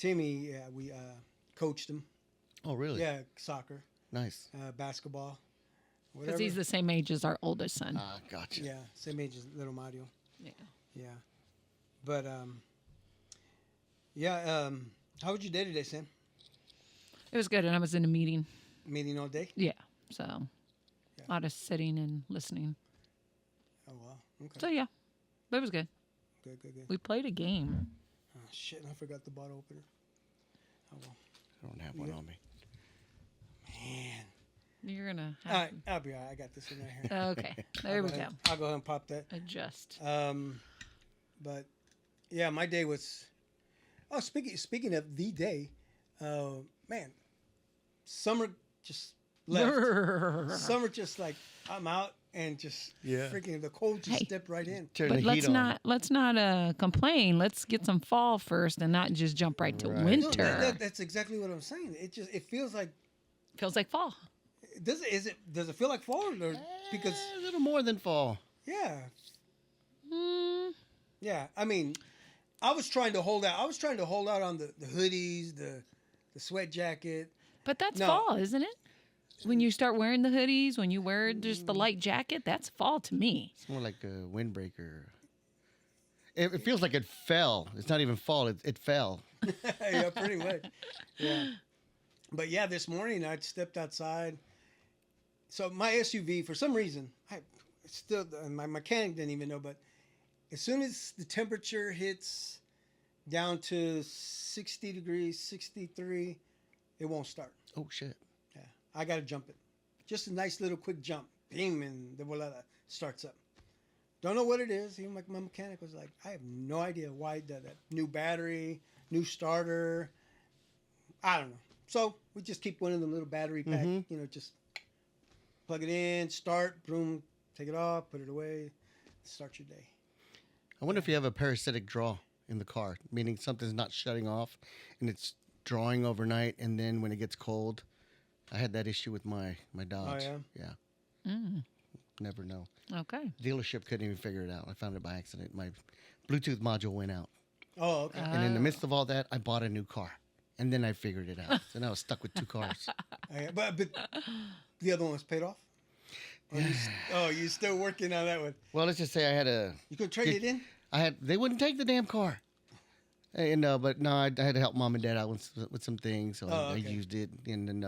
Timmy, we coached him. Oh, really? Yeah, soccer, Nice. basketball, Because whatever. he's the same age as our oldest son. Ah, gotcha. Yeah, same age as little Mario. Yeah. Yeah, but yeah. How was your day today, Sam? It was good, and I was in a meeting. Meeting all day. Yeah. So, Yeah. a lot of sitting and listening. Oh wow. Okay. So, yeah. But it was good. Good. We played a game. Oh, shit! I forgot the bottle opener. Oh well. I don't have one on me. Man. You're going to All have right, I'll be all right. I got this in right here. to. Okay. There we go. I'll go ahead and pop that. Adjust. But yeah, my day was. Oh, speaking of the day, man, summer just left. Summer just like I'm out and just freaking the cold just Hey. stepped right in. Turn But the let's heat not complain. Let's get some fall first and not just jump right to Right. No, winter. that's exactly what I'm saying. It feels like Feels like fall. does it feel like fall or because a little more than fall. yeah. Mm, Yeah, I mean, I was trying to hold out. I was trying to hold out on the hoodies, the sweat jacket. but that's No. fall, isn't it? When you start wearing the hoodies, when you wear just the light jacket, that's fall to me. It's more like a windbreaker. It feels like it fell. It's not even fall. It fell. Yeah, pretty much. Yeah, but yeah, this morning I stepped outside. So my SUV, for some reason, I still my mechanic didn't even know, but as soon as the temperature hits down to 60 degrees, 63, it won't start. Oh shit. Yeah, I got to jump it. Just a nice little quick jump. Bing, and the voila starts up. Don't know what it is. Even my mechanic was like, I have no idea why that new battery, new starter. I don't know. So we just keep one of them little battery pack, just plug it in, start, boom, take it off, put it away, start your day. I wonder if you have a parasitic draw in the car, meaning something's not shutting off and it's drawing overnight, and then when it gets cold, I had that issue with my Dodge. Oh, yeah? Yeah. Mm, Never know. okay. Dealership couldn't even figure it out. I found it by accident. My Bluetooth module went out. Oh, okay. And in the midst of all that, I bought a new car. And then I figured it out. So now I was stuck with two cars. Okay, but the other one was paid off? You're still working on that one. Well, let's just say I had a... You could trade it in? They wouldn't take the damn car. And but no, I had to help mom and dad out with some things, so I used it. And then,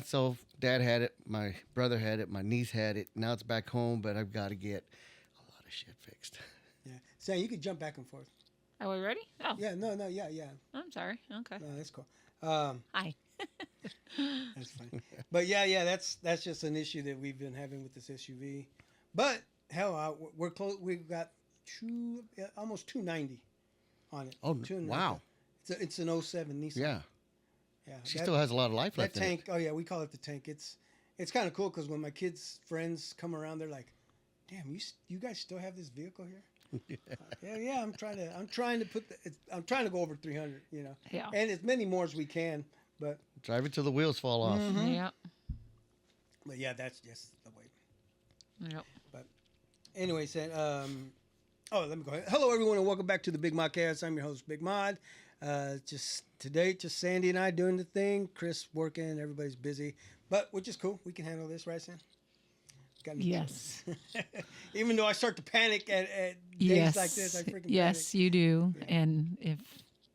so dad had it, my brother had it, my niece had it. Now it's back home, but I've got to get a lot of shit fixed. Yeah. Sam, you could jump back and forth. Are we ready? Oh, Yeah, no, yeah. I'm sorry. Okay. No, that's cool. Hi. That's fine. But yeah, that's just an issue that we've been having with this SUV. But hell, we're close. We've got almost 290 on it. Oh, 290. wow. It's an '07 Nissan. Yeah. Yeah. She still has a lot of life that left tank. in it. Oh yeah, we call it the tank. It's kind of cool because when my kids' friends come around, they're like, "Damn, you guys still have this vehicle here?" Yeah. I'm trying to I'm trying to go over 300. Yeah. And as many more as we can. But Drive it till the wheels fall off. Yep. yeah, that's just the way. Yep. But anyway, let me go ahead. Hello, everyone, and welcome back to the Big Modcast. I'm your host, Big Mod. Just Sandy and I doing the thing. Chris working. Everybody's busy, but which is cool. We can handle this, right, Sam? Got me Yes. Even though I start to panic at Yes. days like this, I freaking Yes, you do. And if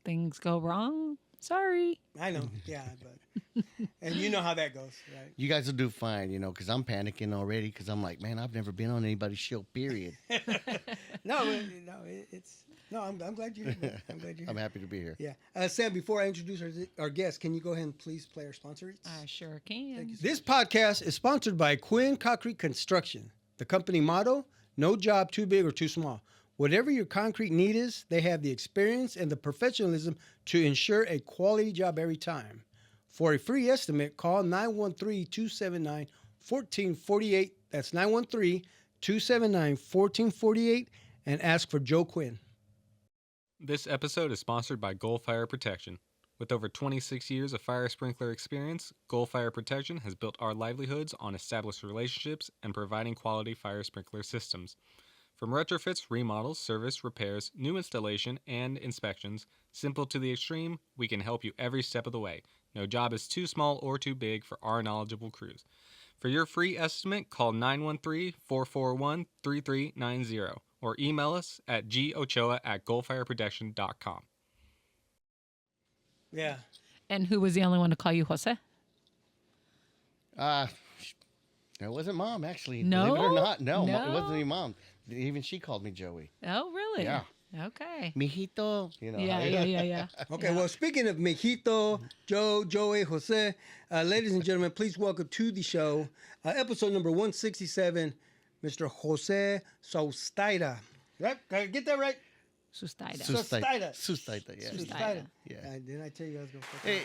things go wrong, sorry. panic. I know, yeah, but and you know how that goes, right? You guys will do fine, because I'm panicking already because I'm like, man, I've never been on anybody's show, period. I'm glad you're here. I'm glad you're I'm here. happy to be here. Yeah. Sam, before I introduce our guest, can you go ahead and please play our sponsor? I sure can. This podcast is sponsored by Quinn Concrete Construction. The company motto, no job too big or too small. Whatever your concrete need is, they have the experience and the professionalism to ensure a quality job every time. For a free estimate, call 913-279-1448. That's 913-279-1448 and ask for Joe Quinn. This episode is sponsored by Goal Fire Protection. With over 26 years of fire sprinkler experience, Goal Fire Protection has built our livelihoods on established relationships and providing quality fire sprinkler systems. From retrofits, remodels, service, repairs, new installation, and inspections, simple to the extreme, we can help you every step of the way. No job is too small or too big for our knowledgeable crews. For your free estimate, call 913-441-3390 or email us at gochoa@goldfireprotection.com. Yeah. And who was the only one to call you Jose? It wasn't Mom, actually. No? Believe it or not. No, No? it wasn't even Mom. Even she called me Joey. Oh, really? Yeah. Okay. Mijito. You know. Yeah. Okay, well, speaking of Mijito, Joe, Joey, Jose, ladies and gentlemen, please welcome to the show, episode number 167, Mr. Jose Sustaita. Right? Did I get that right? Sustaita. Sustaita. Sustaita, yeah. Sustaita. Yeah. Didn't I tell you I was going to fuck Hey,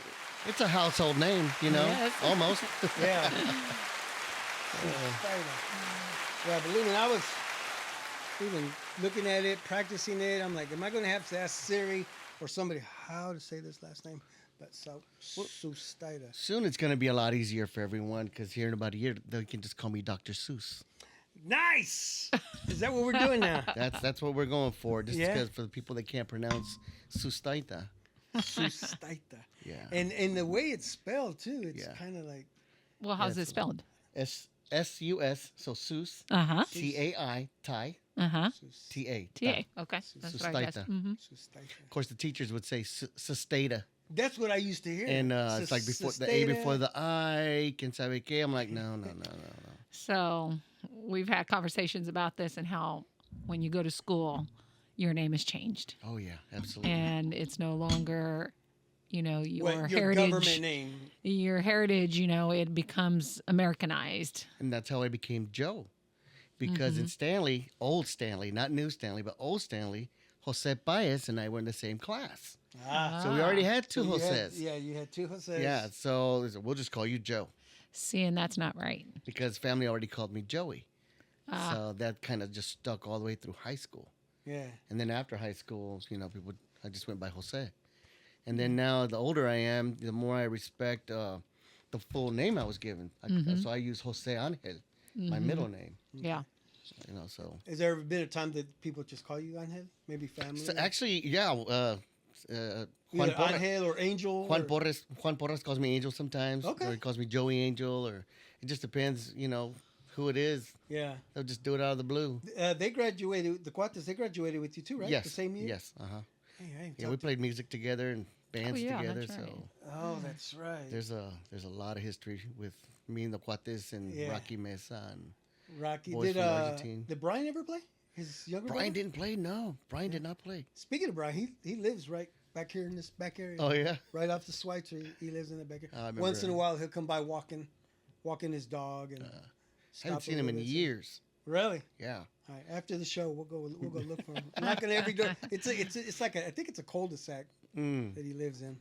it's a household name, you know, Yes. almost. Yeah. Sustaita. Yeah, believe me, I was even looking at it, practicing it. I'm like, am I going to have to ask Siri or somebody how to say this last name? But Sustaita. Soon it's going to be a lot easier for everyone because here in about a year, they can just call me Dr. Seuss. Nice. Is that what we're doing now? That's what we're going for, just Yeah. because for the people that can't pronounce Sustaita. Sustaita. Yeah. And the way it's spelled too, it's Yeah. kind of like Well, how's Yeah, it spelled? S-U-S, so Seuss, Uh-huh. T-A-I, Thai, Uh-huh. T-A. T-A. Okay. That's what I guessed. Sustaita. Mm-hmm. Sustaita. Of course, the teachers would say Sustaita. That's what I used to hear. And it's like before the A before the I, can sabe que. I'm like, no. So we've had conversations about this and how when you go to school, your name is changed. Oh, yeah, absolutely. And it's no longer, your your heritage. government name. Your heritage, it becomes Americanized. And that's how I became Joe. Because in Stanley, old Stanley, not new Stanley, but old Stanley, Jose Baez and I were in the same class. So we already had two So you had- Joses. you had two Joses. Yeah, so we'll just call you Joe. See, and that's not right. Because family already called me Joey. So that kind of just stuck all the way through high school. Yeah. And then after high school, I just went by Jose. And then now, the older I am, the more I respect the full name I was given. So I use Jose Angel, my middle name. Yeah. So. Has there ever been a time that people just call you Angel? Maybe family? So actually, yeah. Either Juan Porras, Angel or Angel? Juan Porras calls me Angel sometimes. Okay. Or he calls me Joey Angel, or it just depends, who it is. Yeah. They'll just do it out of the blue. They graduated, the Cuates, they graduated with you too, right? Yes. The same year? Yes. Uh-huh. Hey, Yeah, we played music together and bands yeah, together. that's right. So Oh, that's right. there's a lot of history with me and the Cuates and Yeah. Rocky Mesa and Rocky. boys Did from Argentine. did Brian ever play? His younger Brian brother? didn't play. No, Brian did not play. Speaking of Brian, he lives right back here in this back area. Oh yeah. Right off the Schweitzer. He lives in the back I area. remember Once in a him. while, he'll come by walking his dog and. I stop haven't seen a him in little bit, so- years. Really? Yeah. All right. After the show, we'll go look for him. Knocking every door. It's like I think it's a cul-de-sac Mm. that he lives in.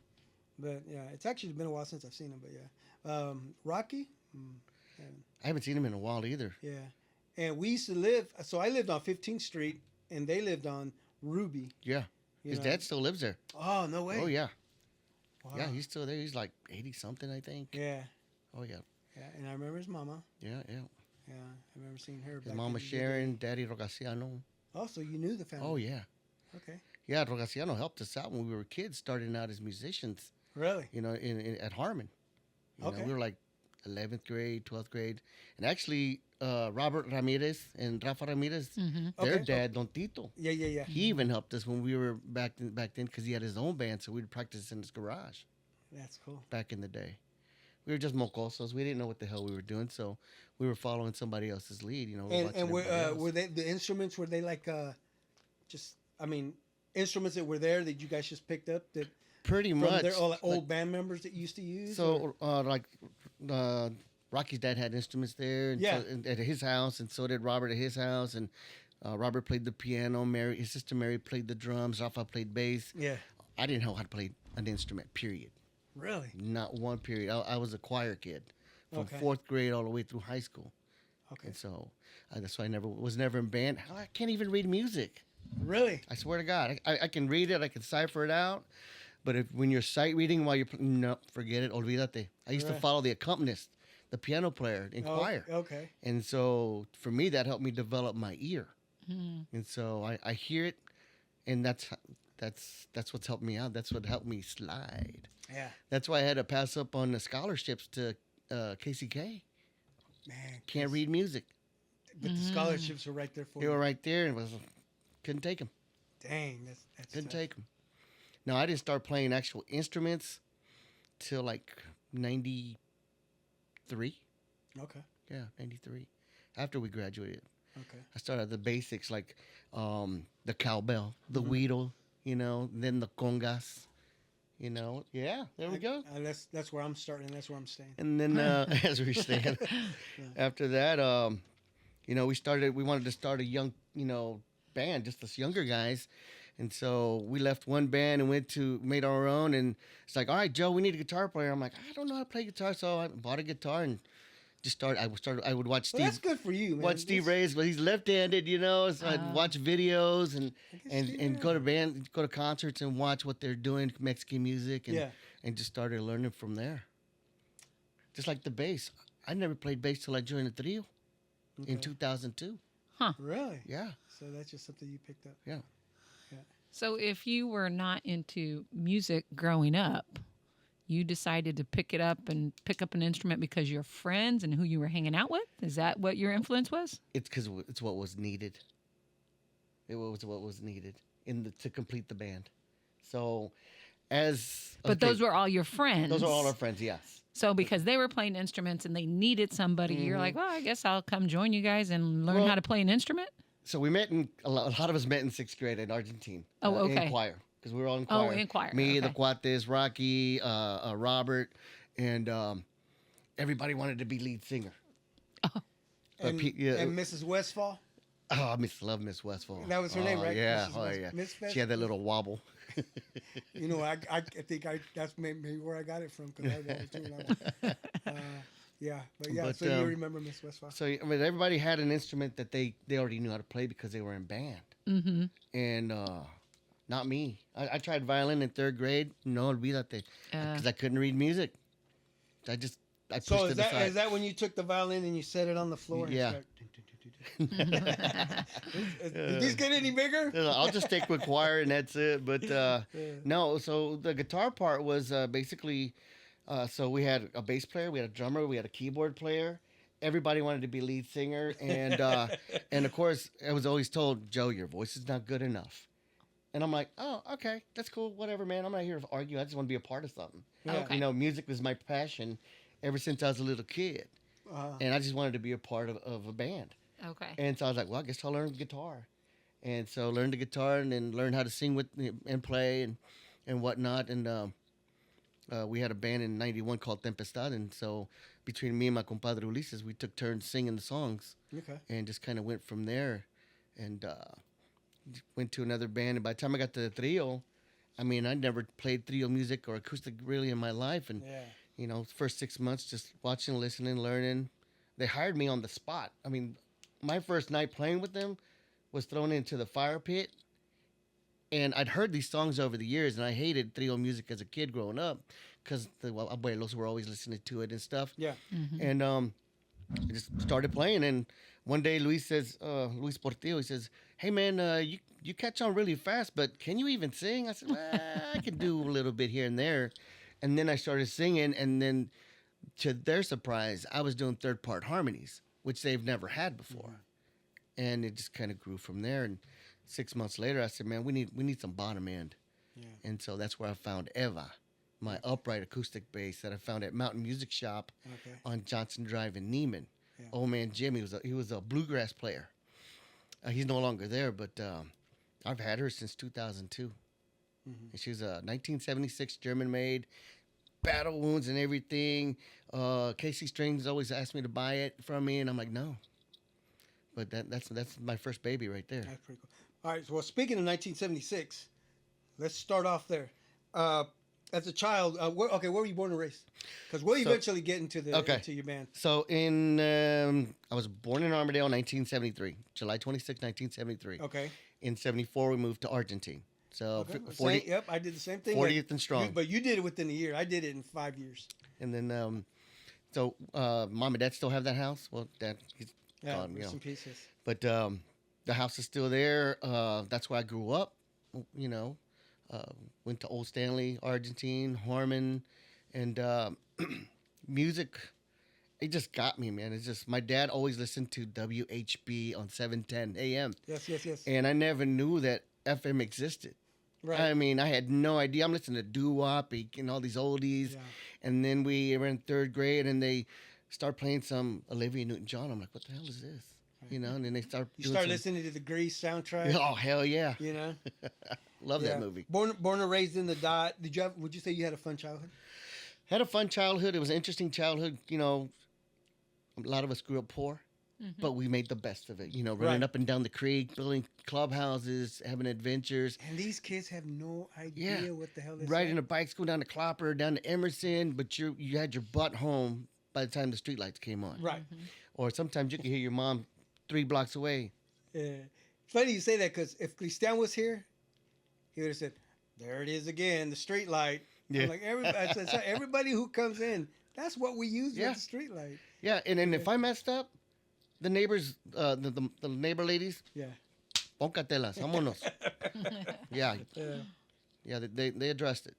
But yeah, it's actually been a while since I've seen him. But yeah, Rocky. I haven't seen him in a while either. Yeah, and we used to live. So I lived on 15th Street, and they lived on Ruby. Yeah. You His know. dad still lives there. Oh no way. Oh yeah. Wow. Yeah, he's still there. He's like 80 something, I think. Yeah. Oh yeah. Yeah, and I remember his mama. Yeah, yeah. Yeah, I remember seeing her. His back mama in the day. Sharon, Daddy Rogaciano. Oh, so you knew the family. Oh yeah. Okay. Yeah, Rogaciano helped us out when we were kids, starting out as musicians. Really? In at Harmon. Okay. We were like 11th grade, 12th grade, and actually Robert Ramirez and Rafa Ramirez, their Okay. dad Don Tito. Yeah. He even helped us when we were back then because he had his own band, so we'd practice in his garage That's cool. back in the day. We were just mocosos. We didn't know what the hell we were doing, so we were following somebody else's lead. And watching were everybody else. were they the instruments? Were they like instruments that were there that you guys just picked up that pretty from much their like- old band members that you used to use? So, Rocky's dad had instruments there, and Yeah. so, and at his house, and so did Robert at his house. And Robert played the piano. His sister Mary played the drums. Rafa played bass. Yeah. I didn't know how to play an instrument. Period. Really? Not one period. I was a choir kid from Okay. 4th grade all the way through high school, Okay. and so that's why I was never in band. I can't even read music. Really? I swear to God, I can read it. I can cipher it out. But when you're sight reading while you're no, forget it. Olvídate. I used to Right. follow the accompanist, the piano player in Oh, choir. okay. And so for me, that helped me develop my ear. And so I hear it, and that's what's helped me out. That's what helped me slide. Yeah. That's why I had to pass up on the scholarships to KCK. Man. Can't read music. But the scholarships were right there for They you. were right there, and couldn't take them. Dang, that's Couldn't tough. take them. No, I didn't start playing actual instruments till like 93. Okay. Yeah, 93. After we graduated. Okay. I started at the basics like the cowbell, the weedle, then the congas, Yeah, there we go. That's where I'm starting. That's where I'm staying. And then as we stand, after that, we wanted to start a young, band, just us younger guys. And so we left one band and made our own. And it's like, all right, Joe, we need a guitar player. I'm like, I don't know how to play guitar. So I bought a guitar and just started. I would watch Steve. Well, that's good for you, man. Watch Steve Ray's, but he's left-handed, So I'd watch videos and go to concerts and watch what they're doing, Mexican music, and just started learning from there. Just like the bass, I never played bass till I joined the trio in 2002. Really? Yeah. So that's just something you picked up. Yeah. So if you were not into music growing up, you decided to pick up an instrument because your friends and who you were hanging out with? Is that what your influence was? It's because it's what was needed. It was what was needed to complete the band. So, But those were all your friends. Those are all our friends. Yes. So because they were playing instruments and they needed somebody, you're like, well, I guess I'll come join you guys and learn how to play an instrument. So we met a lot of us met in 6th grade in Argentine. Oh, okay. In choir. Because we were all in choir. Oh, in choir. Me, okay. the Cuates, Rocky, Robert, and everybody wanted to be lead singer. Oh. And Mrs. Westfall? Oh, I love Miss Westfall. That was her name, right? Yeah, Mrs. yeah. Miss She had that little wobble. I think that's maybe where I got it from because I wobbled too. So you remember Miss Westfall? So everybody had an instrument that they already knew how to play because they were in band. Mm-hmm. And not me. I tried violin in 3rd grade. No, olvídate. Because I couldn't read music. I pushed it aside. Is that when you took the violin and you set it on the floor? Yeah. Did these get any bigger? I'll just stick with choir and that's it. But no, so the guitar part was basically, so we had a bass player, we had a drummer, we had a keyboard player. Everybody wanted to be lead singer. And, and of course, I was always told, Joe, your voice is not good enough. And I'm like, oh, okay, that's cool. Whatever, man. I'm not here to argue. I just want to be a part of something. Yeah. Okay. Music was my passion ever since I was a little kid. And I just wanted to be a part of a band. Okay. And so I was like, well, I guess I'll learn guitar. And so learned the guitar and then learned how to sing and play and whatnot. And we had a band in 91 called Tempestad. And so between me and my compadre Ulises, we took turns singing the songs. Okay. And just kind of went from there. And went to another band. And by the time I got to the trio, I never played trio music or acoustic really in my life. And, first 6 months just watching, listening, learning. They hired me on the spot. My first night playing with them was thrown into the fire pit. And I'd heard these songs over the years, and I hated trio music as a kid growing up because the abuelos were always listening to it and stuff. Yeah. Mm-hmm. And I just started playing. And one day Luis Portillo, he says, hey, man, you catch on really fast, but can you even sing? I said, well, I can do a little bit here and there. And then I started singing, and then to their surprise, I was doing 3rd-part harmonies, which they've never had before. And it just kind of grew from there. And 6 months later, I said, man, we need some bottom end. Yeah. And so that's where I found Eva, my upright acoustic bass that I found at Mountain Music Shop on Johnson Drive in Neiman. Yeah. Old man Jim, he was a bluegrass player. He's no longer there, but I've had her since 2002. Mm-hmm. And she was a 1976 German-made, battle wounds and everything. Casey Strings always asked me to buy it from me, and I'm like, no. But that's my first baby right there. That's pretty cool. All right. Well, speaking of 1976, let's start off there. As a child, where were you born and raised? Because we'll eventually get into into your band. So I was born in Armadale in 1973, July 26, 1973. Okay. In 74, we moved to Argentine. So 40. I did the same thing. 40th and strong. But you did it within a year. I did it in 5 years. And then, mom and dad still have that house. Well, dad, he's gone. Some pieces. But The house is still there. That's where I grew up. You know, uh, went to Old Stanley, Argentine, Harmon, and music. It just got me, man. It's just my dad always listened to WHB on 710 a.m. Yes, yes, yes. and I never knew that FM existed. Right. I mean, I had no idea. I'm listening to doo-wop and all these oldies, Yeah. and then we were in third grade, and they start playing some Olivia Newton-John. I'm like, what the hell is this? You know, and then they start. You doing start some- listening to the Grease soundtrack. Oh hell yeah! You know. Love Yeah. that movie. Born and raised in the dot. Would you say you had a fun childhood? Had a fun childhood. It was an interesting childhood. You know, a lot of us grew up poor, but we made the best of it. You know, running Right. up and down the creek, building clubhouses, having adventures, And these kids have no idea Yeah. what the hell this riding a bike, going down to Clopper, down to Emerson. But you had your butt home by the time the streetlights came on. Right. Or sometimes you could hear your mom 3 blocks away. Yeah. Funny you say that because if Cristian was here, he would have said, "There it is again, the street light." Yeah. I'm like everybody who comes in, that's what we use Yeah. with the street light. Yeah, and then if I messed up, the neighbors, the neighbor ladies, Yeah. Póncatelas, vámonos. Yeah, Yeah. yeah, they addressed it.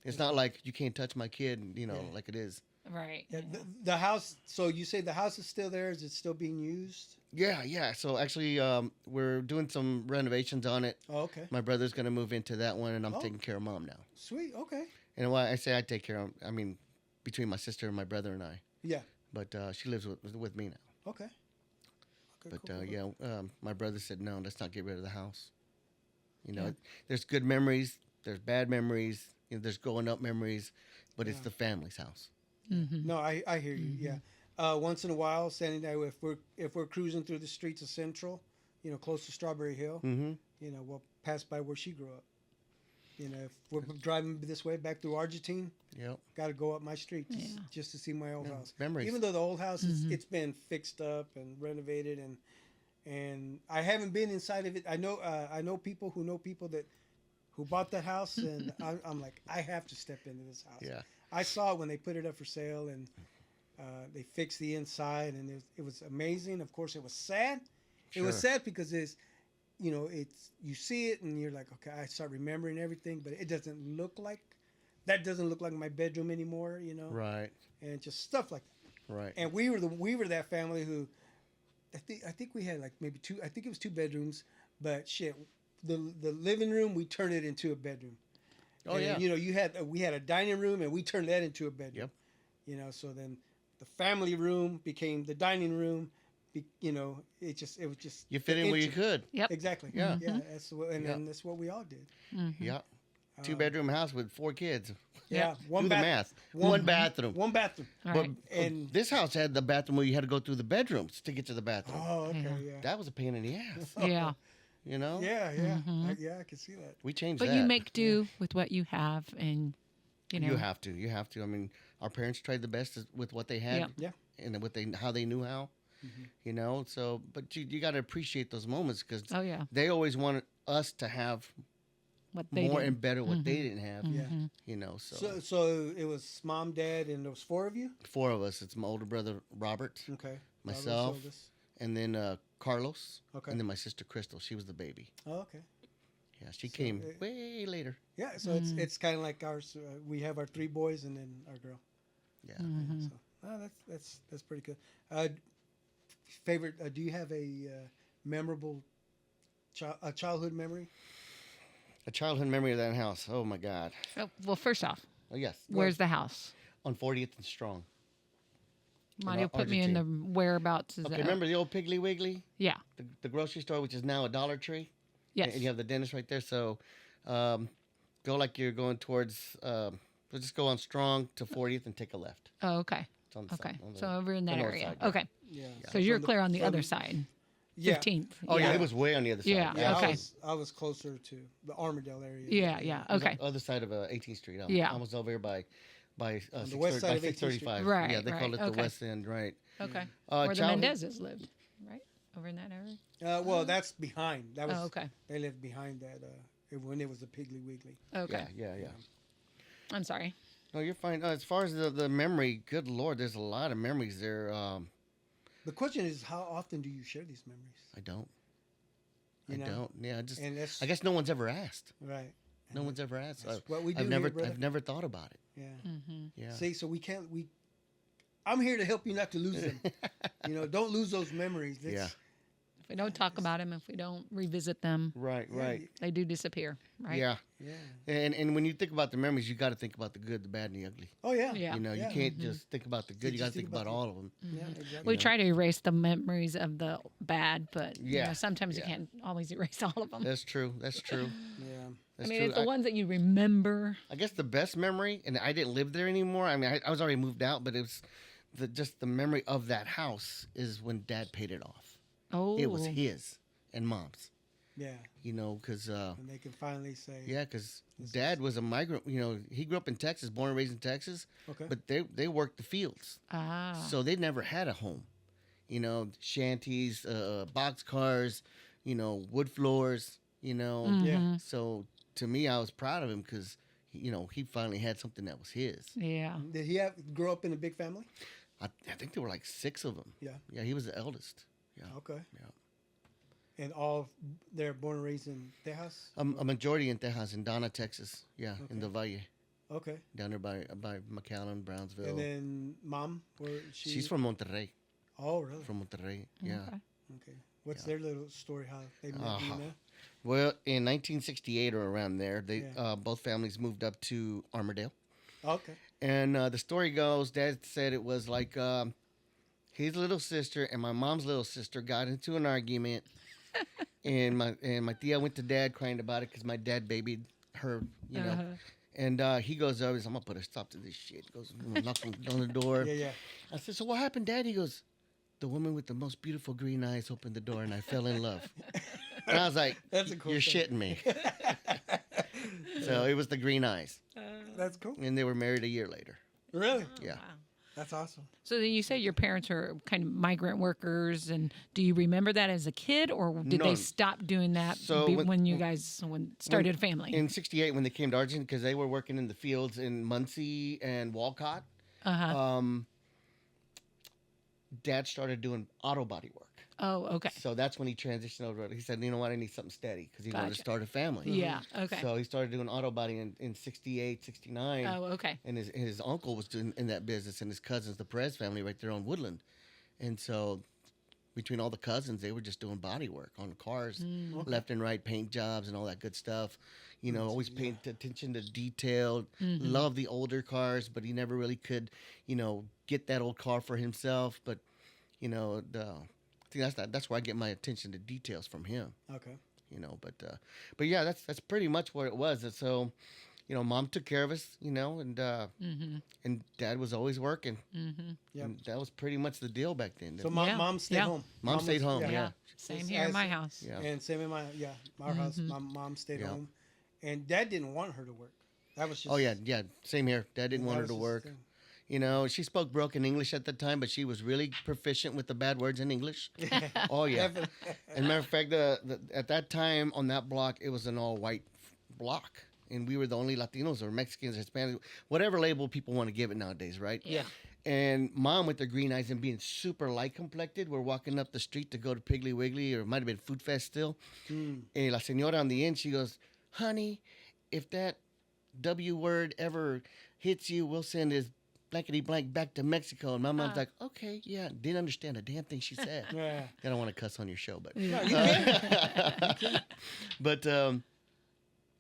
It's not like you can't touch my kid, you know, Yeah. like it is. Right. Yeah, the house. So you say the house is still there? Is it still being used? Yeah, yeah. So actually, we're doing some renovations on it. Oh, okay. My brother's gonna move into that one, and I'm Oh. taking care of mom now. Sweet. Okay. And why I say I take care of, I mean, between my sister and my brother and I. Yeah. But she lives with me now. Okay. Okay, But cool, cool. yeah, my brother said no. Let's not get rid of the house. You know, Yeah. there's good memories, there's bad memories, you know, there's growing up memories, but it's Yeah. the family's house. Mm-hmm. No, I hear you. Yeah. Once in a while, Sandy and I, if we're cruising through the streets of Central, you know, close to Strawberry Hill, Mm-hmm. you know, we'll pass by where she grew up. You know, if we're driving this way back through Argentine, Yep. got to go up my street Yeah. just to see my old Yeah, house. memories. Even though the old house it's been fixed up and renovated and I haven't been inside of it. I know people that who bought that house and I'm like I have to step into this house. Yeah. I saw it when they put it up for sale and they fixed the inside and it was amazing. Of course, it was sad. It was Sure. sad because it's you see it and you're like, okay, I start remembering everything, but it doesn't look like my bedroom anymore, you know, Right. and just stuff like that. Right. And we were that family who, I think we had like maybe two. I think it was 2 bedrooms, but shit, the living room we turned it into a bedroom. Oh, And, yeah. You know, we had a dining room and we turned that into a bedroom. Yep. You know, so then the family room became the dining room. You know, it was just You fit in where you inch- could. Yep. Exactly. Yeah. Yeah. And Yeah. that's what we all did. Yeah. 2-bedroom house with 4 kids. Yeah. Do the math. One bathroom. One bathroom. All But right. And this house had the bathroom where you had to go through the bedrooms to get to the bathroom. oh, okay, Yeah. yeah. That was a pain in the ass. Yeah. You know. Yeah, yeah, I can see that. We changed But that. you make do with what you have, and you know. You have to. You have to. I mean, our parents tried the best with what they had. Yeah. Yeah. And how they knew how. You know. So, but you got to appreciate those moments because Oh yeah. they always wanted us to have What they more did. and better what they didn't have. Yeah. You know. So, So it was mom, dad, and there was 4 of you. 4 of us. It's my older brother Robert, Okay. myself, Robert Solis. and then Carlos, Okay. and then my sister Crystal. She was the baby. Oh, okay. Yeah, she So, came uh, way later. Yeah. So it's kind of like ours. We have our 3 boys and then our girl. Yeah. Mm-hmm. So that's pretty good. Favorite? Do you have a memorable childhood memory? A childhood memory of that house. Oh my God. Oh, well, first off, Oh yes. where's the house? On 40th and Strong. Mario, put me in the whereabouts. Is Okay, that? remember the old Piggly Wiggly, Yeah. the grocery store, which is now a Dollar Tree. Yes. And you have the dentist right there. So, go like you're going towards. Just go on Strong to 40th and take a left. Oh, okay. It's on the Okay. side, on the- So over in that north area. side, yeah. Okay. Yeah. So you're From clear on the from- other side. Yeah. 15th. Oh yeah, it was way on the other side. Yeah. Yeah. Okay. I was closer to the Armadale area. Yeah. Yeah. It was Okay. on the other side of 18th Street. Yeah. Almost over here by the west side of 18th Street. 635. Right, Yeah, they call right, it the okay. West End, right? Okay. Uh, Where the childhood- Mendezes lived, right? Over in that area. Well, that's behind. That was. Oh, okay. They lived behind that. When it was a Piggly Wiggly. Okay. Yeah. I'm sorry. No, you're fine. As far as the memory, good Lord, there's a lot of memories there. The question is, how often do you share these memories? I don't. You know? don't. Yeah, And that's I guess no one's ever asked. right. No And one's ever asked. that's what we do I've never, here, brother. I've never thought about it. Yeah. Yeah. See, so we can't. I'm here to help you not to lose them. You know, don't lose those memories. Yeah. If we don't talk about them, if we don't revisit them, Right. Yeah, Right. they do disappear, right? Yeah. Yeah. And when you think about the memories, you got to think about the good, the bad, and the ugly. Oh yeah. Yeah. You know, you Yeah. can't just think about the good. You You got to just think think about about all of them. Yeah. Exactly. We try to erase the memories of the bad, but you Yeah. know, sometimes you Yeah. can't always erase all of them. That's true. That's true. Yeah. I That's mean, true. it's the ones that you remember. I guess the best memory, and I didn't live there anymore. I mean, I was already moved out, but it was just the memory of that house is when Dad paid it off. Oh, It was his and Mom's. Yeah. You know, because And they can finally say. yeah, because Dad was a migrant. You know, he grew up in Texas, born and raised in Texas, Okay. but they worked the fields, so they never had a home. You know, shanties, box cars, you know, wood floors. You know, Yeah. so to me, I was proud of him because you know he finally had something that was his. yeah. Did he grow up in a big family? I think there were like 6 of them. Yeah. Yeah, he was the eldest. Yeah. Okay. Yeah. And all they're born and raised in Tejas. A majority in Tejas, in Donna, Texas. Yeah, in the Valle, Okay. down there by McAllen, Brownsville. And then mom, where She's from Monterrey. Oh, really? From Monterrey. Yeah. Okay. Okay. What's their little story? How they met? Do you know? Well, in 1968 or around there, they Yeah. both families moved up to Armourdale. Okay. And the story goes, Dad said it was like his little sister and my mom's little sister got into an argument, and my tia went to Dad crying about it because my dad babied her, you know. And he goes over, I'm gonna put a stop to this shit. Goes knocking on the door. Yeah, yeah. I said, so what happened, Dad? He goes, the woman with the most beautiful green eyes opened the door, and I fell in love. And I was like, That's a cool you're thing. shitting me. So it was the green eyes, That's cool. and they were married a year later. Really? Yeah. Wow. That's awesome. So then you say your parents are kind of migrant workers, and do you remember that as a kid, or did No. they stop doing that So when you guys started a family? In '68, when they came to Argentina, because they were working in the fields in Muncie and Walcott, Dad started doing auto body work. Oh, okay. So that's when he transitioned over. He said, you know what, I need something steady because he wanted to Gotcha. start a family. Yeah. Okay. So he started doing auto body in '68, '69. Oh, okay. And his uncle was doing in that business, and his cousins, the Perez family, right there on Woodland. And so between all the cousins, they were just doing body work on cars, left and right, paint jobs and all that good stuff. You know, always paying attention to detail. Love the older cars, but he never really could, you know, get that old car for himself. But, you know, I think that's where I get my attention to details from him. Okay. You know, but yeah, that's pretty much what it was. And so, you know, Mom took care of us, you know, and Dad was always working. Yeah. And that was pretty much the deal back then. So Yeah. mom stayed Yeah. home. Mom stayed was- home, yeah. Same As- here in my as- house. Yeah. And same in our house. My mom stayed Yeah. home, and Dad didn't want her to work. That was just. Oh yeah, same here. Dad didn't that want her was to just the work. thing. You know, she spoke broken English at the time, but she was really proficient with the bad words in English. Oh yeah. Definitely. And matter of fact, at that time on that block, it was an all-white block, and we were the only Latinos or Mexicans, Hispanics, whatever label people want to give it nowadays, right? Yeah. And Mom, with her green eyes and being super light complected, we're walking up the street to go to Piggly Wiggly, or it might have been Food Fest still. And la señora on the end, she goes, "Honey, if that W word ever hits you, we'll send his blankety blank back to Mexico." And my mom's like, "Okay, yeah." Didn't understand a damn thing she said. Yeah. I don't want to cuss on your show, but No, you can.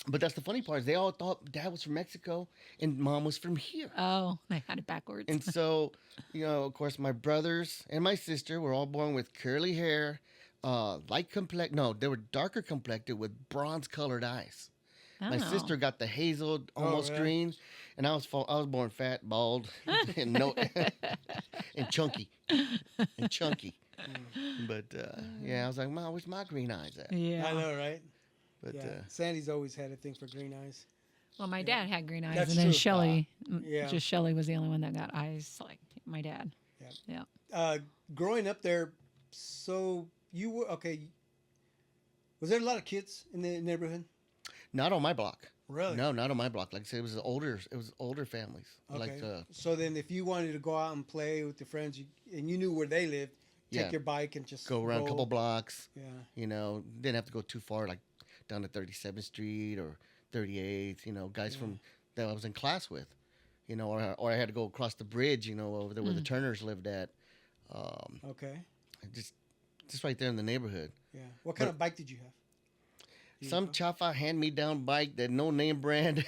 but that's the funny part is they all thought Dad was from Mexico and Mom was from here. Oh, they had it backwards. And so, you know, of course, my brothers and my sister were all born with curly hair, light complex. No, they were darker complected with bronze-colored eyes. My Oh. sister got the hazel, almost really? green, and I was born fat, bald, and and chunky, But yeah, I was like, Mom, where's my green eyes at? Yeah. I know, right? But Yeah. Sandy's always had a thing for green eyes. Well, my dad had green eyes, That's and then true. Shelly, Yeah. just Shelly was the only one that got eyes like my dad. Growing up there, so you were okay. Was there a lot of kids in the neighborhood? not on my block. Really? No, not on my block. Like I said, it was older families. Okay. Like So then, if you wanted to go out and play with your friends, and you knew where they lived, take Yeah. your bike and just Go around a couple blocks. Yeah. You know, didn't have to go too far, like down to 37th Street or 38th. You know, guys from that I was in class with. You know, or I had to go across the bridge. You know, over there where the Turners lived at. Okay. Just right there in the neighborhood. Yeah. What kind of bike did you have? Some chafa hand-me-down bike that no name brand.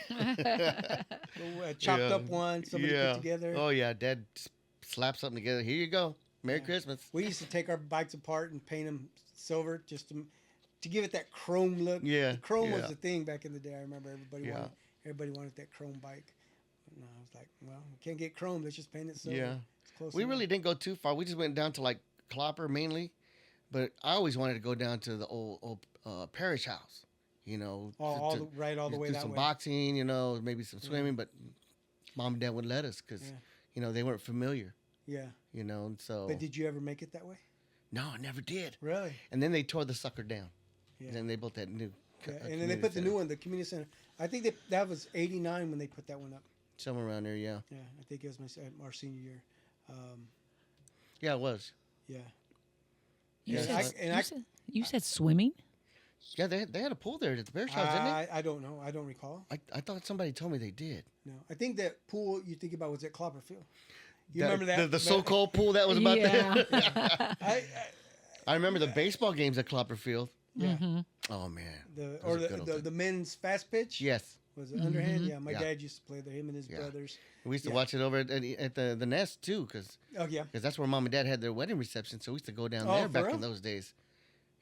Chopped up one, somebody put together. Oh yeah, Dad just slapped something together. Here you go. Merry Christmas. We used to take our bikes apart and paint them silver just to give it that chrome look. Yeah, The chrome was yeah. the thing back in the day. I remember Yeah. everybody wanted that chrome bike. And I was like, well, we can't get chrome. Let's just paint it silver. Yeah. It's close We enough. really didn't go too far. We just went down to like Clopper mainly, but I always wanted to go down to the old parish house. You know, all the way do that some way. boxing. You know, maybe some swimming, but Mom and Dad wouldn't let us because you know they weren't familiar. Yeah. You know, and so But did you ever make it that way? no, I never did. Really? And then they tore the sucker down. Yeah. And then they built that new. Yeah. And then they put the new one, the community center. I think that was '89 when they put that one up. Somewhere around there, yeah. Yeah, I think it was our senior year. Yeah, it was. Yeah. You, Yeah, said, you said swimming? Yeah, they had a pool there at the parish house, didn't they? I don't know. I don't recall. I thought somebody told me they did. No, I think that pool you think about was at Clopperfield. You remember that? The so-called pool that was about there? I, I remember the baseball games at Clopperfield. yeah. Oh, man. The men's fast pitch. Yes. Was it underhand? Yeah, my Yeah. dad used to play there. Him and his brothers. We used to Yeah. watch it over at the Nest, too, because Oh yeah. that's where Mom and Dad had their wedding reception, so we used to go down Oh, there for back real? in those days.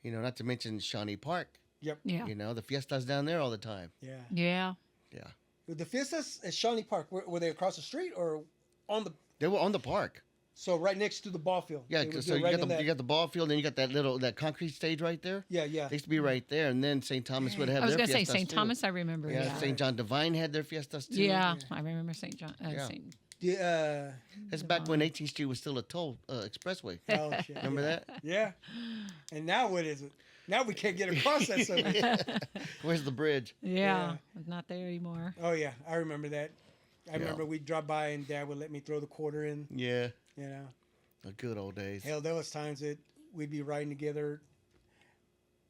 You know, not to mention Shawnee Park. Yep. Yeah. You know, the fiestas down there all the time. Yeah. Yeah. Yeah. The fiestas at Shawnee Park were they across the street or on the They were on the park. so right next to the ball field? Yeah, They would so do you it right got in the that- you got the ball field, and you got that concrete stage right there. Yeah, yeah. They used to be right there, and then St. Thomas would have I was their going to say fiestas, St. too. Thomas, I remember. Yeah, Yeah. St. John Divine had their fiestas too. Yeah, I remember St. John. Yeah. St. That's back when 18th Street was still a toll expressway. Oh shit. Remember that? Yeah. And now what is it? Now we can't get across that somewhere. Where's the bridge? Yeah, not there anymore. Oh yeah, I remember that. I Yeah. remember we'd drop by and Dad would let me throw the quarter in. Yeah, You know, the good old days. hell, there was times that we'd be riding together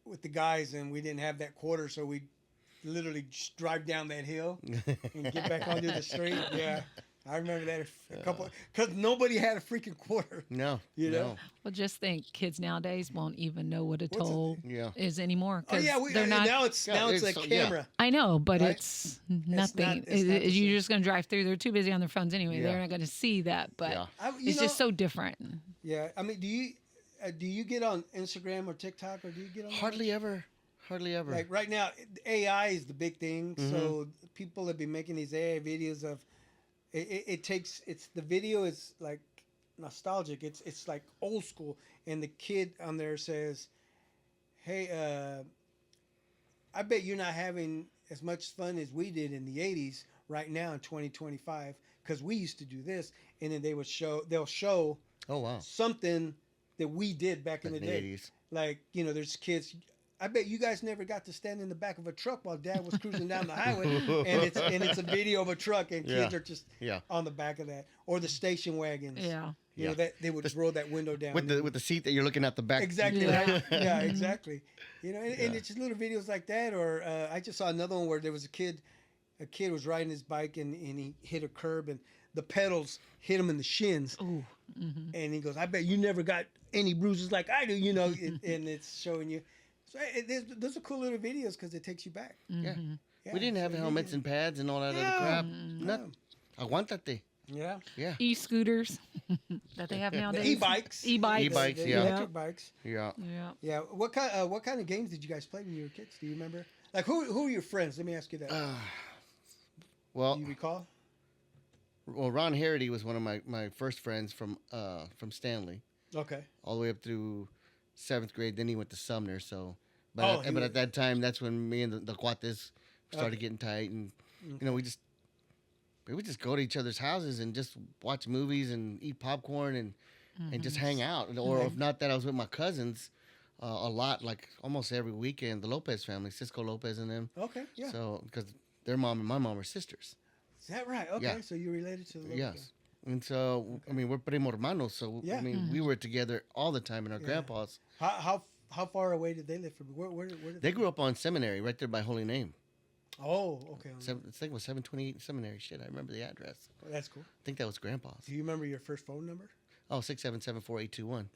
with the guys and we didn't have that quarter, so we'd literally just drive down that hill and get back onto the street. Yeah, I remember that a couple because nobody had a freaking quarter. No, You know? no. Well, just think, kids nowadays won't even know what a What's a- toll Yeah. is anymore. Oh 'cause yeah, they're not. now it's it's a so- yeah. camera. I know, but Right? it's nothing. not the You're same. just going to drive through. They're too busy on their phones anyway. Yeah. They're not going to see that. But Yeah. it's just so different. Yeah, I mean, do you get on Instagram or TikTok or do you get on? that Hardly much? ever. Hardly ever. Like right now, AI is the big thing. Mm-hmm. So people have been making these AI videos of. The video is like nostalgic. It's like old school, and the kid on there says, "Hey, I bet you're not having as much fun as we did in the '80s right now in 2025 because we used to do this." And then they'll show oh wow. something that we did back in Back the in the day. 80s. Like, you know, there's kids. I bet you guys never got to stand in the back of a truck while Dad was cruising down the highway, and it's a video of a truck, and kids Yeah. are just Yeah. on the back of that, or the station wagons. Yeah. You know, Yeah. that they would roll that window down With the seat that you're looking at the back. exactly Yeah. right. Yeah, exactly. You know, and Yeah. it's just little videos like that. Or I just saw another one where there was a kid was riding his bike and he hit a curb and the pedals hit him in the shins. Ooh. And he goes, "I bet you never got any bruises like I do," you know, and it's showing you. So those are cool little videos because it takes you back. Yeah. Yeah, We didn't have so helmets and pads and all that No. other crap. No. Nothing. Aguántate. Yeah. Yeah. E-scooters that they have nowadays. E-bikes. E-bikes. E-bikes, The yeah. electric bikes. Yeah. Yeah. Yeah. What kind of games did you guys play when you were kids? Do you remember? Like who were your friends? Let me ask you that. Well, Do you recall? Ron Harity was one of my first friends from Stanley, Okay. all the way up through 7th grade. Then he went to Sumner. So, but Oh, at, but at that time, that's when me and the Cuates started Okay. getting tight, and you know we would just go to each other's houses and just watch movies and eat popcorn and just hang out. Or if not that, I was with my cousins a lot, like almost every weekend. The Lopez family, Cisco Lopez and them. Okay. Yeah. So because their mom and my mom are sisters. Is that right? Okay. Yeah. So you're related to the local Yes. guy. And so, I mean, we're primo hermanos, so Yeah. I mean, we were together all the time in our grandpas. How far away did they live from? Where did They grew up on Seminary, right there by Holy Name. Oh, okay. I think it was 728 Seminary. Shit, I remember the address. That's cool. I think that was Grandpa's. Do you remember your first phone number? Oh, 677-4821.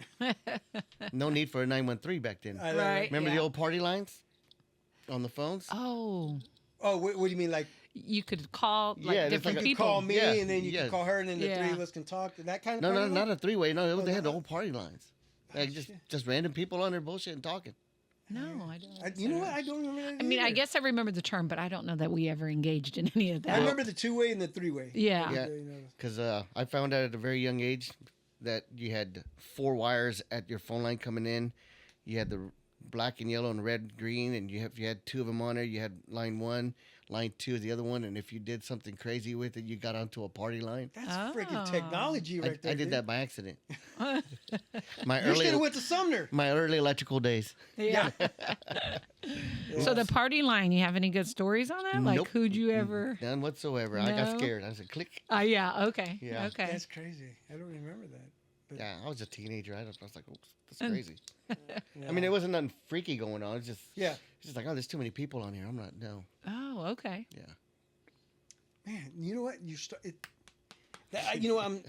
No need for a 913 back then. I know, Right. Remember the yeah. old party lines on the phones? Oh, Oh, what do you mean? Like you could call like Yeah, there's different like a you could people. call me Yeah, and then you yeah. could call her and then the Yeah. three of us can talk. That kind of No, party not line? a three-way. No, they had the no. whole party lines. Like shit. just random people on there bullshit and talking. No, I don't. You know what? I don't remember that. I mean, I either. guess I remember the term, but I don't know that we ever engaged in any of I that. remember the 2-way and the 3-way. Yeah. Yeah. You know. Because I found out at a very young age that you had 4 wires at your phone line coming in. You had the black and yellow and red, green, and if you had 2 of them on there, you had line 1, line 2 is the other one, and if you did something crazy with it, you got onto a party line. That's Oh. freaking technology right there. I did dude. that by accident. Yeah. My You should have early went to Sumner. my early electrical days. So the party line, you have any good stories on that? Like Nope. who'd you ever? None whatsoever. I got No? scared. I said, click. Yeah. Okay. Yeah. Okay. That's crazy. I don't remember that. But, Yeah, I was a teenager. I was like, oh, that's And- crazy. yeah. I mean, there wasn't nothing freaky going on. It's just, Yeah. it's just like, oh, there's too many people on here. I'm not, no. Oh, okay. Yeah. Man, you know what? You know,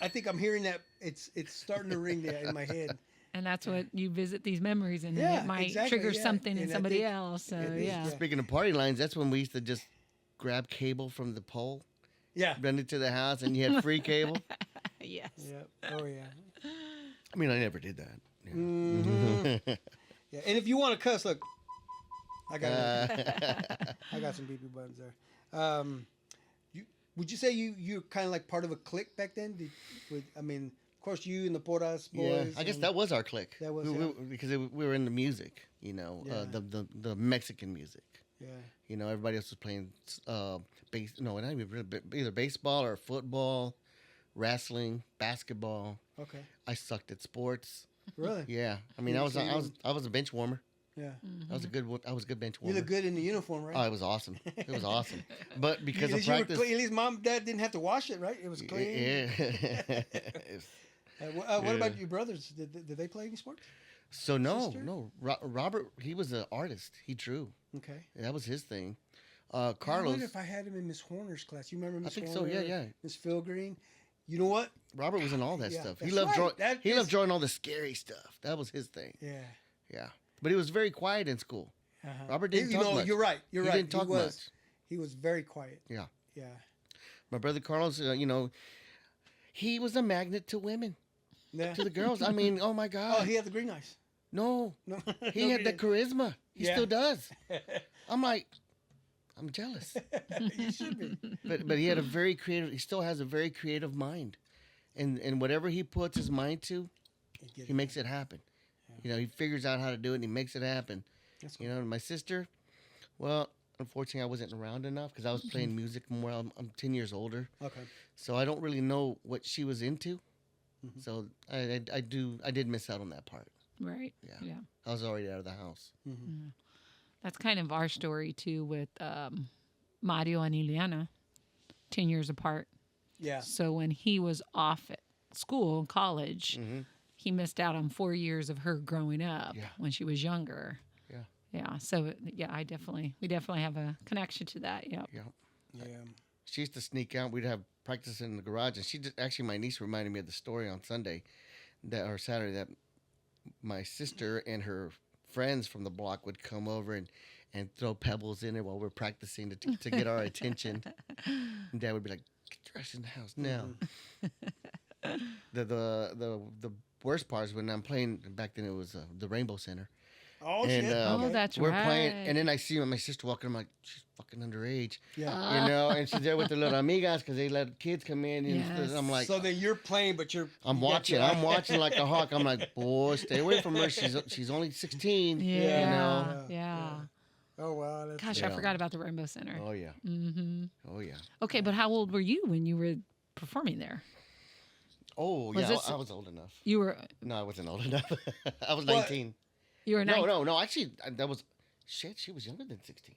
I think I'm hearing that it's starting to ring there in my head. And that's what you visit these memories, and then Yeah, it might exactly, trigger yeah. something in And I somebody think else. So it is, yeah. yeah. Speaking of party lines, that's when we used to just grab cable from the pole, Yeah. run it to the house, and you had free cable. Yes. Yeah. Oh yeah. I mean, I never did that. Yeah. Mhm. Yeah. And if you want to cuss, look, I got Uh, I got some BB buttons there. Would you say you're kind of like part of a clique back then? I mean, of course, you and the Porras yeah, boys. I guess and- that was our clique. That was, because we were in the music, you know, Yeah. the Mexican music. Yeah. You know, everybody else was playing not even really, either baseball or football, wrestling, basketball. Okay. I sucked at sports. Really? Yeah, I mean, Yeah, I was so you- I was a bench warmer. Yeah. I was a good bench You warmer. look good in the uniform, right? Oh, it was awesome. It was awesome. But because at of least, you were practice, clean. At least mom and dad didn't have to wash it, right? It was clean. yeah. What about Yeah. your brothers? Did they play any sports? So no, Sister? no. Robert, he was an artist. He drew. Okay. That was his thing. I Carlos, wonder if I had him in Miss Horner's class. You remember I Miss think Horner? so. Yeah, yeah. Miss Phil Green. You know what? Robert was in all that Yeah, stuff. He that's loved right. drawing. That He is- loved drawing all the scary stuff. That was his thing. Yeah. Yeah, but he was very quiet in school. Uh-huh. Robert didn't You talk know, much. you're right. You're He right. didn't talk much. He was very quiet. Yeah. Yeah. My brother Carlos, you know, he was a magnet to women, Yeah. to the girls. I mean, oh my God. Oh, he had the green eyes. No, No. he had that charisma. He Yeah. still does. I'm like, I'm jealous. You should be. But he had a very creative. He still has a very creative mind, and whatever he puts his mind to, he makes it happen. You know, he figures out how to do it and he makes it happen. That's You know, and my sister, well, unfortunately, I wasn't around enough because I was playing music more. I'm 10 years older, Okay. so I don't really know what she was into. Mhm. So I did miss out on that part. Right. Yeah. Yeah. I was already out of the house. Mm-hmm. That's kind of our story too with Mario and Ileana, 10 years apart. Yeah. So when he was off at school, college, Mm-hmm. he missed out on 4 years of her growing up Yeah. when she was younger. Yeah. Yeah. So yeah, we definitely have a connection to that. Yeah. Yeah. Yeah. She used to sneak out. We'd have practice in the garage, and actually, my niece reminded me of the story on Sunday, or Saturday, that my sister and her friends from the block would come over and throw pebbles in there while we're practicing to get our attention. And Dad would be like, "Get your ass in the house now." The worst part is when I'm playing. Back then, it was the Rainbow Center. Oh, And, shit. Oh, that's we're right. playing, and then I see my sister walking. I'm like, she's fucking underage, Yeah. you know. And she's there with the little amigas because they let kids come in. And Yes. I'm like, So then you're playing, but you're. I'm you got watching. your- I'm watching like a hawk. I'm like, boy, stay away from her. She's only 16. Yeah. You know. Yeah. Oh wow. That's Gosh, Yeah. I forgot about the Rainbow Center. Oh yeah. Mm-hmm. Oh yeah. Okay, but how old were you when you were performing there? Oh Was yeah. this- I was old enough. You were No, I wasn't old enough. I was What? 19. you were 19. No. Actually, that was shit. She was younger than 16.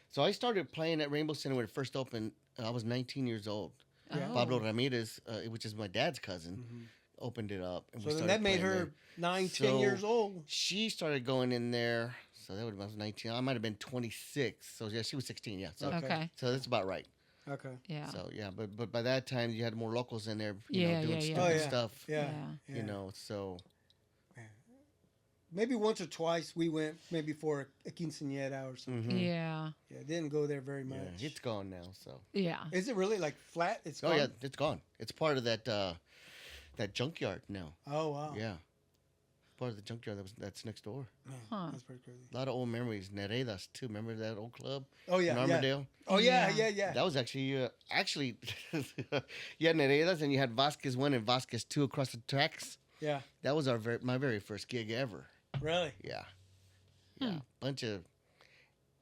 So I started playing at Rainbow Center when it first opened. I was 19 years old. Yeah. Pablo Ramirez, which is my dad's cousin, opened it up. And So we then started that made playing her there. 9, 10 So years old. She started going in there. So that would have been 19. I might have been 26. So yeah, she was 16. Yeah. So Okay. so that's about right. Okay. Yeah. So yeah, but by that time you had more locals in there, Yeah, doing yeah, yeah. stupid Oh, yeah. stuff. Yeah. Yeah. You know, so Maybe once or twice we went maybe for a quinceañera or something. mhm. Yeah. Yeah, didn't go there very much. Yeah, it's gone now. So Yeah. Is it really like flat? It's oh gone? yeah, it's gone. It's part of that junkyard now. Oh wow. Yeah, part of the junkyard that's next door. Man, Huh. that's pretty crazy. A lot of old memories. Neredas too. Remember that old club Oh yeah, in yeah. Armadale? Oh yeah, Yeah. yeah, yeah. That was actually you had Neredas and you had Vasquez 1 and Vasquez 2 across the tracks. Yeah. That was my very first gig ever. Really? Yeah, yeah. Bunch of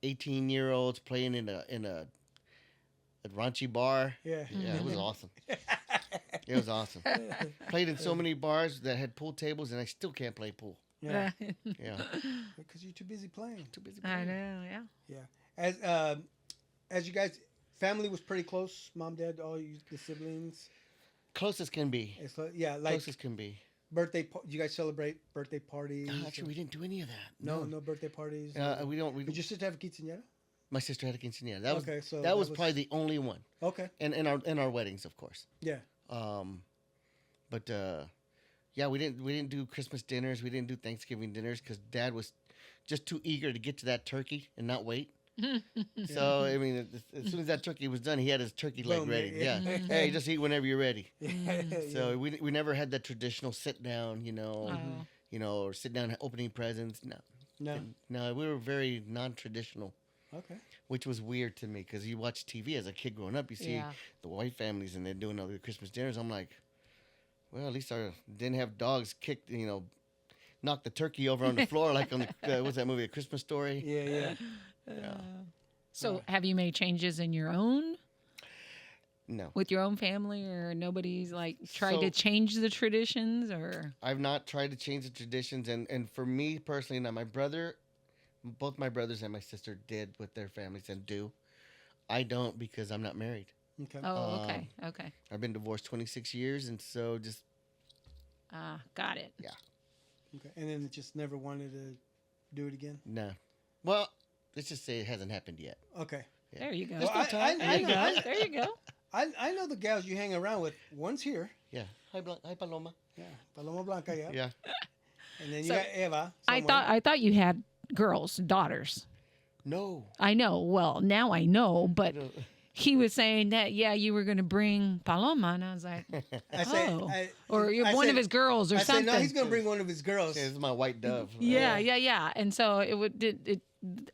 18-year-olds playing in a raunchy bar. Yeah. Yeah, it was awesome. It was awesome. Played in so many bars that had pool tables, and I still can't play pool. Yeah. Yeah, Because you're too busy playing. too busy. I Playing. know. Yeah. Yeah. As you guys, family was pretty close. Mom, dad, all you the siblings. Closest can be. It's like, yeah, like Closest can be. birthday. You guys celebrate birthday parties? Actually, we didn't do any of that. no birthday parties. We don't. Did your sister have a quinceañera? My sister had a quinceañera. That was Okay, so that that was was- probably the only one, Okay. and in our weddings, of course. Yeah. But yeah, we didn't do Christmas dinners. We didn't do Thanksgiving dinners because Dad was just too eager to get to that turkey and not wait. So I mean, as soon as that turkey was done, he had his turkey leg Boom, ready. yeah. Yeah, hey, just eat whenever you're ready. Yeah. So we never had that traditional sit down, Oh. or sit down opening presents. No, No. no, we were very non-traditional, Okay. which was weird to me because you watch TV as a kid growing up. You see Yeah. the white families and they're doing all the Christmas dinners. I'm like, well, at least I didn't have dogs kick, knock the turkey over on the floor like on the what's that movie, A Christmas Story? Yeah. Yeah. Yeah. So, have you made changes in your own No, with your own family, or nobody's like tried to So- change the traditions, or? I've not tried to change the traditions, and for me personally, now both my brothers and my sister did with their families and do. I don't because I'm not married. Okay. Oh, okay, okay. I've been divorced 26 years, and so just Got it. Okay. And then just never wanted to do it again. nah. Well, let's just say it hasn't happened yet. Okay. Yeah. There you go. Well, I there you know- go. There you go. I know the gals you hang around with. One's here. Yeah. Hi, hi, Paloma. Yeah. Paloma Blanca. Yeah. Yeah. And then you So, got Eva. I thought you had girls, daughters. No. I know. Well, now I know, but No. he was saying that you were going to bring Paloma, and I was like, I said, oh, I, or you're I one said- of his girls, or I something. said no. He's gonna bring one of his girls. Yeah, this is my white dove. Yeah. And so it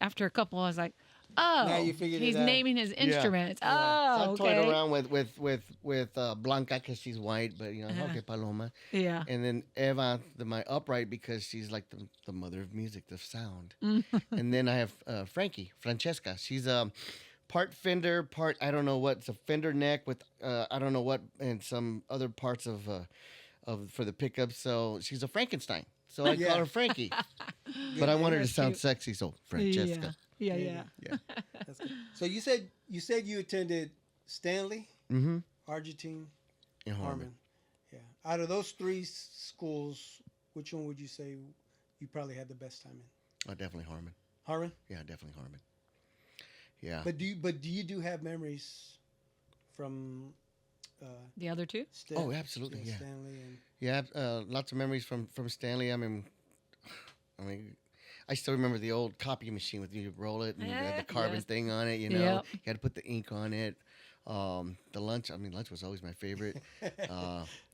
after a couple, I was like, oh, Now you figured it he's out. naming his instruments. So Oh, I okay. toyed around with Blanca because she's white, but okay, Paloma. Yeah. And then Eva, my upright, because she's like the mother of music, the sound. And then I have Francesca. She's part Fender, part I don't know what. It's a Fender neck with I don't know what, and some other parts of for the pickups. So she's a Frankenstein. So I Yeah. call her Frankie. But I wanted her to That's sound cute. sexy, so Francesca. Yeah. Yeah. That's good. So you said you attended Stanley, Mm-hmm. Argentine, In Harmon. Harmon. Yeah. Out of those three schools, which one would you say you probably had the best time in? Oh, definitely Harmon. Harmon. Yeah, definitely Harmon. Yeah. But do you have memories from The other two? Oh, absolutely, yeah. Stanley and Yeah, lots of memories from Stanley. I mean, I still remember the old copy machine with you roll it and you had the carbon Yes. thing on it. You Yep. had to put the ink on it. The lunch. I mean, lunch was always my favorite.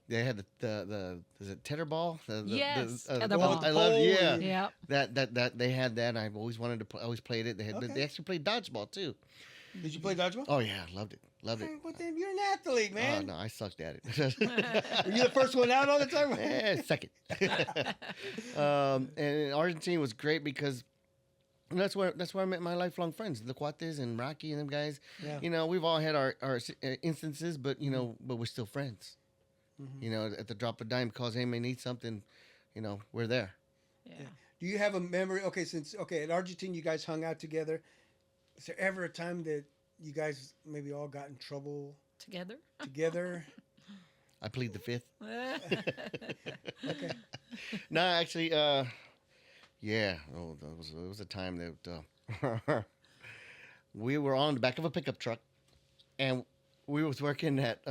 They had the is it tetherball? Yes, the tetherball. I love pole yeah. and- Yeah. That they had that. I've always wanted to. Always played it. Okay. They actually played dodgeball too. did you play dodgeball? Oh yeah, loved it. Loved it. Well, then you're an athlete, Oh man. no, I sucked at it. Were you the first one out all the time? Second. And Argentina was great because that's where I met my lifelong friends, the Cuates and Rocky and them guys. Yeah. We've all had our instances, but but we're still friends. At the drop of a dime, calls, hey man, need something, we're there. Yeah. Do you have a memory? Okay, at Argentina, you guys hung out together. Is there ever a time that you guys maybe all got in trouble Together? together. I plead the fifth. Okay. No, actually, yeah. Oh, it was a time that we were on the back of a pickup truck, and we was working at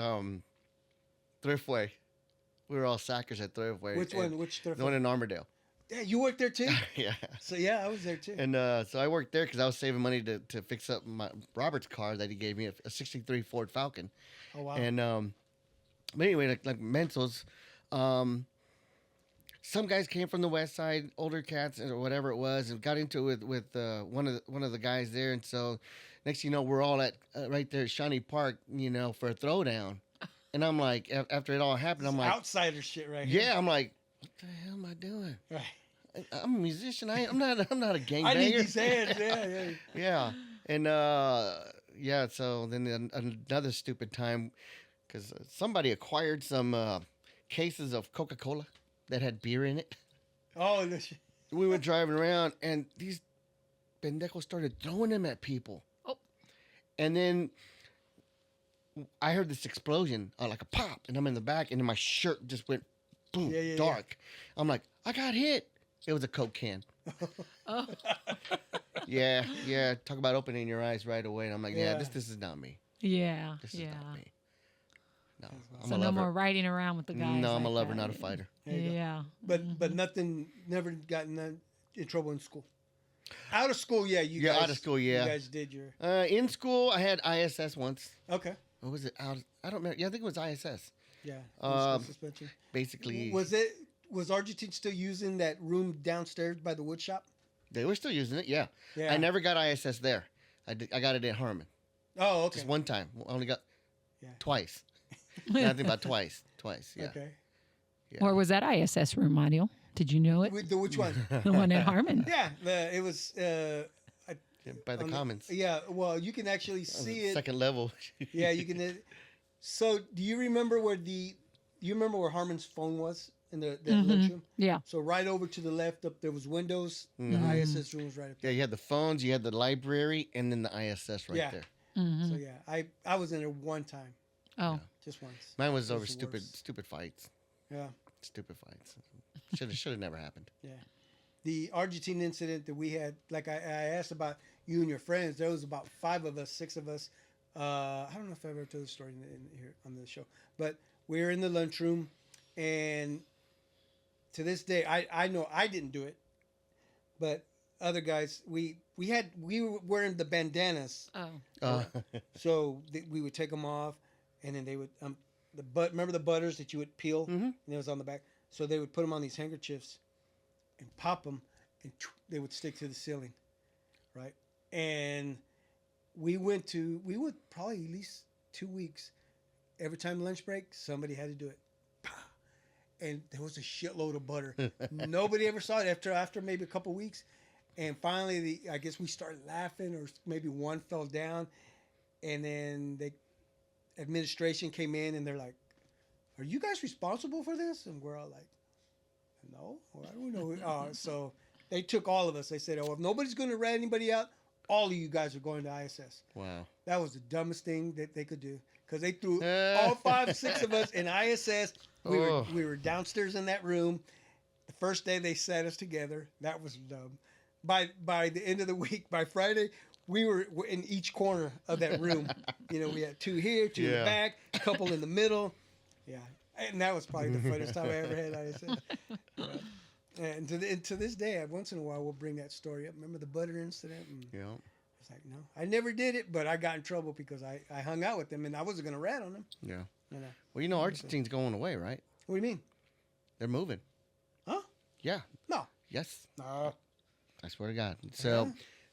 Thriftway. We were all sackers at Thriftway. Which one? Which The thrift? one in Armourdale. Yeah, you worked there too. Yeah. So yeah, I was there too. And so I worked there because I was saving money to fix up my Robert's car that he gave me, a '63 Ford Falcon. Oh wow. And but anyway, like Mentos, some guys came from the west side, older cats or whatever it was, and got into it with one of the guys there. And so next thing you know, we're all at right there at Shawnee Park, for a throwdown. And I'm like, after it all happened, I'm like, outsider shit right here. yeah, I'm like, what the hell am I doing? Right. I'm a musician. I'm not a gangbanger. I need these hands. Yeah. Yeah, and yeah. So then another stupid time, because somebody acquired some cases of Coca-Cola that had beer in it. Oh, this shit. We were driving around, and these pendejos started throwing them at people. Oh. And then I heard this explosion, like a pop, and I'm in the back, and then my shirt just went boom, Yeah. dark. I'm like, I got hit. It was a Coke can. Oh. Yeah. Talk about opening your eyes right away. And I'm like, Yeah. this is not me. Yeah. This is not me. No, I'm So a no lover. more riding around with the guys. No, I'm a like lover, that. not a fighter. There you go. Yeah. But nothing. Never gotten in trouble in school. Out of school, yeah. You Yeah, guys, out of school, yeah. You guys did your. In school, I had ISS once. Okay. What was it? I don't remember. Yeah, I think it was ISS. Yeah. Suspension. Basically, Was Argentine still using that room downstairs by the wood shop? they were still using it. Yeah. Yeah. I never got ISS there. I got it at Harmon. Oh, okay. Just one time. Only got Yeah. twice. Nothing about twice. Yeah. Okay. Yeah. Or was that ISS room, Mario? Did you know it? Which one? The one at Harmon. Yeah. It was. By the on Commons. Yeah. Well, you can actually see it. Second level. Yeah, you can. So, do you remember where Harmon's phone was in the lunchroom? Yeah. So right over to the left, up there was windows. Mhm. The ISS room was right up Yeah, there. you had the phones, you had the library, and then the ISS right Yeah. there. Mm-hmm. So yeah, I was in there one time, Oh. just once. Mine was It over was the worst. stupid fights. Yeah, Stupid fights. Should have never happened. yeah. The Argentine incident that we had, like I asked about you and your friends. There was about 5 of us, 6 of us. I don't know if I ever told the story in here on the show, but we were in the lunchroom, and to this day, I know I didn't do it, but other guys, we were wearing the bandanas, Oh. so we would take them off, and then they would remember the butters that you would peel, Mhm. and it was on the back, so they would put them on these handkerchiefs, and pop them, and they would stick to the ceiling, right? And we went probably at least 2 weeks. Every time lunch break, somebody had to do it. And there was a shitload of butter. Nobody ever saw it after maybe a couple weeks. And finally, I guess we started laughing, or maybe one fell down. And then administration came in, and they're like, "Are you guys responsible for this?" And we're all like, "No, well, I don't know." So they took all of us. They said, "Oh, if nobody's going to rat anybody out, all of you guys are going to ISS." Wow. That was the dumbest thing that they could do, because they threw all 5, 6 of us in ISS. We were downstairs in that room. The first day they sat us together. That was dumb. By the end of the week, by Friday, we were in each corner of that room. We had 2 here, 2 in the Yeah. back, a couple in the middle. Yeah, and that was probably the funniest time I ever had ISS. Yeah. And to this day, once in a while, we'll bring that story up. Remember the butter incident? And Yeah. it's like, no, I never did it, but I got in trouble because I hung out with them, and I wasn't going to rat on them. Yeah. You know. Well, Argentine's going away, right? What do you mean? They're moving. Huh? Yeah. No. Yes. No. I swear to God. So,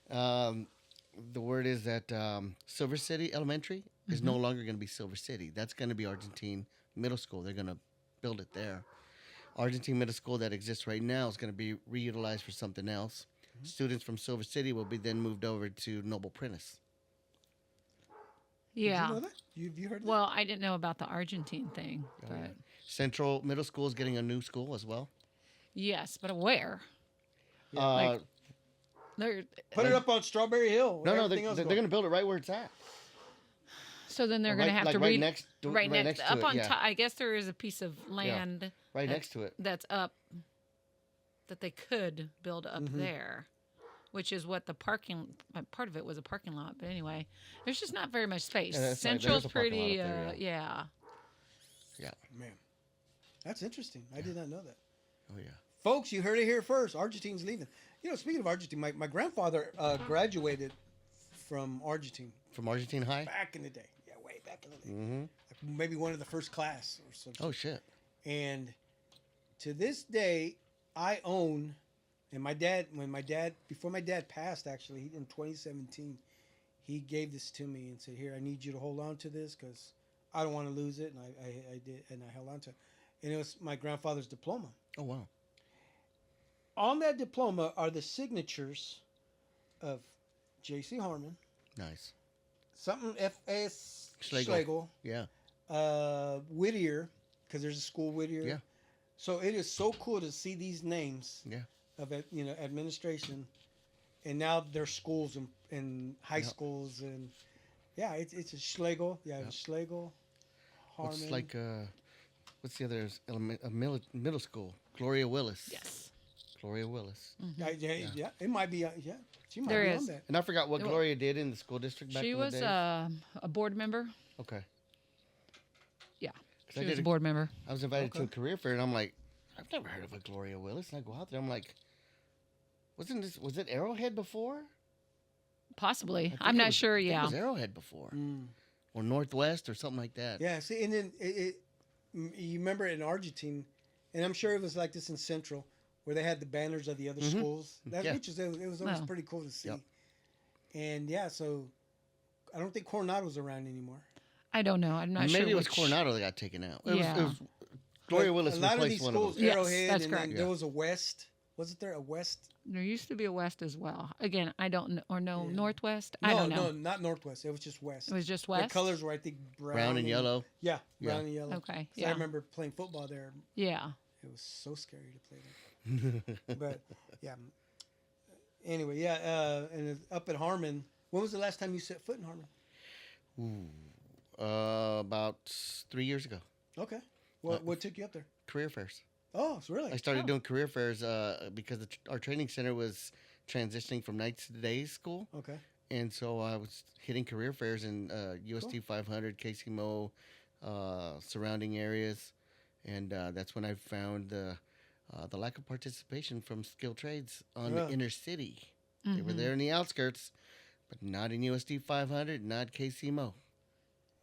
the word is that Silver City Elementary is no longer going to be Silver City. That's going to be Argentine Middle School. They're going to build it there. Argentine Middle School that exists right now is going to be reutilized for something else. Students from Silver City will be then moved over to Noble Prentice. Yeah. Did you know that? You heard that? Well, I didn't know about the Argentine thing, but Central Middle School is getting a new school as well. yes, but where? Like, They're Put it up on Strawberry Hill. no, where they're everything else going goes. to build it right where it's at. So then they're Or going to right- have like to right read next to- right right next next to up it, on yeah. top. I guess there is a piece of land right that's- next to it. that's up that they could build up Mm-hmm. there, which is what the parking part of it was a parking lot. But anyway, there's just not very much space. Yeah, that's right. There Central's is a parking lot pretty, up there, yeah. Yeah. Man, that's interesting. I did not know that. Oh yeah. Folks, you heard it here first. Argentine's leaving. You know, speaking of Argentine, my grandfather graduated from Argentine From Argentine High. back in the day. Yeah, way back in the day. Mm-hmm. Like maybe one of the first class or something. Oh shit. And to this day, I own, and before my dad passed, actually, in 2017, he gave this to me and said, "Here, I need you to hold on to this because I don't want to lose it." And I did, and I held on to it. And it was my grandfather's diploma. Oh wow. On that diploma are the signatures of J.C. Harmon, Nice. something F.S. Schlegel. Yeah. Whittier, because there's a school Whittier. Yeah. So it is so cool to see these names Yeah. of administration, and now their schools and high Yep. schools and it's a Schlegel. Yeah, Yep. Schlegel, Harmon. What's like what's the other middle school? Gloria Willis. Yes. Gloria Willis. Yeah, it might be. She might There be is. on that. And I forgot what Well, Gloria did in the school district back She in was the day. a board member. Okay. Yeah. 'Cause She was a board member. I was invited to a Okay. career fair, and I'm like, I've never heard of a Gloria Willis. And I go out there, I'm like, was it Arrowhead before? Possibly. I think I'm it not was- sure. I think Yeah. It was Arrowhead before, Mm. or Northwest, or something like that. Yeah. See, and then you remember in Argentine, and I'm sure it was like this in Central, where they had the banners of the other Mhm. schools. That Yeah. which is it was always Wow. pretty cool to see. Yep. And yeah, so I don't think Coronado's around anymore. I don't know. I'm not sure. Maybe it was which- Coronado that got taken out. Yeah. It was Gloria Willis A lot of replaced these one schools, of them. Yes, Arrowhead, that's and correct. then there was a West. Wasn't there a West? There used to be a West as well. Again, I don't know. Or no, Yeah. Northwest? No, I don't know. no, not Northwest. It was just West. It was just The West? colors were, I think, Brown and yellow. Yeah, Yeah. brown and yellow. Okay. 'Cause I Yeah. remember playing football there. Yeah. It was so scary to play there. But yeah. Anyway, yeah, and it's up at Harmon. When was the last time you set foot in Harmon? About 3 years ago. Okay. What took you up there? Career fairs. Oh, it's really? I started doing career fairs because our training center was transitioning from nights to days school. Okay. And so I was hitting career fairs in UST 500, KCMO, surrounding areas. And that's when I found the lack of participation from skilled trades on Yeah. the inner city. They were there in the outskirts, but not in USD 500, not KCMO.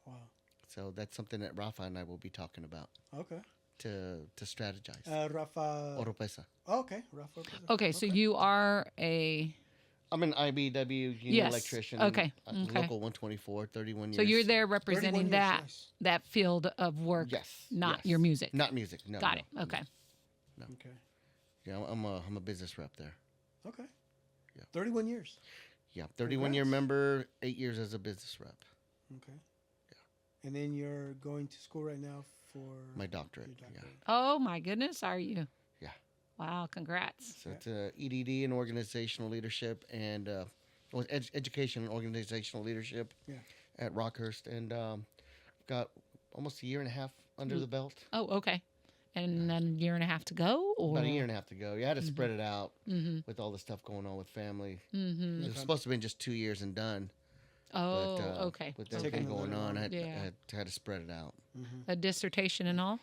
Wow. So that's something that Rafa and I will be talking about Okay. to strategize. Rafa. Oropesa. Oh, okay. Rafa. Okay, so you are a. I'm an IBW union Yes. electrician. Okay. Okay. Local 124, 31 years. So you're there 31 representing years, that nice. that field of work, Yes. not yes. your music. Not music. No. Got no, it. no. Okay. Okay. Yeah, I'm a business rep there. Okay. Yeah. 31 years. Yeah, 31-year Congrats. member, 8 years as a business rep. Okay. And then you're going to school right now for My doctorate. your Yeah. doctorate. Oh my goodness, are you? Yeah. Wow, congrats. So it's EDD in organizational leadership and education and organizational leadership Yeah. at Rockhurst. And got almost a year and a half under the belt. Oh, okay. And then a year and a half to go, or About a year and a half to go. You had to spread it out Mm-hmm. with all the stuff going on with family. Mm-hmm. It was supposed to have been just 2 years and done. Oh, but, okay. With Taking everything a little going on, I longer. had to spread it out. A dissertation and all.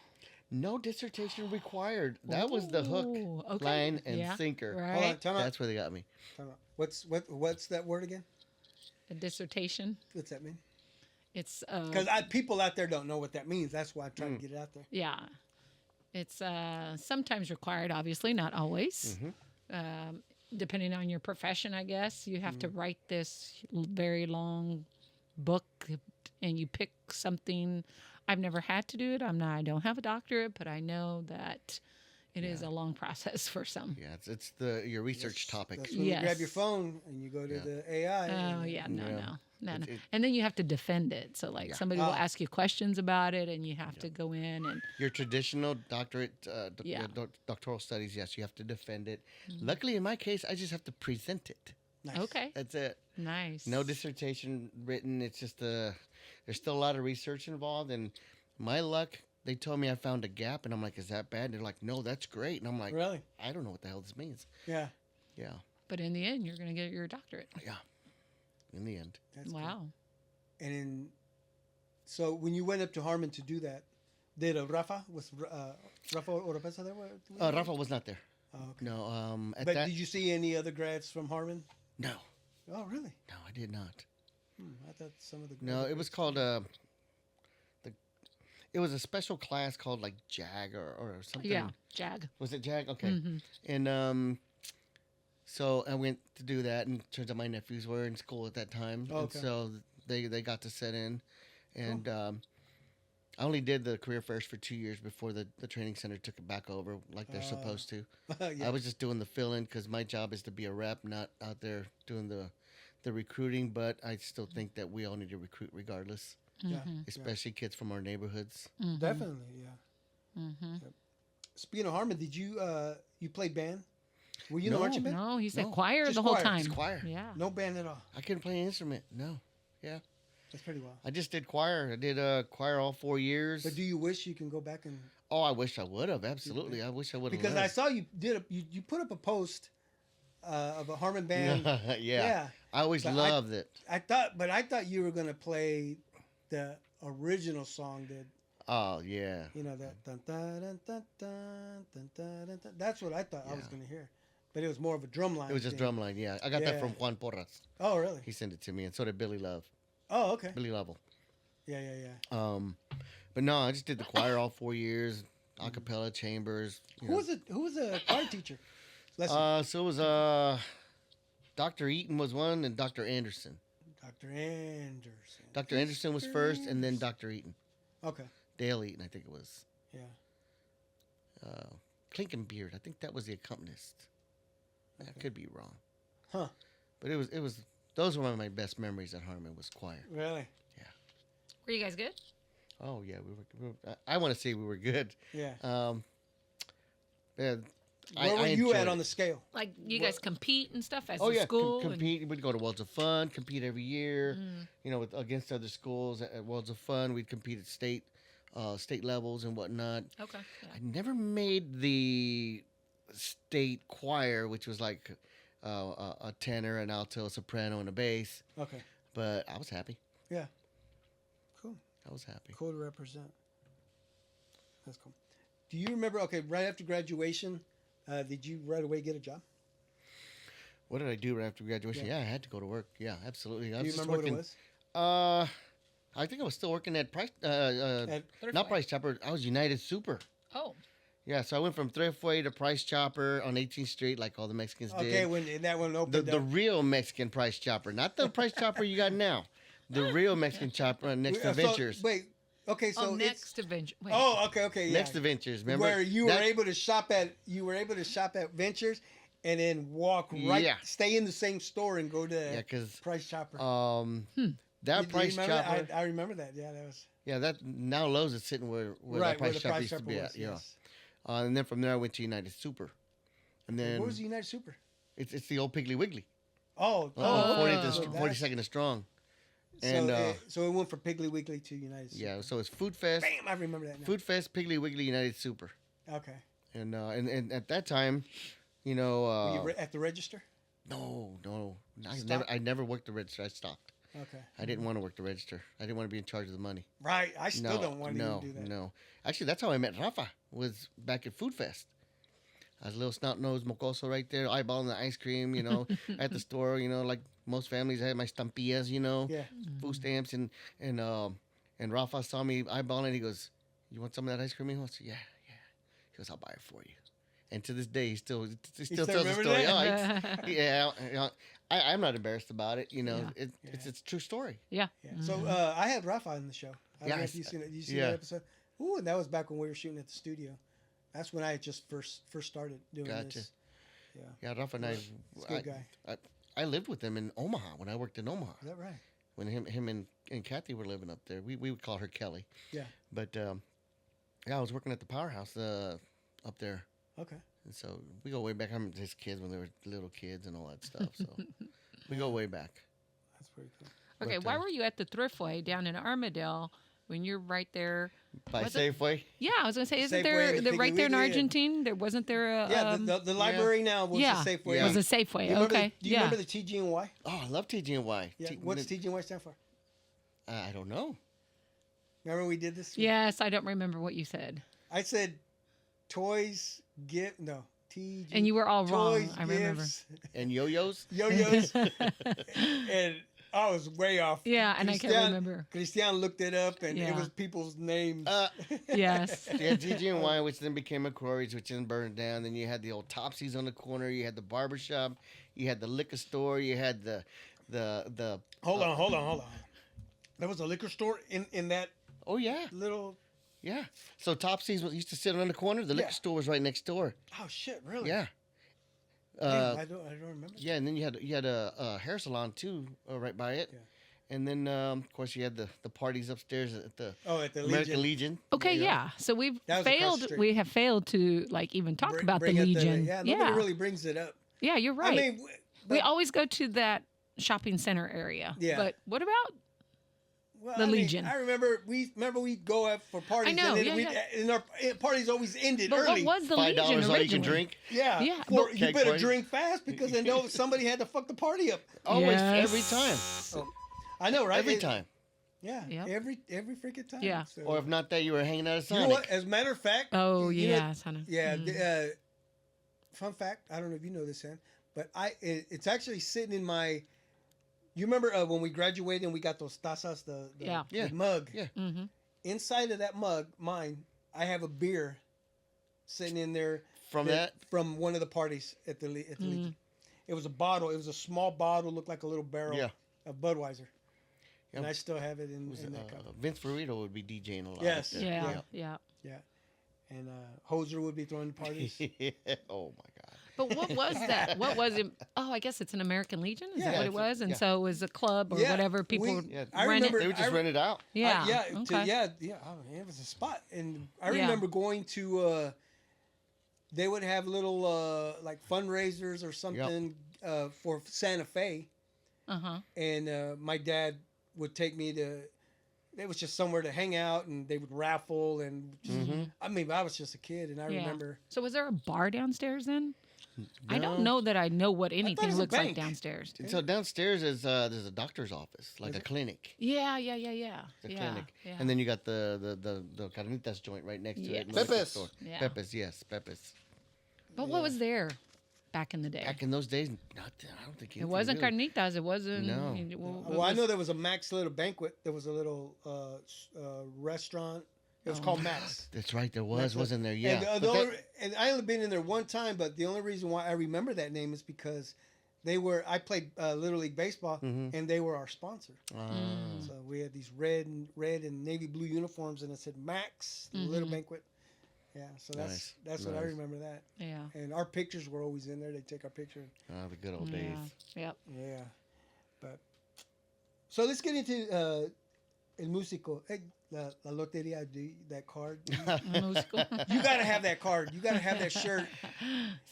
No dissertation required. That was the hook, Ooh, okay. line, and Yeah, sinker. Hold on, Right. time out. That's where they got me. Time out. What's that word again? A dissertation. What's that mean? It's Because people out there don't know what that means. That's why I'm trying to get it out there. yeah. It's sometimes required, obviously, not always. Depending on your profession, I guess you have to write this very long book, and you pick something. I've never had to do it. I don't have a doctorate, but I know that it is a long process for some. Yeah, it's your research topic. That's when you grab Yes. your phone and you go to Yeah. the AI. Oh and- yeah, Yeah. no. It- And then you have to defend it. So like Yeah. somebody will Ah. ask you questions about it, and you have to go in and Your traditional doctorate, Yeah. doctoral studies, yes, you have to defend it. Luckily, in my case, I just have to present it. Nice. Okay. That's it. Nice. No dissertation written. It's just there's still a lot of research involved. And my luck, they told me I found a gap, and I'm like, is that bad? And they're like, no, that's great. And I'm like, Really? I don't know what the hell this means. Yeah. Yeah. But in the end, you're going to get your doctorate. Yeah. In the end. That's Wow. Cool. And so when you went up to Harmon to do that, did Rafa Oropesa there? Rafa was not there. Oh, okay. No. At But that, did you see any other grads from Harmon? no. Oh, really? No, I did not. I thought some of the No, other it was grads- called it was a special class called like JAG or something. Yeah. Jag. Was it JAG? Okay. Mhm. And so I went to do that, and turns out my nephews were in school at that time, Oh, and okay. so they got to sit in, and I only did the career fairs for 2 years before the training center took it back over like they're supposed to. yeah. I was just doing the fill-in because my job is to be a rep, not out there doing the recruiting. But I still think that we all need to recruit regardless, Yeah. especially kids from our neighborhoods. Definitely, yeah. Yep. Speaking of Harmon, did you you played band? Were you in the No. marching band? No, he said No. choir Just the whole choir. time. Just choir. Yeah. No band at all. I couldn't play an instrument. No. That's pretty wild. I just did choir. I did choir all 4 years. But do you wish you can go back and Oh, I wish I would have. Absolutely. I wish I would have. because I saw you did you put up a post of a Harmon band. yeah. Yeah. I always But loved it. I thought you were gonna play the original song that Oh, yeah. you know that dun, dun, dun, dun, dun, dun, dun, dun, dun. That's what I thought I was Yeah. gonna hear, but it was more of a drum line. It was just thing. drumline. Yeah. I got Yeah. that from Juan Porras. Oh, really? He sent it to me, and so did Billy Love. Oh, okay. Billy Lovell. Yeah. But no, I just did the choir all 4 years, a cappella, chambers. you Who know. was it? Who was the choir teacher? Leslie. So it was Dr. Eaton was one, and Dr. Anderson. Dr. Anderson. Dr. Anderson was first, and then Dr. Eaton. Okay. Dale Eaton, I think it was. Yeah. Klinkenbeard, I think that was the accompanist. I could be wrong. Huh. But it was those were one of my best memories at Harmon was choir. Really? Were you guys good? Oh yeah, we were I want to say we were good. Yeah. Yeah, Where were you enjoyed at on it. the scale? Like you guys compete and stuff as Oh a yeah, school? and- compete. We'd go to Worlds of Fun, compete every year. You know, against other schools at Worlds of Fun. We'd compete at state levels and whatnot. Okay. Yeah. I never made the state choir, which was like a tenor, an alto, a soprano, and a bass. Okay. But I was happy. Yeah. Cool. I was happy. Cool to represent. That's cool. Do you remember? Okay, right after graduation, did you right away get a job? What did I do right after graduation? Yeah. Yeah, I had to go to work. Yeah, absolutely. I Do you was just remember working. what it was? I think I was still working at Price. At Not Price Chopper. I was United Super. Oh. Yeah, so I went from Thriftway to Price Chopper on 18th Street, like all the Mexicans Okay, did. when that one The opened the up. real Mexican Price Chopper, not the Price Chopper you got now. The real Mexican Chopper next to So, Ventures. wait. Okay, so oh, it's next adventure. Wait. oh, okay, yeah. Next to Ventures, remember? Where you That- were able to shop at Ventures, and then walk right, Yeah. stay in the same store and go to Yeah, because Price Chopper. that You Price remember that? Chopper. I remember that. Yeah, that was Yeah, that now Lowe's is sitting where right that where Price the Chopper Price used to Chopper be was. at. Yeah. Yes. And then from there I went to United Super. And then What was the United Super? it's the old Piggly Wiggly. Oh, Oh, 40th and so Str- that's- 42nd and Strong. And so it went from Piggly Wiggly to United Super. yeah, so it's Food Fest, Bam! I remember that now. Food Fest, Piggly Wiggly, United Super. Okay. And at that time, you know, Were you at the register? no, Stopped? I never worked the register. I stopped. Okay. I didn't want to work the register. I didn't want to be in charge of the money. Right. I still No, don't want no, to do that. no. Actually, that's how I met Rafa. Was back at Food Fest. I was a little snot-nosed mocoso right there, eyeballing the ice cream, you know, at the store, you know, like most families. I had my stampillas, you know, Yeah. food stamps, and Rafa saw me eyeballing. He goes, "You want some of that ice cream?" I said, "Yeah." He goes, "I'll buy it for you." And to this day, he still still tells the remember story. that? Oh, yeah, I'm not embarrassed about it. You know, Yeah. it's a true story. Yeah. Yeah. So I had Rafa on the show. I don't know if you seen it. Did you see yeah. that episode? Ooh, and that was back when we were shooting at the studio. That's when I just first started doing Gotcha. this. Yeah. Yeah, Rafa and I, He's a good guy. I lived with him in Omaha when I worked in Omaha. Is that right? When him and Kathy were living up there. We would call her Kelly. Yeah. But yeah, I was working at the powerhouse up there. Okay. And so we go way back. I'm his kids when they were little kids and all that stuff. So We go way back. That's pretty cool. Okay, But, why were you at the Thriftway down in Armadale when you're right there? By Was it- Safeway. Yeah, I was gonna say, isn't Safeway there and the, right there in Piggly Wiggly and- Argentine? There wasn't there a Yeah, the library now was yeah, a Safeway. Yeah. was a Safeway. You remember Okay, do you yeah. remember the TG&Y? Oh, I love TG&Y. Yeah. What's TG&Y stand for? I don't know. Remember we did this? Yes, I don't remember what you said, I said toys, gift, no, TG. and you were all wrong. toys, I remember. gifts, And yo-yos? yo-yos. And I was way off. Yeah, and I can't remember. Christian looked it up, and it Yeah. was people's names. Yes. Yeah, TG&Y, which then became a Quarry's, which then burned down. Then you had the old Topsies on the corner. You had the barbershop. You had the liquor store. You had the Hold on. There was a liquor store in that Oh yeah, little. yeah. So Topsies used to sit on the corner. The liquor Yeah. store was right next door. Oh shit! Really? Yeah. Damn, I don't remember. Yeah, and then you had a hair salon too, right by it. Yeah. And then of course you had the parties upstairs at the At the American Legion. Okay, yeah. So we've That was across the failed. street. We have failed to like even talk about the Bring up Legion. yeah, nobody really brings it up. Yeah, you're right. I mean, we always go to that shopping center area. Yeah. But what about well, the I mean, Legion. I remember we'd go out for parties. know, and then yeah, and our parties always ended but early. what was the $5 Legion all you originally? can drink. Yeah, Yeah, For, but- you Cake better party. drink fast because they know somebody had to fuck the party up. Always, Yes. every time, I know, right? every time. Yeah, Yep. every freaking time. Yeah. So, Or if not that, you were hanging out at you know Sonic. what? As a matter of fact. Oh you know- yeah, Sana. Yeah. Mm. Fun fact. I don't know if you know this, Sam, but it's actually sitting in my. You remember when we graduated and we got those tazas, the Yeah. Yeah. mug. Yeah. Mm-hmm. Inside of that mug, mine, I have a beer sitting in there From that, from one of the parties at the Legion. It was a bottle. It was a small bottle, looked like a little barrel Yeah. of Budweiser. And Yeah. I still have it in, was in that cup. Vince Burrito would be DJing a lot. Yes. up there. Yeah, yeah. Yeah. And Hoser would be throwing parties. Oh my God. But what was that? What was it? Oh, I guess it's an American Legion. Is that Yeah. what it was? And Yeah. so it was a club or Yeah, whatever. People we- would Yeah. I rent remember- They would just I- rent it out. it. Yeah. yeah, Okay. Oh, it was a spot, and I Yeah. remember going to. They would have little like fundraisers or something for Santa Fe, Uh-huh. and my dad would take me to. It was just somewhere to hang out, and they would raffle, and just, I mean, I was just a kid, and I Yeah. remember. So was there a bar downstairs then? I don't No. know that I know what it anything was a looks like bank. downstairs. So downstairs is there's a doctor's office, like a clinic. Yeah. The Yeah. clinic. Yeah. And then you got the carnitas joint right next to Yes. it. in the liquor Pepe's. store. Yeah. Pepe's, yes, Pepe's. But what was there back in the day? Back in those days, nothing. I don't think It wasn't really. carnitas. It wasn't. No. Well, I know there was a Max little banquet. There was a little restaurant. It was called Max. That's right, there was, That's wasn't there? Yeah. And, But that- and I only been in there one time, but the only reason why I remember that name is because I played Little League Baseball, and they were our sponsor. Mm. So we had these red and navy blue uniforms, and it said Max the Little Banquet. Yeah, so that's what I Nice. remember that. Yeah. And our pictures were always in there. They take our picture. the good old Yeah. days. Yep. Yeah, but so let's get into El Músico. Hey, la lotería, that card. Musical. You gotta have that card. You gotta have that shirt.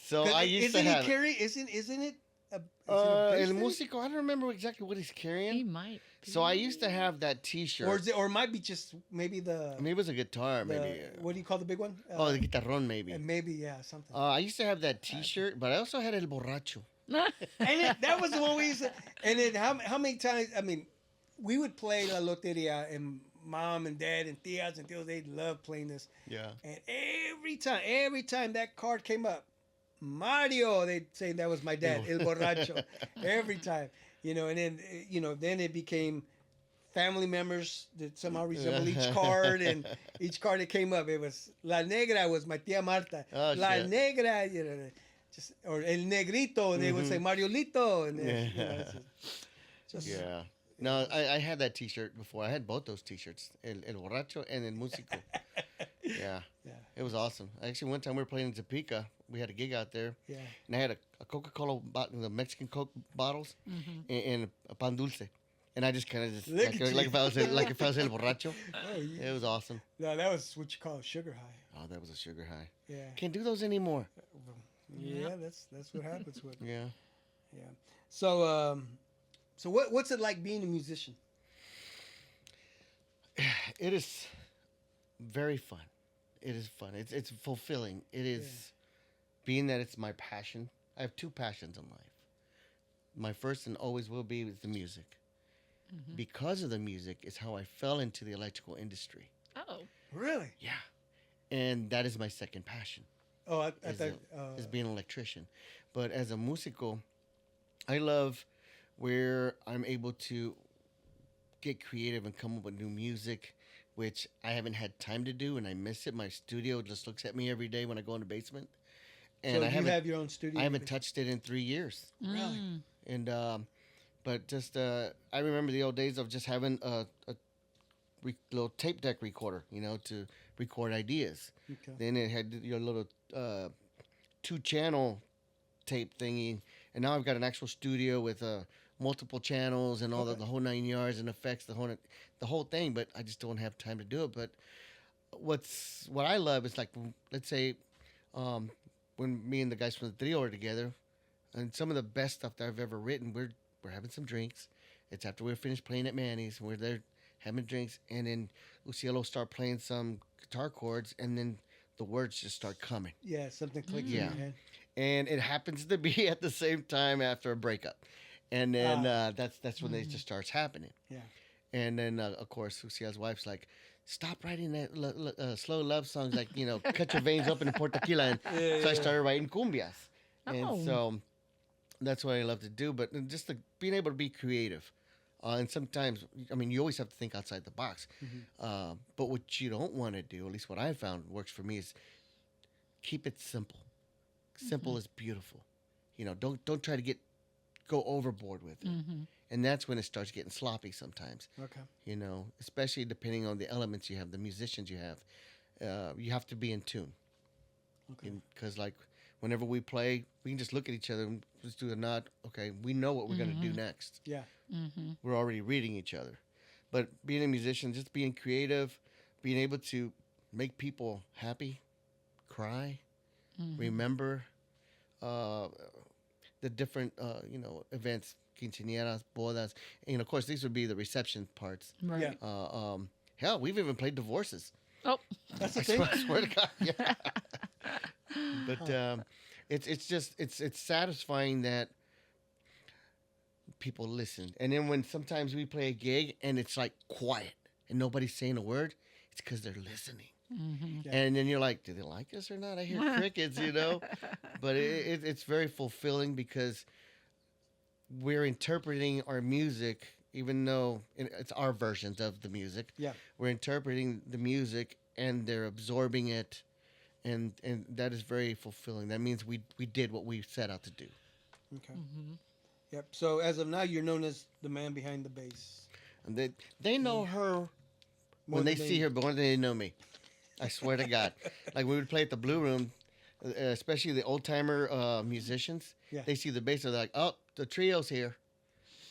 So I used to Isn't have he carry? Isn't it? El bracelet? Músico. I don't remember exactly what he's He carrying. might. So I used to have that T-shirt. Or it might be just maybe the. Maybe it was a guitar, the- maybe. What do you call the big one? Oh, the guitarrón, maybe. And maybe something. I used to have that T-shirt, but I also had El Borracho. And that was the one we used to. And then how many times? I mean, we would play La Loteria, and mom and dad and tias and tios, they loved playing this. Yeah. And every time that card came up, Mario, they'd say that was my dad, El Borracho. Every time, and then then it became family members that somehow resemble each card, and each card that came up, it was La Negra was my tia Marta. Oh, La shit. Negra, or El Negrito, they would say Mariolito, and then, it's just Yeah. No, I had that T-shirt before. I had both those T-shirts, El Borracho and El Músico. Yeah. Yeah. It was awesome. Actually, one time we were playing in Topeka. We had a gig out there. Yeah. And I had a Coca-Cola bottle, the Mexican Coke bottles, and a pan dulce. And I just kind of just Look like, at you. like if I was El Borracho. Oh, yeah. It was awesome. No, that was what you call a sugar high. Oh, that was a sugar high. Yeah. Can't do those anymore. Yeah, that's what happens with. Yeah. Yeah. So So what's it like being a musician? It is very fun. It is fun. It's fulfilling. It is being that it's my passion. I have two passions in life. My first and always will be is the music. Because of the music is how I fell into the electrical industry. Oh. Really? Yeah. And that is my second passion. Oh, I is, thought. is being an electrician. But as a musical, I love where I'm able to get creative and come up with new music, which I haven't had time to do, and I miss it. My studio just looks at me every day when I go in the basement. And so I you have your own studio? I haven't touched it in 3 years. Really? And but just I remember the old days of just having a little tape deck recorder, to record ideas. Okay. Then it had your little 2-channel tape thingy, and now I've got an actual studio with multiple channels and all the whole 9 yards and effects, the whole thing. But I just don't have time to do it. But what I love is, like, let's say when me and the guys from the trio are together, and some of the best stuff that I've ever written, we're having some drinks. It's after we're finished playing at Manny's, and we're there having drinks, and then Lucielo start playing some guitar chords, and then the words just start coming. Yeah, something clicks in Yeah. your head. And it happens to be at the same time after a breakup, and then that's when it just starts happening. Yeah. And then of course Lucia's wife's like, "Stop writing that slow love songs, like, cut your veins open and pour tequila." And so I started writing cumbias, and so that's what I love to do. But just being able to be creative, and sometimes, I mean, you always have to think outside the box. But what you don't want to do, at least what I found works for me, is keep it simple. Simple is beautiful. Don't try to go overboard with it. And that's when it starts getting sloppy sometimes. Okay. Especially depending on the elements you have, the musicians you have. You have to be in tune. Okay. Because, like, whenever we play, we can just look at each other and just do a nod. Okay, we know what we're going to do next. Yeah. We're already reading each other. But being a musician, just being creative, being able to make people happy, cry, remember the different, events, quinceañeras, bodas. And, of course, these would be the reception parts. Right. Yeah. Hell, we've even played divorces. Oh. That's the I thing. swear to God, yeah. But it's satisfying that people listen. And then when sometimes we play a gig and it's like quiet and nobody's saying a word, it's because they're listening. Yeah. And then you're like, do they like us or not? I hear crickets, But it's very fulfilling because we're interpreting our music, even though it's our versions of the music. Yeah. We're interpreting the music and they're absorbing it. And that is very fulfilling. That means we did what we set out to do. Okay. Yep. So as of now, you're known as the man behind the bass. And they know her when they see her more than they know me. I swear to God. Like, we would play at the Blue Room, especially the old-timer musicians. Yeah. They see the bass, they're like, "Oh, the trio's here."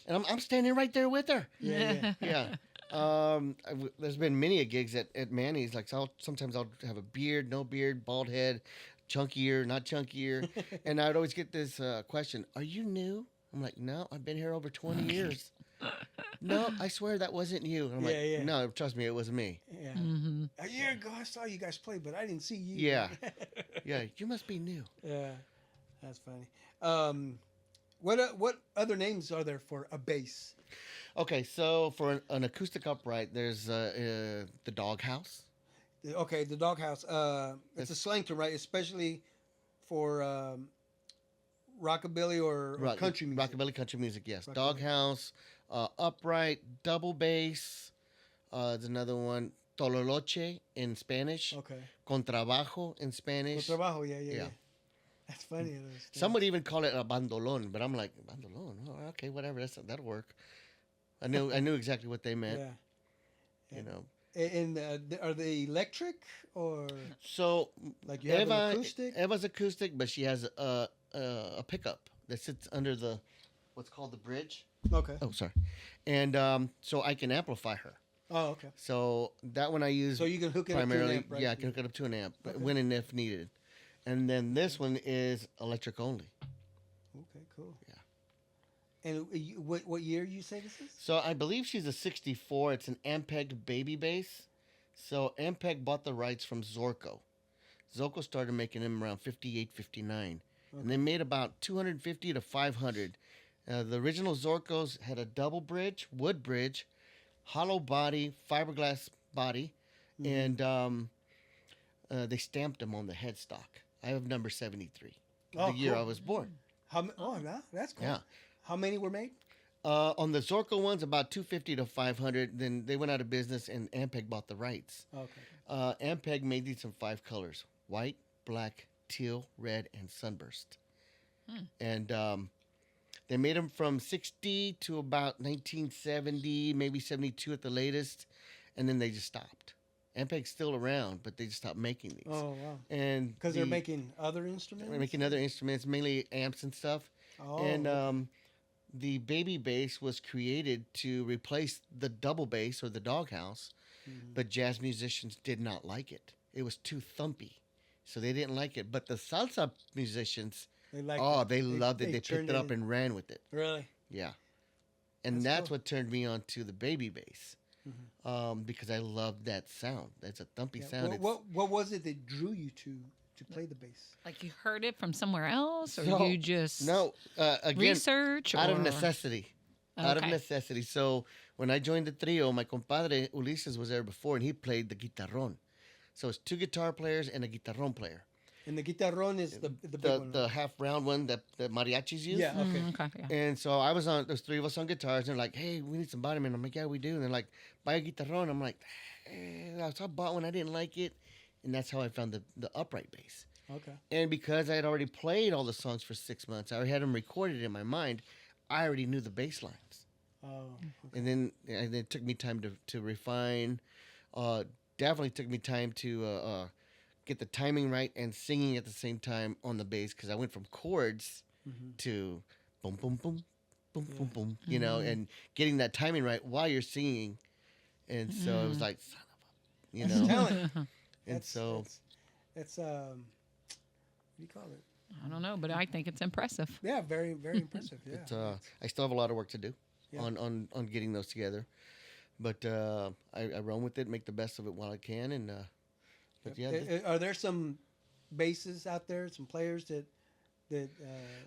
And I'm standing right there with her. Yeah. Yeah. There's been many a gigs at Manny's. Like, sometimes I'll have a beard, no beard, bald head, chunkier, not chunkier. And I'd always get this question, "Are you new?" I'm like, "No, I've been here over 20 years." "No, I swear that wasn't you." And I'm like, "No, trust me, it was me." Yeah. A year ago, I saw you guys play, but I didn't see you. Yeah. Yeah, you must be new. Yeah. That's funny. What other names are there for a bass? Okay, so for an acoustic upright, there's the Doghouse. Okay, the Doghouse. It's a slang term, right? Especially for rockabilly or country music. Rockabilly country music, yes. Doghouse, upright, double bass. There's another one, Tololoche in Spanish. Okay. Contrabajo in Spanish. Contrabajo, yeah. That's funny. Some would even call it a bandolon, but I'm like, bandolon? Oh, okay, whatever. That'll work. I knew exactly what they meant. Yeah. You know. And are they electric or So like you have an acoustic? Eva's acoustic, but she has a pickup that sits under what's called the bridge. Okay. Oh, sorry. And so I can amplify her. Oh, okay. So that one I use. So you can hook it primarily, up to an amp, right? Yeah, I can hook it up to an amp, Okay. when and if needed. And then this one is electric only. Okay, cool. Yeah. And what year you say this is? So I believe she's a 64. It's an Ampeg baby bass. So Ampeg bought the rights from Zorco. Zorco started making them around 58, 59. And they made about 250 to 500. The original Zorcos had a double bridge, wood bridge, hollow body, fiberglass body, and they stamped them on the headstock. I have number 73, the year I was born. That's cool. Yeah. How many were made? On the Zorco ones, about 250 to 500. Then they went out of business, and Ampeg bought the rights. Okay. Ampeg made these in 5 colors: white, black, teal, red, and sunburst. And they made them from 60 to about 1970, maybe 72 at the latest, and then they just stopped. Ampeg's still around, but they just stopped making these. Oh, wow. And Because they're making other instruments? they're making other instruments, mainly amps and stuff. Oh, And the baby bass was created to replace the double bass or the doghouse, but jazz musicians did not like it. It was too thumpy, so they didn't like it. But the salsa musicians, they loved it. They picked it up and ran with it. Really? Yeah. And that's what turned me on to the baby bass, because I loved that sound. That's a thumpy sound. What was it that drew you to play the bass? Like you heard it from somewhere else, or So- you just Again, research? out of or- necessity. Out of Okay. necessity. So when I joined the trio, my compadre Ulises was there before, and he played the guitarrón. So it's 2 guitar players and a guitarrón player. And the guitarrón is the big one. The half round one that mariachis use. Yeah. Okay. Okay, yeah. And so I was on. There's 3 of us on guitars, and they're like, "Hey, we need some body man." I'm like, "Yeah, we do." And they're like, "Buy a guitarón." I'm like, "So I bought one. I didn't like it," and that's how I found the upright bass. Okay. And because I had already played all the songs for 6 months, I already had them recorded in my mind. I already knew the bass lines. Oh. And then it took me time to refine. Definitely took me time to get the timing right and singing at the same time on the bass, because I went from chords to boom, boom, boom, boom, boom, boom, and getting that timing right while you're singing. And so it was like, son of a, That's talent. And That's, so that's what do you call it? I don't know, but I think it's impressive. Yeah, very, very impressive. Yeah. it's, I still have a lot of work to do Yeah. on getting those together. But I run with it, make the best of it while I can. And but yeah. Are there some basses out there, some players that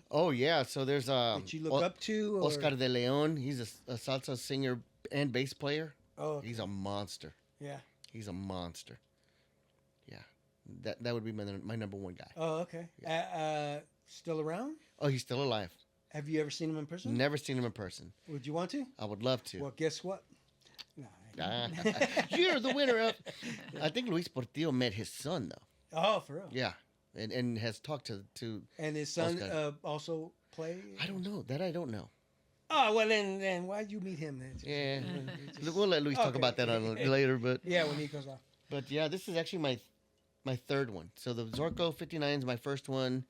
Oh yeah, so there's that you look up to? Or? Oscar de Leon. He's a salsa singer and bass player. Oh, okay. He's a monster. Yeah. He's a monster. Yeah, that would be my number one guy. Oh, okay. Still around? Oh, he's still alive. Have you ever seen him in person? Never seen him in person. Would you want to? I would love to. Well, guess what? No. You're the winner of. I think Luis Portillo met his son though. Oh, for real? Yeah, and has talked to. And his son Oscar. also play? I don't know that. I don't know. Oh, well, then why'd you meet him then? Yeah, Just- we'll let Luis talk Okay. about that later. But Yeah, when he goes off. But yeah, this is actually my third one. So the Zorco 59 is my first one.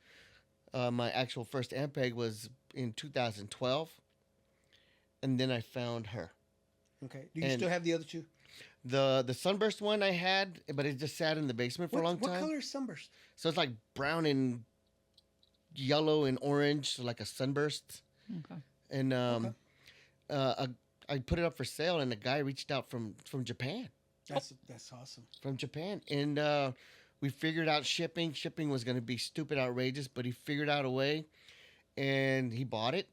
My actual first Ampeg was in 2012, and then I found her. Okay. Do you And- still have the other two? The Sunburst one I had, but it just sat in the basement for a long time. What color is Sunburst? So it's like brown and yellow and orange, so like a sunburst. Okay. And I put it up for sale, and a guy reached out from Japan. That's awesome. From Japan, and we figured out shipping. Shipping was going to be stupid outrageous, but he figured out a way, and he bought it,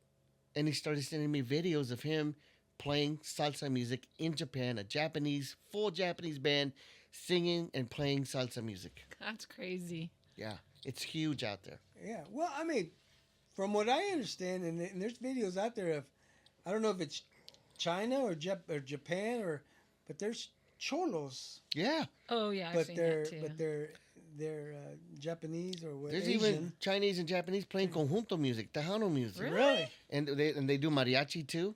and he started sending me videos of him playing salsa music in Japan, a full Japanese band singing and playing salsa music. That's crazy. Yeah, it's huge out there. Yeah. Well, I mean, from what I understand, and there's videos out there of, I don't know if it's China or Japan but there's cholos, Yeah, Oh yeah, I've but seen they're that too. they're Japanese or what? there's Asian. even Chinese and Japanese playing conjunto music, Tejano music. Really? And they do mariachi too.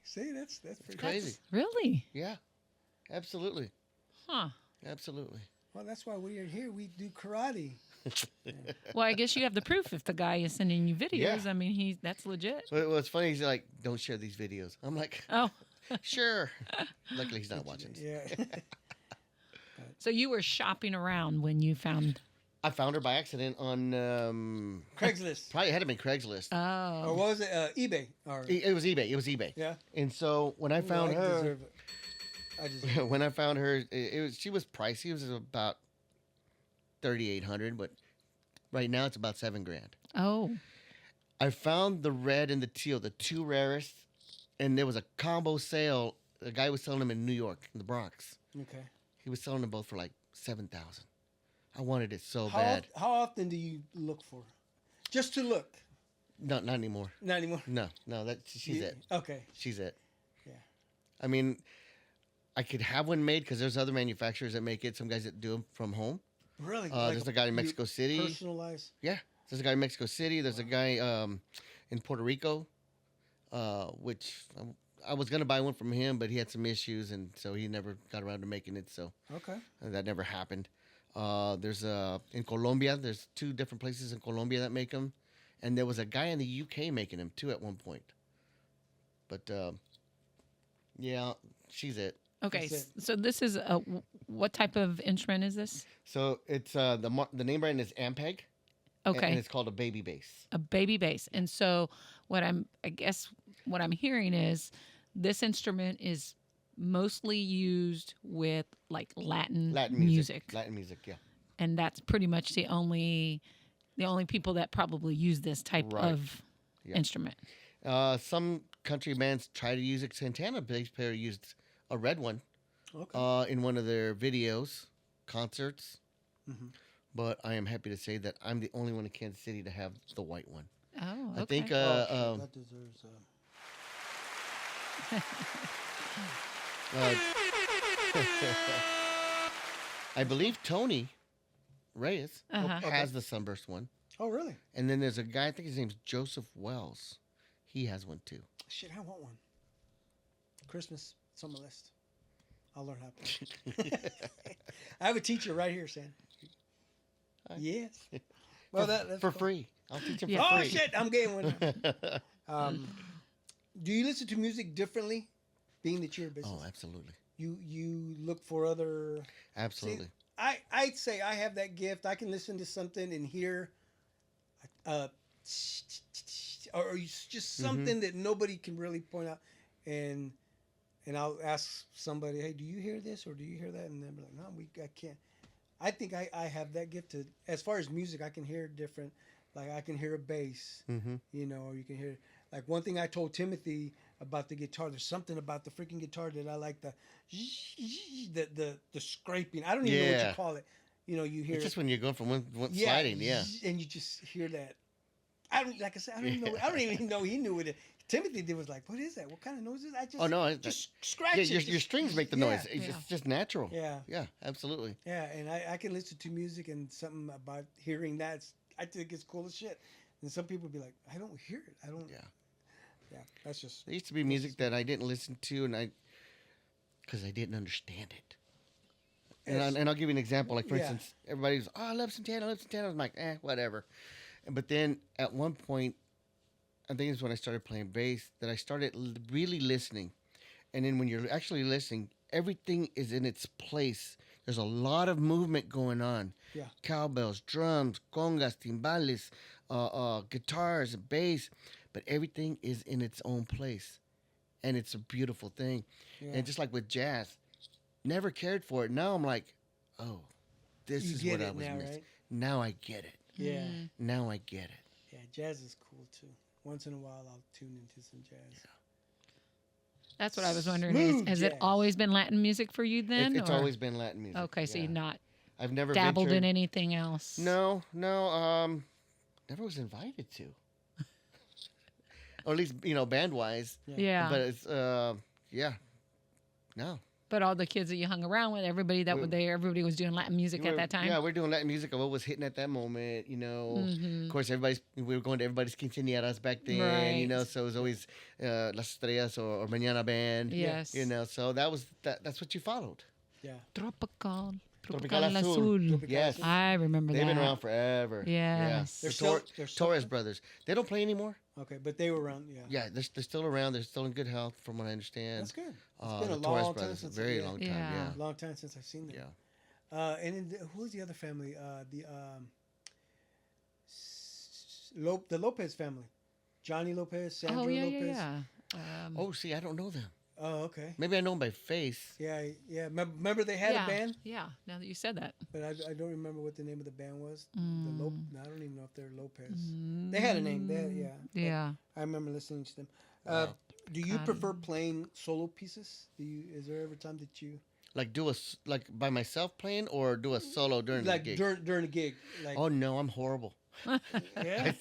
See, that's pretty Crazy. Really? Yeah, absolutely, Huh. absolutely. Well, that's why we are here. We do karate. Well, I guess you have the proof if the guy is sending you videos. Yeah. I mean, that's legit. But what's funny is like, don't share these videos. I'm like, Oh, sure. Luckily, he's not watching. Yeah. so you were shopping around when you found. I found her by accident on Craigslist. probably had to been Craigslist. Or Oh. what was it? eBay. Or It was eBay. It was eBay. yeah. And so when I Ooh, found her, deserve it. I deserve it. when I found her, it was she was pricey. It was about 3,800, but right now it's about $7,000. Oh. I found the red and the teal, the two rarest, and there was a combo sale. The guy was selling them in New York, in the Bronx. Okay. He was selling them both for like 7,000. I wanted it so How, bad. how often do you look for? Just to look. No, not anymore. Not anymore. No, that she's it. Okay. She's it. Yeah. I mean, I could have one made because there's other manufacturers that make it. Some guys that do them from home. Really? There's a guy in Mexico City. Personalized. Yeah, there's a guy in Mexico City. There's a guy in Puerto Rico, which I was gonna buy one from him, but he had some issues, and so he never got around to making it. So Okay. that never happened. There's in Colombia. There's 2 different places in Colombia that make them, and there was a guy in the UK making them too at one point. But yeah, she's it. Okay. That's So this is what type of instrument is this? So it's the name brand is Ampeg. Okay. And it's called a baby bass. A baby bass. And so I guess what I'm hearing is this instrument is mostly used with like Latin music. Latin music, yeah. And that's pretty much the only people that probably use this type Right. of Yeah. instrument. Some country bands try to use it. Santana bass player used a red one Okay. in one of their videos, concerts. Mhm. But I am happy to say that I'm the only one in Kansas City to have the white one. Oh, okay. I think Oh, shit, that deserves. I believe Tony Reyes Uh-huh. has the Sunburst one. Oh, really? And then there's a guy, I think his name's Joseph Wells. He has one too. Shit, I want one. Christmas, it's on my list. I'll learn how to. I have a teacher right here, Sam. Yes. Well, that's for cool. free. I'll teach him Yeah. for Oh free. shit, I'm getting one. Do you listen to music differently, being that you're a business? Oh, absolutely. You look for other. Absolutely. I'd say I have that gift. I can listen to something and hear, or just something that nobody can really point out, and I'll ask somebody, hey, do you hear this or do you hear that? And they'll be like, no, I can't. I think I have that gift to, as far as music, I can hear different. Like I can hear a bass, you know, or you can hear. Like one thing I told Timothy about the guitar, there's something about the freaking guitar that I like, the scraping. I don't even know what Yeah. you call it. You know, you hear It's just when you're going from one yeah, sliding, yeah. and you just hear that. I don't, like I said, I don't even know. I don't even know he knew it. Timothy did was like, what is that? What kind of noise is that? I just, Oh, no. just scratch Yeah, it. your just- strings make the yeah, noise. It's Yeah. just natural. Yeah, Yeah, absolutely. yeah, and I can listen to music and something about hearing that. I think it's cool as shit. And some people be like, I don't hear it. I don't. Yeah. Yeah, that's just. There used to be music that I didn't listen to, because I didn't understand it. And I'll give you an example. Like, for Yeah. instance, everybody's, I love Santana, I love Santana. I'm like, whatever. But then at one point, I think it's when I started playing bass, that I started really listening. And then when you're actually listening, everything is in its place. There's a lot of movement going on. Yeah. Cowbells, drums, congas, timbales, guitars, bass. But everything is in its own place. And it's a beautiful thing. Yeah. And just like with jazz, never cared for it. Now I'm like, oh, this You is get what I it was now, missing. right? Now I get it. Yeah, Mm. Now I get it. yeah, jazz is cool too. Once in a while, I'll tune into some jazz. That's what I was wondering. Smooth Has it jazz. always been Latin music for you then? It's or- always been Latin music. Okay, so yeah. you've not I've never dabbled ventured, in anything else. No, never was invited to. Or at least, band wise. Yeah. But it's no. But all the kids that you hung around with, everybody that We- were there, everybody was doing Latin music at that time. Yeah, we're doing Latin music of what was hitting at that moment, Mhm. Of course, we were going to everybody's quinceañeras back then, Right. so it was always Las Estrellas or Mañana Band. Yes. So that's what you followed. Yeah, Tropical Tropical Azul. Azul. Tropical Yes. Azul. I remember They've that. been around forever. Yes. They're The still- they're still- Torres brothers. They don't play anymore. okay, but they were around. Yeah, Yeah, they're still around. They're still in good health, from what I understand. that's good. It's been a the Torres long time brothers, since a very yeah, long time. Yeah. Yeah. long time since I've seen them. Yeah. And then who's the other family? The Lopez family. Johnny Lopez, Sandra Oh yeah, Lopez. yeah, yeah. Oh, see, I don't know them. Oh, okay. Maybe I know them by face. Yeah, yeah. Remember they had yeah, a band, Yeah. Now that you said that, but I don't remember what the name of the band was. I don't even know if they're Lopez. Mm, They had a name. Yeah. But yeah. I remember listening to them. Wow. Do you prefer playing solo pieces? Is there ever time that you Like like by myself playing or do a solo during the gig? during a gig? Like, Oh no, I'm horrible. yeah.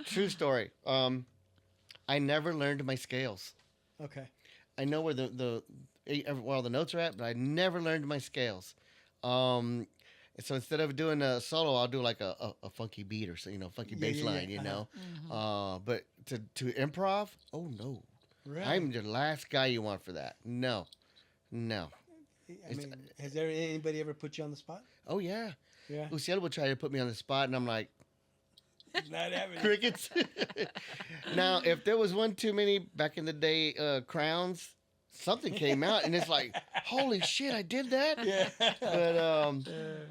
True story. I never learned my scales. Okay. I know where where all the notes are at, but I never learned my scales. So instead of doing a solo, I'll do like a funky beat or so, funky bass line, But to improv, oh no, Right. I'm the last guy you want for that. No. I mean, has there anybody ever put you on the spot? Oh yeah. Yeah. Luciano would try to put me on the spot, and I'm like, Not having it. crickets. Now, if there was one too many back in the day, crowns, something came out, and it's like, holy shit, I did that. Yeah. But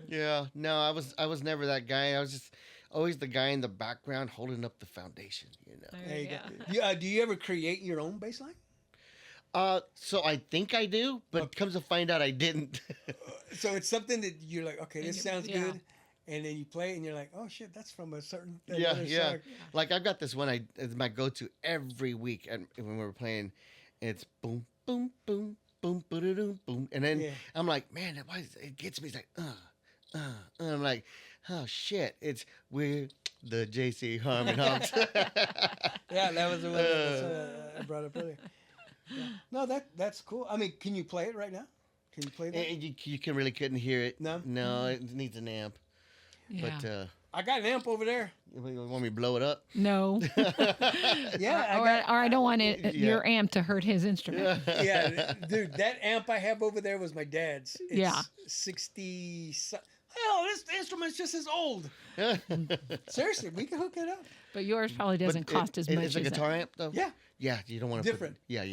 yeah, no, I was never that guy. I was just always the guy in the background holding up the foundation. There you go. Do you ever create your own bass line? So I think I do, but comes to find out I didn't. So it's something that you're like, okay, this you- sounds yeah. good, and then you play it, and you're like, oh shit, that's from a certain Yeah, another yeah. song. Like I've got this one it's my go-to every week, and when we were playing, it's boom, boom, boom, boom, boom, boom, and then Yeah. I'm like, man, it gets me. It's like, and I'm like, oh shit, it's we're the JC Harmon Hawks. Yeah, that was the one that I brought up earlier. Yeah. No, that's cool. I mean, can you play it right now? Can you play that? And you can really couldn't hear it. No? It needs an amp. Yeah. But I got an amp over there. you want me to blow it up? No. Yeah, or I don't want Yeah. your amp to hurt his instrument. yeah, dude, that amp I have over there was my dad's. It's Yeah. 60. Hell, this instrument's just as old. Seriously, we can hook it up. But yours probably doesn't cost as much It's a as guitar amp though. Yeah, Yeah, you don't want to Different. Yeah.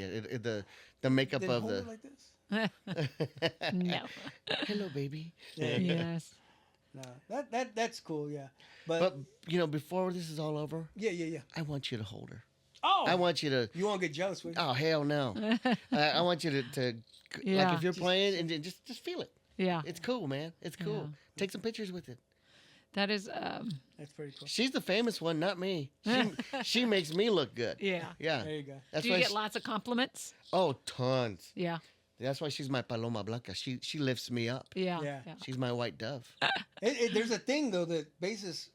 The makeup then of hold the. it like this. that. No. Hello, baby. Yeah. Yes. No, that's cool. Yeah, but, But before this is all over, yeah. I want you to hold her. Oh, I want you to. you won't get jealous with? Oh hell no! I want you to Yeah. like if you're playing and then just feel it. Yeah. It's cool, man. It's cool. Yeah. Take some pictures with it. That is. That's pretty cool. She's the famous one, not me. She makes me look good. Yeah. Yeah. There you go. That's Do you why. get lots of compliments? Oh, tons. Yeah. That's why she's my paloma blanca. She lifts me up. Yeah. Yeah. She's my white dove. There's a thing though that bassists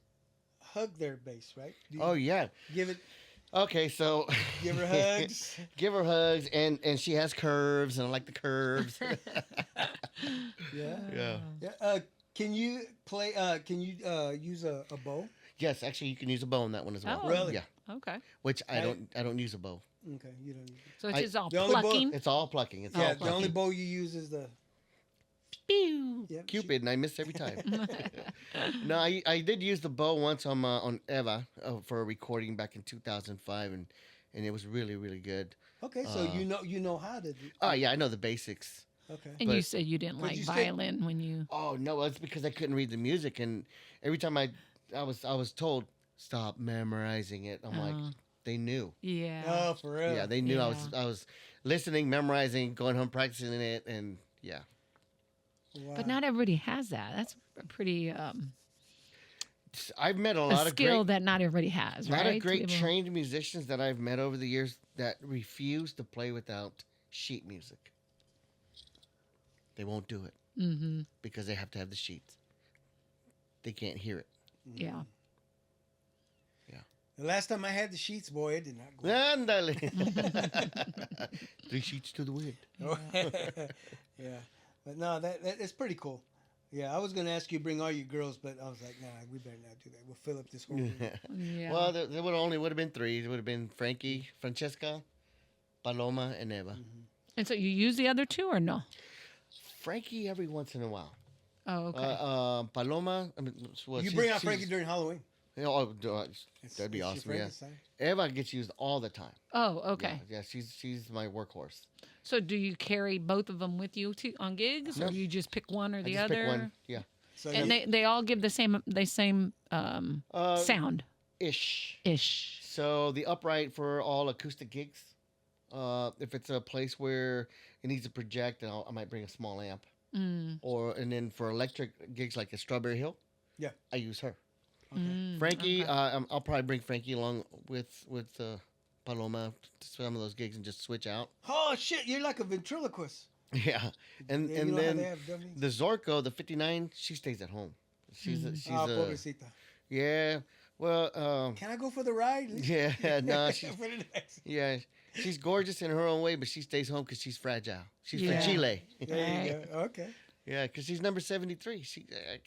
hug their bass, right? Do you Oh yeah. give it, Okay, so give her hugs. give her hugs, and she has curves, and I like the curves. Yeah. Yeah. Yeah. Can you play? Can you use a bow? Yes, actually, you can use a bow on that one as well. Oh. Really? Yeah. Okay. Which I don't use a bow. Okay, you don't. So it's I- just all the only book- plucking. It's all plucking. It's Yeah, all the plucking. only bow you use is the. Pew. Yeah, Cupid, and I missed every time. No, I did use the bow once on Eva for a recording back in 2005, and it was really really good. Okay, so you know how to. Do, Oh yeah, I know the basics. okay. And you But- said you didn't But like you still- violin when you. Oh no, it's because I couldn't read the music, and every time I was told stop memorizing it. I'm like, they knew. Yeah. Oh, for real. Yeah, they knew Yeah. I was listening, memorizing, going home practicing it, and yeah. Wow. But not everybody has that. That's a pretty I've met a a lot of skill great, that not everybody has, right? lot of To great be able- trained musicians that I've met over the years that refuse to play without sheet music. They won't do it because they have to have the sheets. They can't hear it. Yeah. The last time I had the sheets, boy, it did not go. Ándale. 3 sheets to the wind. Yeah, but no, that it's pretty cool. Yeah, I was gonna ask you to bring all your girls, but I was like, nah, we better not do that. We'll fill up this whole room. Yeah. Well, there would have been 3. It would have been Frankie, Francesca, Paloma, and Eva. And so you use the other two or no? Frankie every once in a while. Oh, okay. Paloma. I mean, You bring out Frankie during Halloween. Oh, It's- that'd be it's your awesome. Yeah, Frankenstein. Eva gets used all the time. Oh, okay. Yeah, she's my workhorse. So do you carry both of them with you on gigs, No. or you just pick one or I the just other? pick one. Yeah, So And you- they all give the same sound ish. ish. So the upright for all acoustic gigs. If it's a place where it needs to project, then I might bring a small amp. Mm. And then for electric gigs like a Strawberry Hill, Yeah. I use her. Okay. Frankie, okay. I'll probably bring Frankie along with Paloma to some of those gigs and just switch out. Oh shit! You're like a ventriloquist. Yeah, and Yeah, you and know how then they have dummies? the Zorko, the 59, she stays at home. She's a Pobrecita. yeah. Well, Can I go for the ride? yeah, no, she's For the next- yeah, she's gorgeous in her own way, but she stays home because she's fragile. She's Yeah. from Chile. There you go. Okay. Yeah, because she's number 73.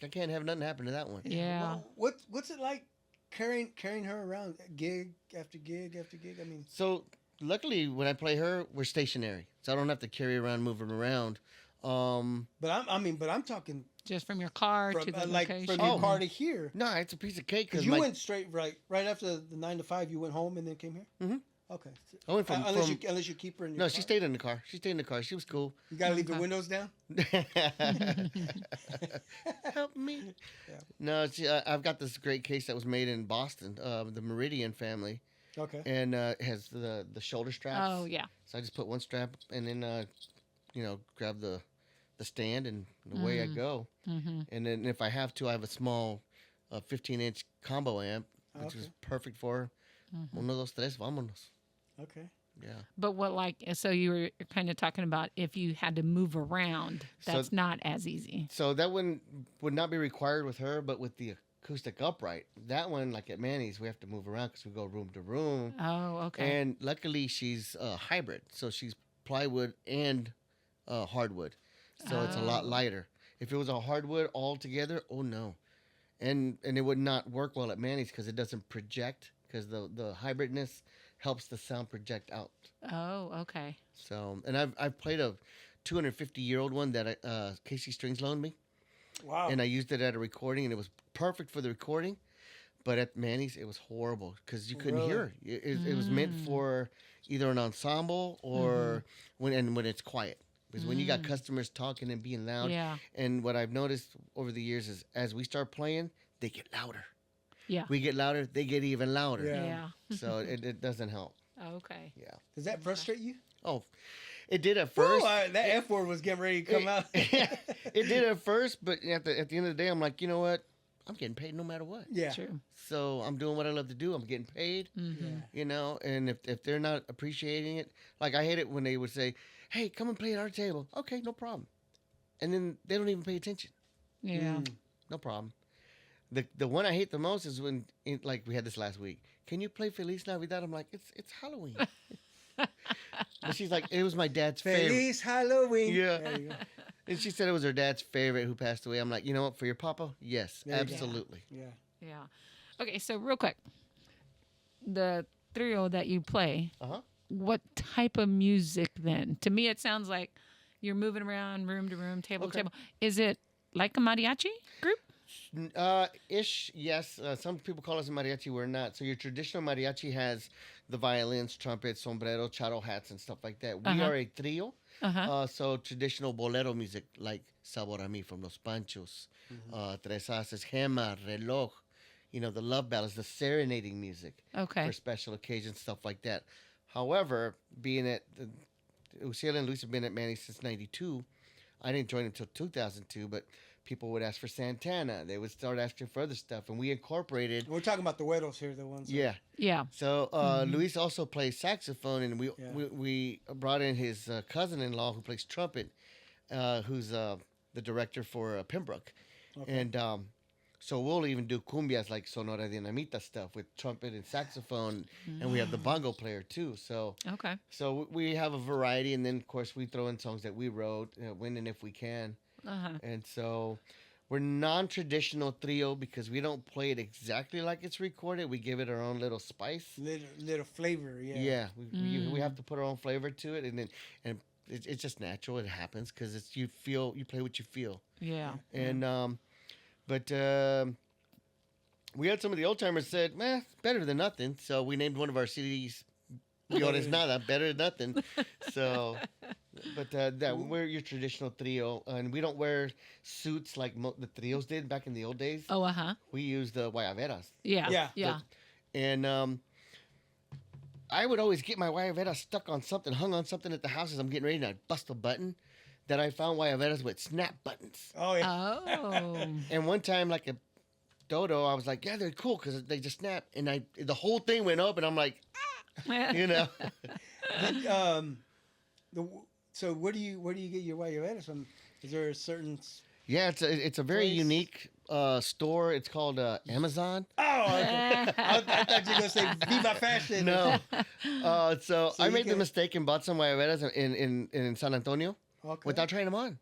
I can't have nothing happen to that one. Yeah. Well, what's it like carrying her around gig after gig after gig? I mean, So luckily, when I play her, we're stationary, so I don't have to carry around, moving around. but I'm talking Just from your car from, to the like location. from your car to here. No, it's a piece of cake Because because you went straight right after the 9 to 5. You went home and then came here. Mhm. Okay. I went from, Unless you keep her in your no, car. she stayed in the car. She stayed in the car. She was cool. You gotta leave the Okay. windows down. Help me. Yeah. No, I've got this great case that was made in Boston, the Meridian family, Okay. and it has the shoulder straps. Oh yeah. So I just put one strap and then grab the stand and away I go. Mm-hmm. And then if I have to, I have a small 15-inch combo amp, which is Okay. perfect for her. Mm-hmm. Uno, dos, tres, vámonos. Okay. Yeah. But so you were kind of talking about if you had to move around, So- that's not as easy. So that one would not be required with her, but with the acoustic upright, that one, like at Manny's, we have to move around because we go room to room. Oh, okay. And luckily, she's hybrid, so she's plywood and hardwood, so it's a lot Oh. lighter. If it was a hardwood all together, oh no, and it would not work well at Manny's because it doesn't project because the hybridness helps the sound project out. Oh, okay. So, and I've played a 250-year-old one that Casey Strings loaned me, Wow. and I used it at a recording, and it was perfect for the recording. But at Manny's, it was horrible because you couldn't hear her. It was meant for either an ensemble or when it's quiet. Because when you got customers talking and being loud, Yeah. and what I've noticed over the years is as we start playing, they get louder. Yeah. We get louder, they get even louder. Yeah. Yeah. So it doesn't help. Okay. Yeah. Does that frustrate you? Oh, it did at Woo, first. that F word was getting ready to come out. It did at first, but at the end of the day, I'm like, you know what? I'm getting paid no matter what. Yeah. True. So I'm doing what I love to do. I'm getting paid. Mm-hmm. And if they're not appreciating it, like I hate it when they would say, "Hey, come and play at our table." Okay, no problem. And then they don't even pay attention. Yeah. No problem. The one I hate the most is when, like we had this last week. Can you play Feliz Navidad? I'm like, it's Halloween. But she's like, it was my dad's favorite. Feliz Halloween. Yeah. There you go. And she said it was her dad's favorite who passed away. I'm like, you know what? For your papa, yes, There you go. absolutely. Yeah. Yeah. Okay, so real quick, the trio that you play, Uh-huh. what type of music then? To me, it sounds like you're moving around room to room, table to Okay. table. Is it like a mariachi group? Ish, yes. Some people call us a mariachi. We're not. So your traditional mariachi has the violins, trumpets, sombrero, charro hats, and stuff like that. We Uh-huh. are a trio. Uh-huh. So traditional bolero music like Sabor a Mi from Los Panchos, Tres Haces, Gema, Reloj, the love ballads, the serenading music Okay. for special occasions, stuff like that. However, being at Uciel and Luis have been at Manny since '92. I didn't join until 2002, but people would ask for Santana. They would start asking for other stuff, and we incorporated. We're talking about the güeros here, the ones. Yeah. Yeah. So Luis also plays saxophone, and we brought in his cousin-in-law who plays trumpet, who's the director for Pembroke, and so we'll even do cumbias like Sonora Dinamita stuff with trumpet and saxophone, and we have the bongo player too. So Okay. we have a variety, and then of course we throw in songs that we wrote, When and If We Can, Uh-huh. and so. We're non-traditional trio because we don't play it exactly like it's recorded. We give it our own little spice. Little flavor. Yeah. Yeah, we have to put our own flavor to it, and it's just natural. It happens because it's you play what you feel, Yeah. and but we had some of the old timers said, "Man, it's better than nothing." So we named one of our CDs "Peor Nada," better than nothing. So, but we're your traditional trio, and we don't wear suits like the trios did back in the old days. Oh, We use the guayaberas, yeah. and I would always get my guayabera stuck on something, hung on something at the house as I'm getting ready, and I'd bust a button. That I found guayaberas with snap buttons. Oh yeah. Oh. And one time, like a dodo, I was like, "Yeah, they're cool because they just snap." And the whole thing went up, and I'm like, you know. So where do you get your guayaberas from? Is there a certain? Yeah, it's a very place? unique store. It's called Amazon. Oh, okay. I thought you were gonna say Viva Fashion. No, so I you made the get- mistake and bought some guayaberas in San Antonio Okay. without trying them on.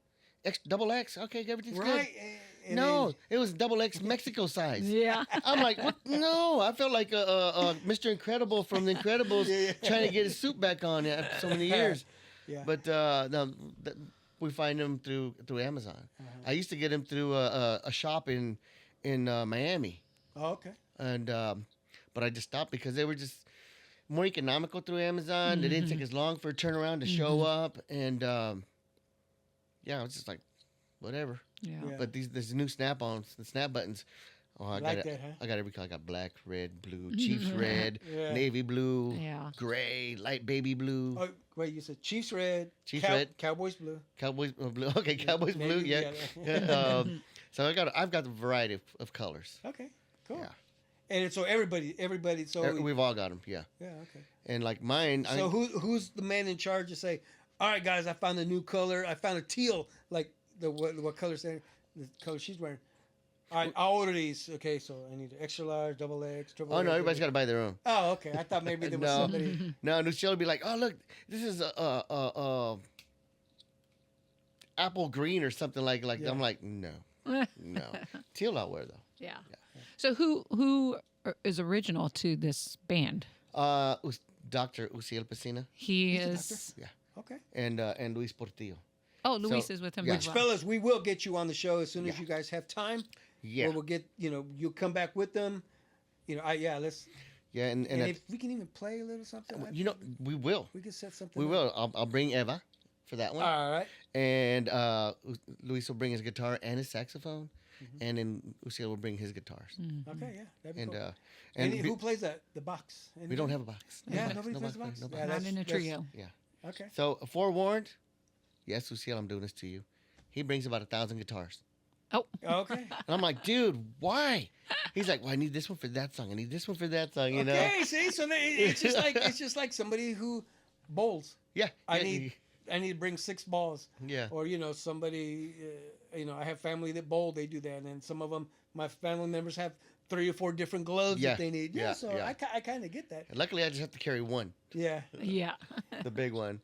Double X. Okay, everything's Right. good. No, it was double X Mexico size. Yeah. I'm like, what? No, I felt like Mr. Incredible from The Incredibles Yeah. trying to get his suit back on after so many years. Yeah. But no, we find them through Amazon. I used to get them through a shop in Miami, Oh, okay. and but I just stopped because they were just more economical through Amazon. They didn't take as long for a turnaround to show up, and yeah, I was just like, whatever. Yeah. Yeah. But these new snap-ons, the snap buttons. Oh, I Like got it. that, huh? I got every color. I got black, red, blue, Chiefs red, Yeah. navy blue, Yeah. gray, light baby blue, Oh wait, you said Chiefs red, Chiefs red. Cowboys blue. Cowboys blue. Okay, Cowboys Navy, blue. Yeah. yeah. So I've got a variety of colors. Okay, cool. Yeah. And so everybody. So We've all got them. Yeah. yeah, okay. And like mine. So who's the man in charge to say, all right, guys, I found a new color. I found a teal, like what color saying the color she's wearing. All right, I'll order these. Okay, so I need extra large, double X, triple. Oh no, X, everybody's got to buy their own. Oh, okay. I thought maybe there was No. somebody. No, Lucille would be like, "Oh look, this is apple green or something like." Yeah. I'm like, no, teal I'll wear though. Yeah. So who is original to this band? Dr. Uciel Pesina He He's a is. Okay. and Luis Portillo. Oh, Luis So, is with him yeah. as well. Fellas, we will get you on the show as soon as Yeah. you guys have time. Yeah, Or we'll get, you'll come back with them. Let's. yeah, and And if we can even play a little something. we will, we can set something. we up. will. I'll bring Eva for that one, All right. and Luis will bring his guitar and his saxophone, and then Uciel will bring his guitars, Okay, yeah, that'd be and cool. and Who plays the box? we don't have a box. Yeah, No nobody box, plays the box. no Yeah, box. Not in a trio. Okay. So forewarned, yes, Uciel, I'm doing this to you. He brings about 1,000 guitars. Oh, Okay. And I'm like, dude, why? He's like, well, I need this one for that song. I need this one for that song. You know? Okay. See, so it's just like somebody who bowls. Yeah. I yeah, need to bring 6 balls. Yeah. Or somebody. I have family that bowl. They do that, and some of them, my family members have 3 or 4 different gloves Yeah, that they need. yeah, So yeah. I kind of get that. And luckily, I just have to carry one, Yeah. yeah. the big one.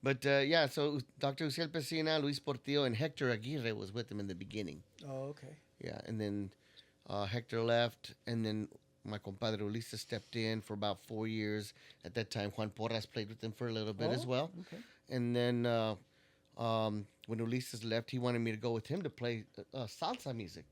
But yeah, so Dr. Uciel Pesina, Luis Portillo, and Hector Aguirre was with him in the beginning. Oh, okay. Yeah, and then Hector left, and then my compadre Ulises stepped in for about 4 years. At that time, Juan Porras played with them for a little bit as Oh, well. Okay. And then when Ulises left, he wanted me to go with him to play salsa music.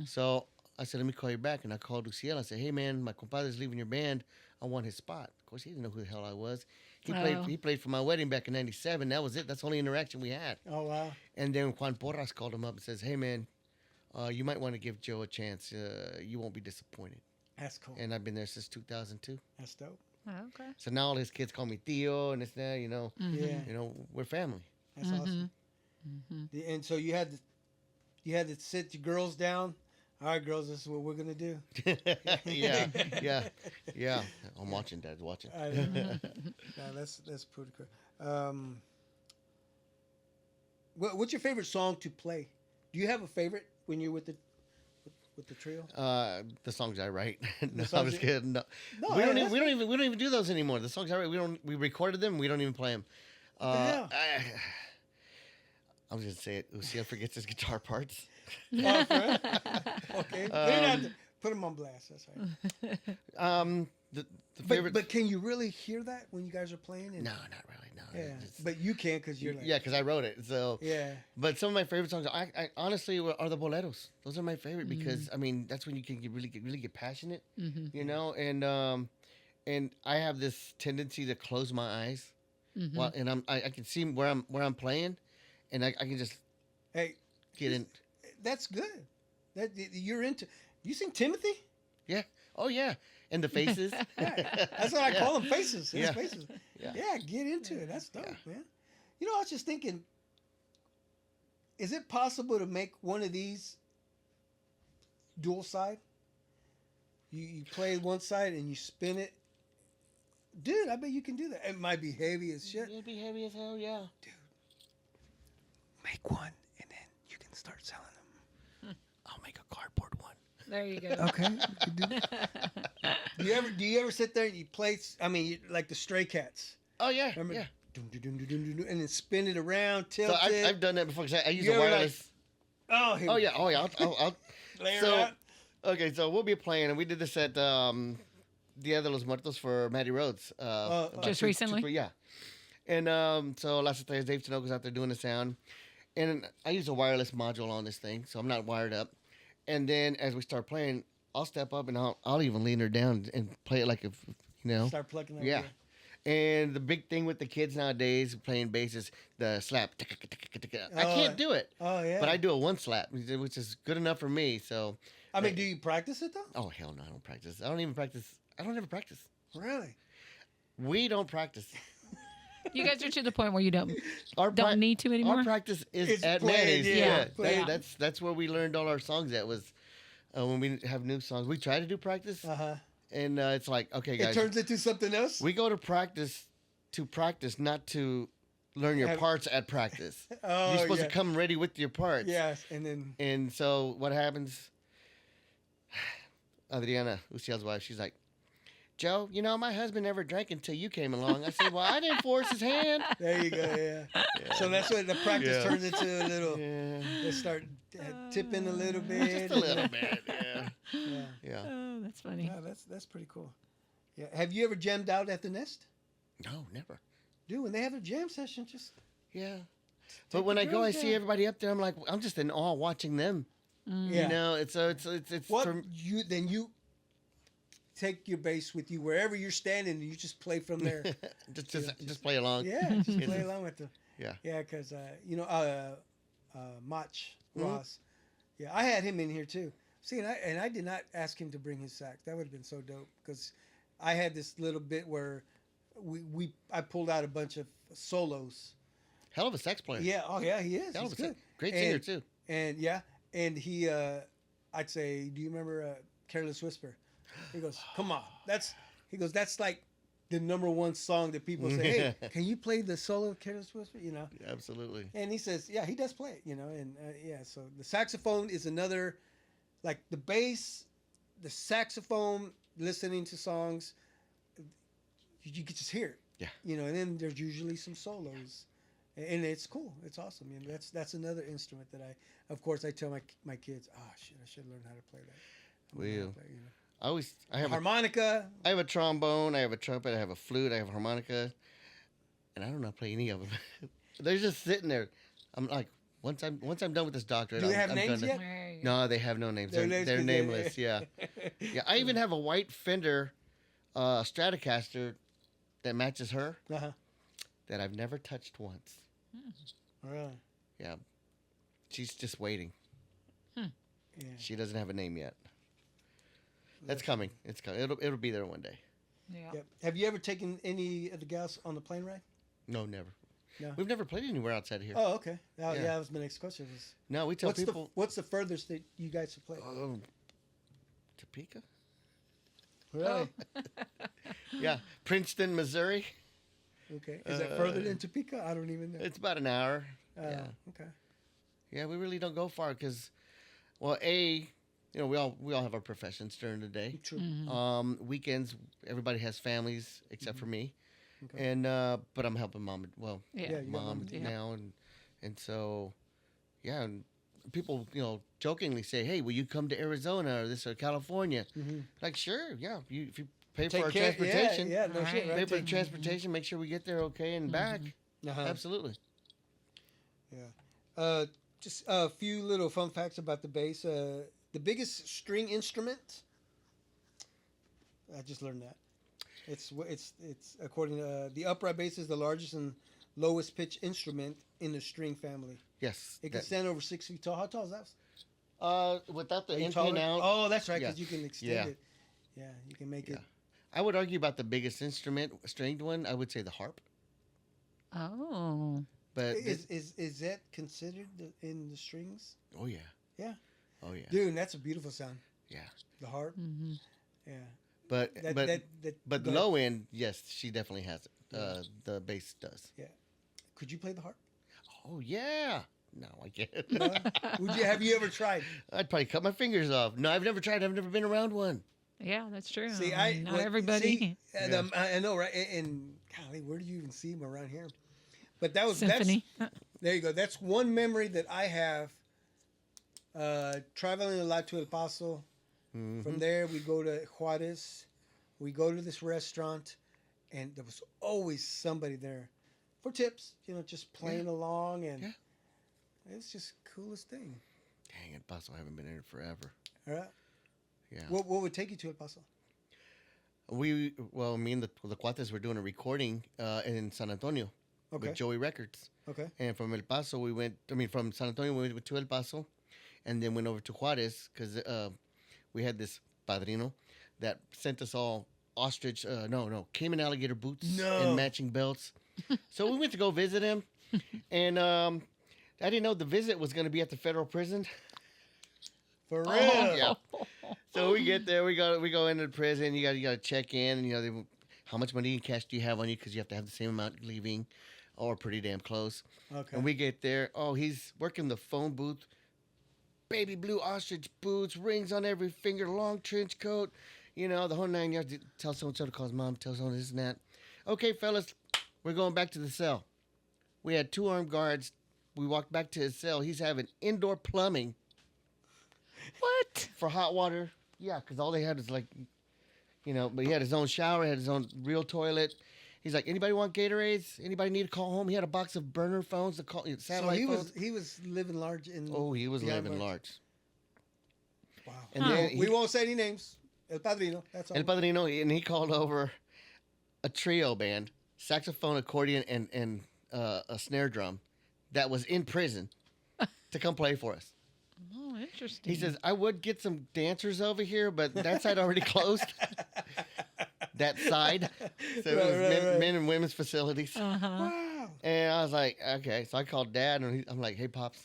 So I said, let me call you back. And I called Uciel. I said, hey, man, my compadre's leaving your band. I want his spot. Of course, he didn't know who the hell I was. He played for my wedding back in 97. That was it. That's the only interaction we had. Oh wow. And then Juan Porras called him up and says, hey, man, you might want to give Joe a chance. You won't be disappointed. That's cool. And I've been there since 2002. That's dope. Okay. So now all his kids call me Tio and it's that, Yeah. we're family. That's awesome. And so you had to sit your girls down. All right, girls, this is what we're gonna do. yeah. I'm watching. Dad's watching. I know. No, that's pretty cool. What's your favorite song to play? Do you have a favorite when you're with the trio? The songs I write. No, I'm songs just you- kidding. No. No, we hey, don't that's- even do those anymore. The songs I write, we recorded them. We don't even play them. the hell? I was gonna say it. Uciel forgets his guitar parts. Oh, for real? Okay. We didn't have to put them on blast. That's right. the favorite. But can you really hear that when you guys are playing? No, not really. No. Yeah, It's- but you can because you're like. yeah, because I wrote it. So Yeah. But some of my favorite songs, I honestly are the boleros. Those are my favorite because I mean that's when you can really get passionate, you know. And I have this tendency to close my eyes, while and I can see where I'm playing, and I can just Hey, get in. that's good. That you're into. You sing Timothy? Yeah. Oh yeah. And the faces. Yeah. That's what I call them, faces. His Yeah. faces. Yeah. Yeah, get into it. That's dope, man. You know, I was just thinking, is it possible to make one of these dual side? You play one side and you spin it. Dude, I bet you can do that. It might be heavy as shit. It'd be heavy as hell. Yeah. Make one and then you can start selling them. I'll make a cardboard one. There you go. Okay. Do you ever sit there and you play? I mean, like the Stray Cats. Oh yeah. Remember? Yeah. Dun, dun, dun, dun, dun, dun, and then spin it around, tilt So it. I've done that before. 'Cause I use You a ever, like, wireless. Oh, here Oh we yeah. Oh yeah. I'll Lay her so out. okay. So we'll be playing, and we did this at Dia de los Muertos for Matty Rhodes. About Just recently? yeah. And so last time Dave Tanoka's out there doing the sound, and I use a wireless module on this thing, so I'm not wired up. And then as we start playing, I'll step up and I'll even lean her down and play it like if Start plucking that. Yeah. And the big thing with the kids nowadays playing bass is the slap. I can't do it. Oh yeah. But I do a one slap, which is good enough for me. So, I mean, do you practice it though? oh hell no, I don't practice. I don't even practice. I don't ever practice. Really? We don't practice. You guys are to the point where you don't Our need to anymore. Our practice is It's at playing, Manny's. yeah, Yeah, playing. that's where we learned all our songs. That was when we have new songs. We try to do practice, Uh-huh. and it's like, okay, guys, It turns into something else. we go to practice, not to learn your Have- parts at practice. Oh, You're supposed yeah. to come ready with your parts. Yes, and then And so what happens? Adriana, Uciel's wife, she's like, Joe, you know, my husband never drank until you came along. I said, well, I didn't force his hand. there you go. Yeah. So that's what the practice Yeah. turns into a little. Yeah. They start tipping a little bit. Just a little bit, yeah. Yeah. Yeah. Oh, that's funny. Yeah, that's pretty cool. Yeah. Have you ever jammed out at the Nest? No, never. Dude, when they have a jam session, just Yeah. Take But when the I go, I girls see down. everybody up there. I'm like, I'm just in awe watching them. yeah. You know, it's What for- you take your bass with you wherever you're standing, and you just play from there. just play along. Yeah, just play along with them. Yeah. Yeah, because Mach Ross. Yeah, I had him in here too. See, and I did not ask him to bring his sax. That would have been so dope because I had this little bit where I pulled out a bunch of solos. Hell of a sax player. Yeah, oh yeah, he is. Hell He's of a good. great singer And- too. And yeah, and he, I'd say, do you remember Careless Whisper? He goes, come on, that's like the number one song that people say, hey, can you play the solo of Careless Whisper? You know. Yeah, absolutely. And he says, yeah, he does play it, you know, and yeah, so the saxophone is another, like the bass, the saxophone, listening to songs, you can just hear it. Yeah. You know, and then there's usually some solos, and it's cool. It's awesome. You know, that's another instrument that of course, I tell my kids, shit, I should learn how to play that. Will. Play, you know. I have Harmonica. I have a trombone, I have a trumpet, I have a flute, I have a harmonica, and I don't know how to play any of them. They're just sitting there. I'm like, once I'm done with this doctorate, Do they have I'm names gonna- yet? There you go. No, they have no names. Their They're, names they're 'cause they- nameless. Yeah, yeah. I even have a white Fender Stratocaster that matches her Uh-huh. that I've never touched once. Really? Yeah, she's just waiting. Yeah. She doesn't have a name yet. That's coming. It's coming. It'll be there one day. Yeah. Yep. Have you ever taken any of the gals on the plane ride? No, never. No. We've never played anywhere outside of here. Oh, okay. Yeah, Yeah. that was my next question. Was, No, we tell people. what's the furthest that you guys have played? Topeka? Really? Yeah, Princeton, Missouri. Okay. Is that further than Topeka? I don't even know. It's about an hour. Yeah, Okay. yeah. We really don't go far because, well, we all have our professions during the day. True. Weekends, everybody has families except for me, Okay. and but I'm helping mom. Well, Yeah. Yeah, you got mom mom, yeah. now, and so, yeah. And people, jokingly say, "Hey, will you come to Arizona or California?" Mm-hmm. Like, sure, yeah. If you pay for Take our care. transportation. Yeah, no shit, Right. right? Pay for the Take- transportation. Make sure we get there okay and back. uh-huh. Absolutely. Yeah. Just a few little fun facts about the bass. The biggest string instrument. I just learned that. It's according to the upright bass is the largest and lowest pitch instrument in the string family. Yes. It can stand over 6 feet tall. How tall is that? Without the Are you in taller? pin out. Oh, that's right, Yeah. because you can extend Yeah. it. Yeah, you can make it. I would argue about the biggest instrument, stringed one. I would say the harp. Oh. But Is that considered in the strings? oh yeah. Yeah. Oh yeah. Dude, that's a beautiful sound. Yeah. The harp. Mm-hmm. Yeah. But That, but that, but go ahead. low end, yes, she definitely has it. The bass does. Could you play the harp? Oh yeah. No, I can't. Have you ever tried? I'd probably cut my fingers off. No, I've never tried. I've never been around one. Yeah, that's true. See, Not everybody. See, I know, right? And golly, where do you even see them around here? But that's Symphony. there you go. That's one memory that I have. Traveling a lot to El Paso. Mm-hmm. From there, we go to Juarez. We go to this restaurant, and there was always somebody there for tips. Just playing along, and it's just the coolest thing. Dang, El Paso, I haven't been in it forever. All right. Yeah. What would take you to El Paso? Me and the Cuates were doing a recording in San Antonio Okay. with Joey Records. Okay. And from El Paso, from San Antonio, we went to El Paso and then went over to Juarez because we had this padrino that sent us all Cayman alligator boots and matching belts. So we went to go visit him. And I didn't know the visit was going to be at the federal prison. For real. Yeah. So we get there, we go into the prison. You got to check in, and how much money in cash do you have on you? Because you have to have the same amount leaving, or pretty damn close. Okay. And we get there. Oh, he's working the phone booth. Baby blue ostrich boots, rings on every finger, long trench coat, the whole 9 yards. Tell someone to call his mom. Tell someone this and that. Okay, fellas, we're going back to the cell. We had 2 armed guards. We walked back to his cell. He's having indoor plumbing. What? For hot water. Yeah, because all they had was but he had his own shower, had his own real toilet. He's like, anybody want Gatorades? Anybody need to call home? He had a box of burner phones to call satellite phones. He was living large in. Oh, he was beyond living large. Wow. And then we won't say any names. El Padrino. That's all. El Padrino, and he called over a trio band, saxophone, accordion, and a snare drum that was in prison to come play for us. Oh, interesting. He says, I would get some dancers over here, but that side already closed. That side. So it was men and women's facilities. Uh-huh. Wow. And I was like, okay. So I called Dad, and I'm like, hey, Pops.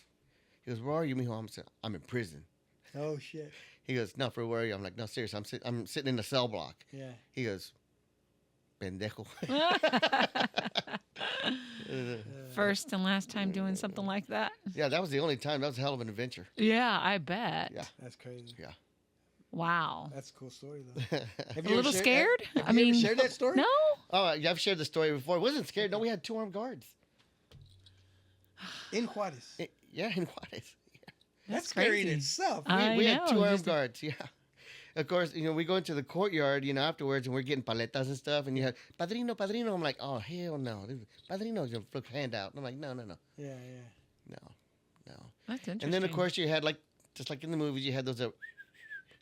He goes, where are you, mijo? I'm in prison. Oh shit. He goes, no, for where are you? I'm like, no, seriously, I'm sitting in the cell block. Yeah. He goes, pendejo. First and last time doing something like that? Yeah, that was the only time. That was a hell of an adventure. Yeah, I bet. Yeah. That's crazy. Yeah. Wow. That's a cool story though. Have A you little ever scared? Have you ever shared that story? No? Oh, yeah, I've shared the story before. I wasn't scared. No, we had 2 armed guards. In Juarez. Yeah, in Juarez. That's scary in crazy. itself. We had 2 armed just- guards, yeah. Of course, we go into the courtyard, afterwards, and we're getting paletas and stuff, and you have, Padrino, Padrino. I'm like, oh, hell no. Padrino's going to hand out. I'm like, no. Yeah, No. That's interesting. And then, of course, you had, just like in the movies, you had those, Oh,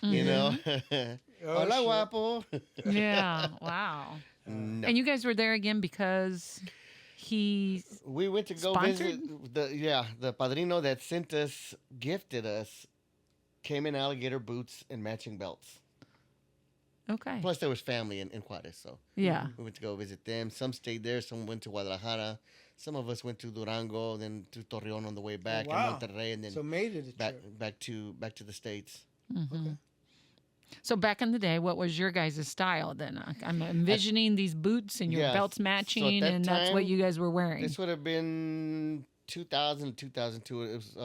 Hola, shit. guapo. Yeah. Wow. No. And you guys were there again because he. We went to go Sponsored? visit the padrino that sent us, gifted us Cayman alligator boots and matching belts. Okay. Plus, there was family in Juarez, so Yeah. we went to go visit them. Some stayed there, some went to Guadalajara, some of us went to Durango, then to Torreon on the way back, wow. and Monterrey, and then So made it a back trip. back to the States. Mm-hmm. So back in the day, what was your guys' style then? I'm envisioning these boots and your Yeah. belts So at matching, that and that's what time, you guys were wearing. This would have been 2000, 2002. It was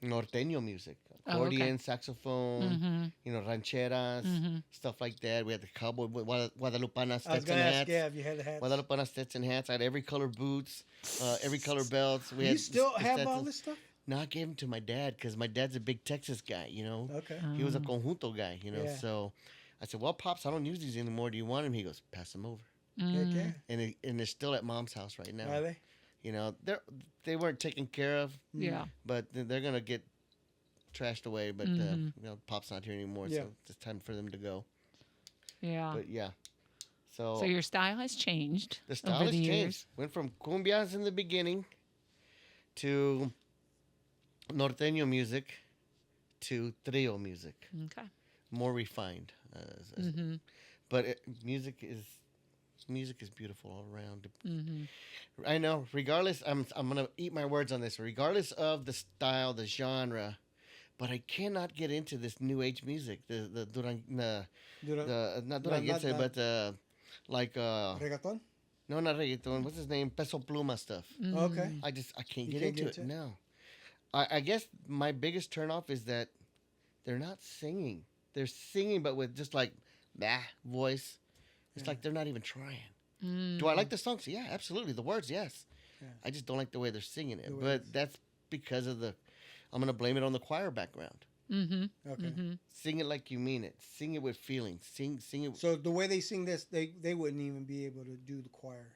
norteño music. Oh, okay. Accordion, saxophone, Mm-hmm. rancheras, Mm-hmm. stuff like that. We had the cowboy Guadalupana I was Stetson gonna ask, hats. yeah, if you had the hats. Guadalupana Stetson hats. I had every color boots, every color belts. We You had still the have all Stetsons. this stuff? No, I gave him to my dad because my dad's a big Texas guy, you know. Okay. He was a conjunto guy, you know. Yeah. So I said, well, Pops, I don't use these anymore. Do you want them? He goes, pass them over. Heck yeah. And they're still at Mom's house right now. Are they? You know, they weren't taken care of, Yeah. but they're going to get trashed away. But, you know, Pop's not here anymore, Yeah. so it's time for them to go. Yeah. But, yeah. So your style has changed. The style over has the changed. years. Went from cumbias in the beginning to norteño music to trio music, Okay. more refined. But music is beautiful all around. I know. Regardless, I'm gonna eat my words on this. Regardless of the style, the genre, but I cannot get into this new age music. The not Duranguense, but like Reggaeton? no, not reggaeton. What's his name? Peso Pluma stuff. Okay. I can't You get can't into get it. into it? No. I guess my biggest turnoff is that they're not singing. They're singing, but with just like voice. It's like they're not even trying. Do I like the songs? Yeah, absolutely. The words, yes. Yeah. I just don't like the way they're singing it. The way But it's- that's because of I'm going to blame it on the choir background. Okay. Sing it like you mean it. Sing it with feeling. Sing it. So the way they sing this, they wouldn't even be able to do the choir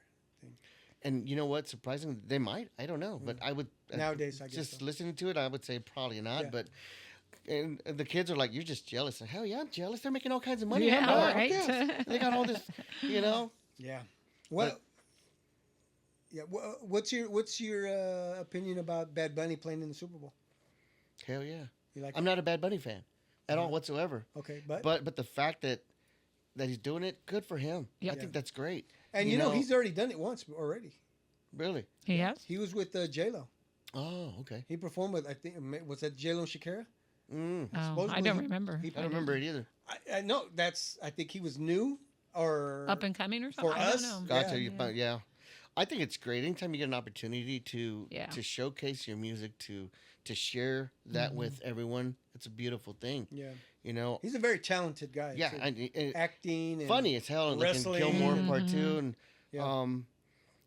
thing. And you know what? Surprisingly, they might. I don't know. But I would. Nowadays, I guess Just so. listening to it, I would say probably not. Yeah. But. And the kids are like, you're just jealous. Hell yeah, I'm jealous. They're making all kinds of money. Yeah, I'm not. right. Yes. They got all this, you know. Yeah. Well. Yeah. What's your opinion about Bad Bunny playing in the Super Bowl? Hell yeah. You like? I'm not a Bad Bunny fan at all whatsoever. Okay, but But the fact that he's doing it, good for him. Yep. I think that's great. and you know he's already done it once already. Really. He has. He was with J Lo. Oh, okay. He performed with, I think, was that J Lo and Shakira? Mm. Oh, I Supposedly don't he- remember. he I don't remember it either. I know I think he was new or Up and coming or something. for I us. don't know. Gotcha. Yeah. Yeah. I think it's great. Anytime you get an opportunity to Yeah. to showcase your music, to share that with everyone, it's a beautiful thing. Yeah, You know. he's a very talented guy. Yeah. too. Acting and Funny as hell. Like in wrestling Gilmore and- Part 2. And Yeah.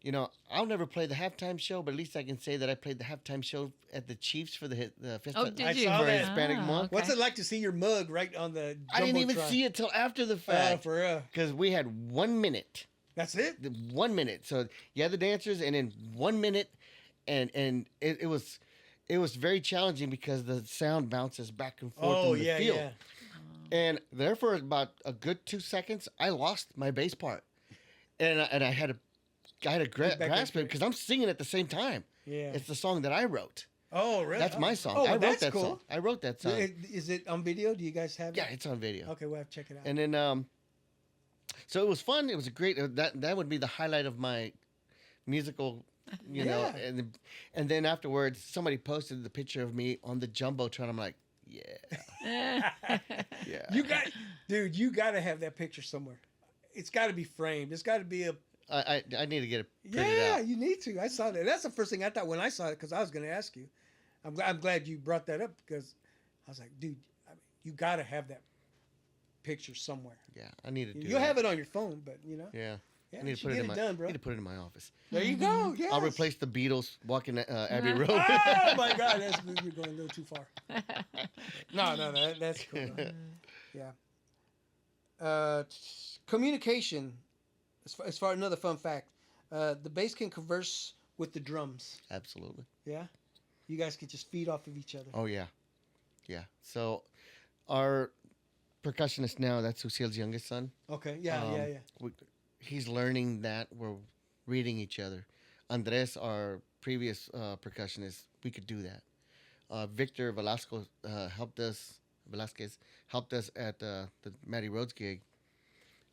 you know, I'll never play the halftime show, but at least I can say that I played the halftime show at the Chiefs for the Oh, did I you? saw for that. Hispanic month. Okay. What's it like to see your mug right on the? I didn't even Jumbotron? see it till after the fact For real. because we had 1 minute. That's it. 1 minute. So you had the dancers, and in 1 minute, and it was very challenging because the sound bounces back and forth Oh in the yeah, field. yeah. And there for about a good 2 seconds, I lost my bass part, and I had to back grasp into it it. because I'm singing at the same time. Yeah. It's the song that I wrote. Oh really? That's my song. Oh, I well, wrote that's that cool. song. I wrote that song. Is it on video? Do you guys have Yeah, it? it's on video. Okay, we'll have to check it out. And then so it was fun. It was a great that would be the highlight of my musical, you know. Yeah. And then afterwards, somebody posted the picture of me on the jumbotron. I'm like, yeah, yeah. You got to have that picture somewhere. It's got to be framed. It's got to be a. I need to get it printed Yeah, out. you need to. I saw that. That's the first thing I thought when I saw it because I was going to ask you. I'm glad you brought that up because I was like, dude, you got to have that picture somewhere. Yeah, I need to do. You'll that. have it on your phone, but you know. Yeah. Yeah, I you need to should put it get in it my. done, bro. I need to put it in my office. There you go. Yeah. I'll replace the Beatles walking Abbey Road. Oh my God, that's good. You're going a little too far. No, that's cool. Yeah. Communication. As far another fun fact, the bass can converse with the drums. Absolutely. Yeah. You guys can just feed off of each other. Oh yeah, yeah. So, our percussionist now, that's Lucille's youngest son. Okay. Yeah. He's learning that we're reading each other. Andres, our previous percussionist, we could do that. Victor Velasquez helped us at the Matty Rhodes gig.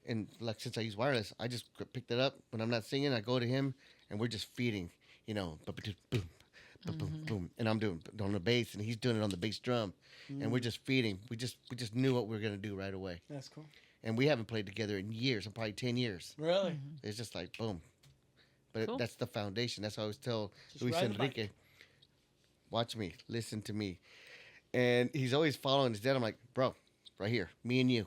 And like since I use wireless, I just picked it up when I'm not singing. I go to him, and we're just feeding, you know, boom, boom, boom, and I'm doing on the bass, and he's doing it on the bass drum, and we're just feeding. We just knew what we were gonna do right away. That's cool. And we haven't played together in years, probably 10 years. Really? It's just like boom. But Cool. that's the foundation. That's why I always tell Just Luis ride the bike. Enrique, watch me, listen to me. And he's always following his dad. I'm like, bro, right here, me and you.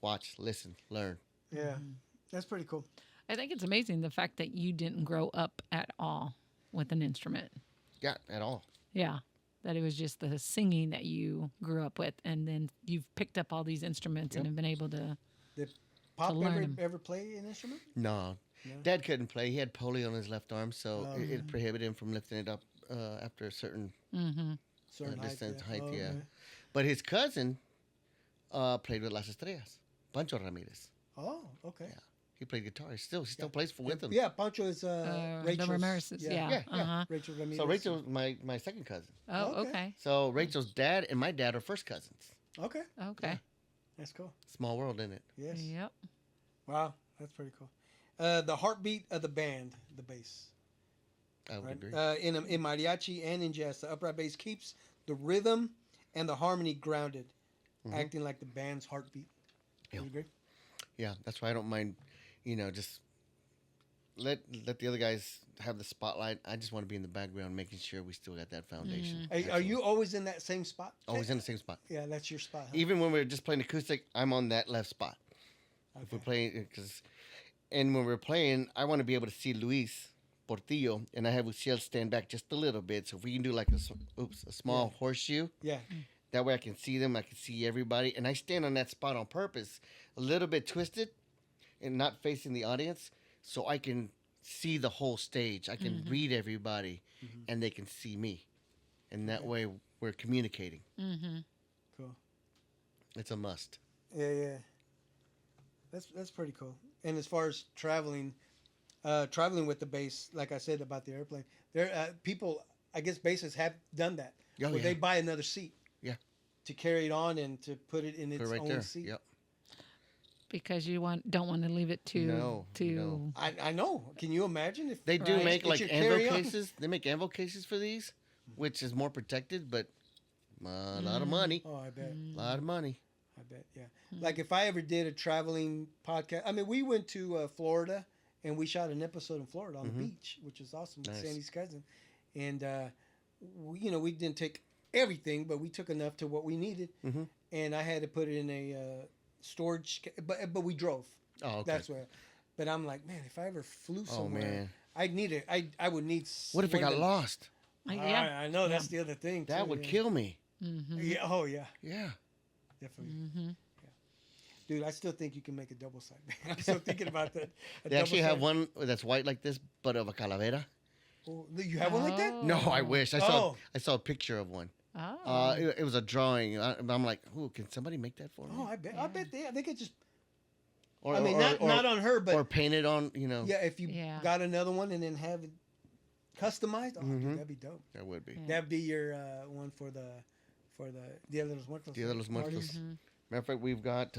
Watch, listen, learn. Yeah. That's pretty cool. I think it's amazing the fact that you didn't grow up at all with an instrument. Yeah, at all. Yeah. That it was just the singing that you grew up with, and then you've picked up all these instruments and Yep. have been able to. Did Pop learn 'em. ever play an instrument? No. No? Dad couldn't play. He had polio on his left arm, so Oh, it prohibited him from lifting it up after a certain Mm-hmm. Certain distance, height, Oh, yeah. okay. But his cousin played with Las Estrellas, Pancho Ramirez. Oh, okay. Yeah. He played guitar. He still plays with them. Yeah, Pancho is The Rachel's. Ramirez's, yeah. Yeah, Uh-huh. Rachel Ramirez. So Rachel's my second cousin. Oh, Okay. okay. So Rachel's dad and my dad are first cousins. Okay, Okay. that's cool. Small world, isn't it? Yes. Yep. Wow, that's pretty cool. The heartbeat of the band, the bass. I would Right? agree. In mariachi and in jazz, the upright bass keeps the rhythm and the harmony grounded, acting like the band's heartbeat. Yeah. You agree? Yeah, that's why I don't mind, just let the other guys have the spotlight. I just want to be in the background, making sure we still got that foundation. Are you always in that same spot? always in the same spot? Yeah, that's your spot. Huh? Even when we're just playing acoustic, I'm on that left spot. If we're playing, and when we're playing, I want to be able to see Luis Portillo, and I have Uciel stand back just a little bit. So if we can do like a small horseshoe, Yeah. that way I can see them, I can see everybody, and I stand on that spot on purpose, a little bit twisted, and not facing the audience, so I can see the whole stage. I can read everybody, and they can see me, and that way we're communicating. Mm-hmm. Cool. It's a must. Yeah. That's pretty cool. And as far as traveling with the bass, like I said about the airplane, there people, I guess bassists have done that. Oh, where yeah. they buy another seat. Yeah. To carry it on and to put it in its Put it right own there. seat. Yep. Because you don't want to leave it to No. I know. Can you imagine if They do Right. make It's like your anvil carry-on. cases. They make anvil cases for these, which is more protected, but a lot of money. Oh, I bet. A lot of money. I bet. Yeah. Like if I ever did a traveling podcast, I mean, we went to Florida and we shot an episode in Florida on the beach, which is awesome with Nice. Sandy's cousin. And we didn't take everything, but we took enough to what we needed. And I had to put it in a storage, but we drove. Oh, okay. That's where. But I'm like, man, if I ever flew somewhere, man. I'd need it. I would need. What if it one of got them- lost? Yeah. I know that's the other thing. That too, would yeah. kill me. Yeah. Oh yeah. Yeah. Definitely. Yeah. Dude, I still think you can make a double side. I'm still thinking about that. They actually have one that's white like this, but of a calavera. Oh, you have one like that? No, I wish. Oh. I saw a picture of one. Oh. It was a drawing. I'm like, ooh, can somebody make that for me? Oh, I bet they could just. Or, I mean, or- not on her, but or paint it on. yeah, if you Yeah. got another one and then have it customized, oh, dude, that'd be dope. That would be. That'd be your one for the Dia de los Muertos. Dia de los Muertos. parties. Matter of fact, we've got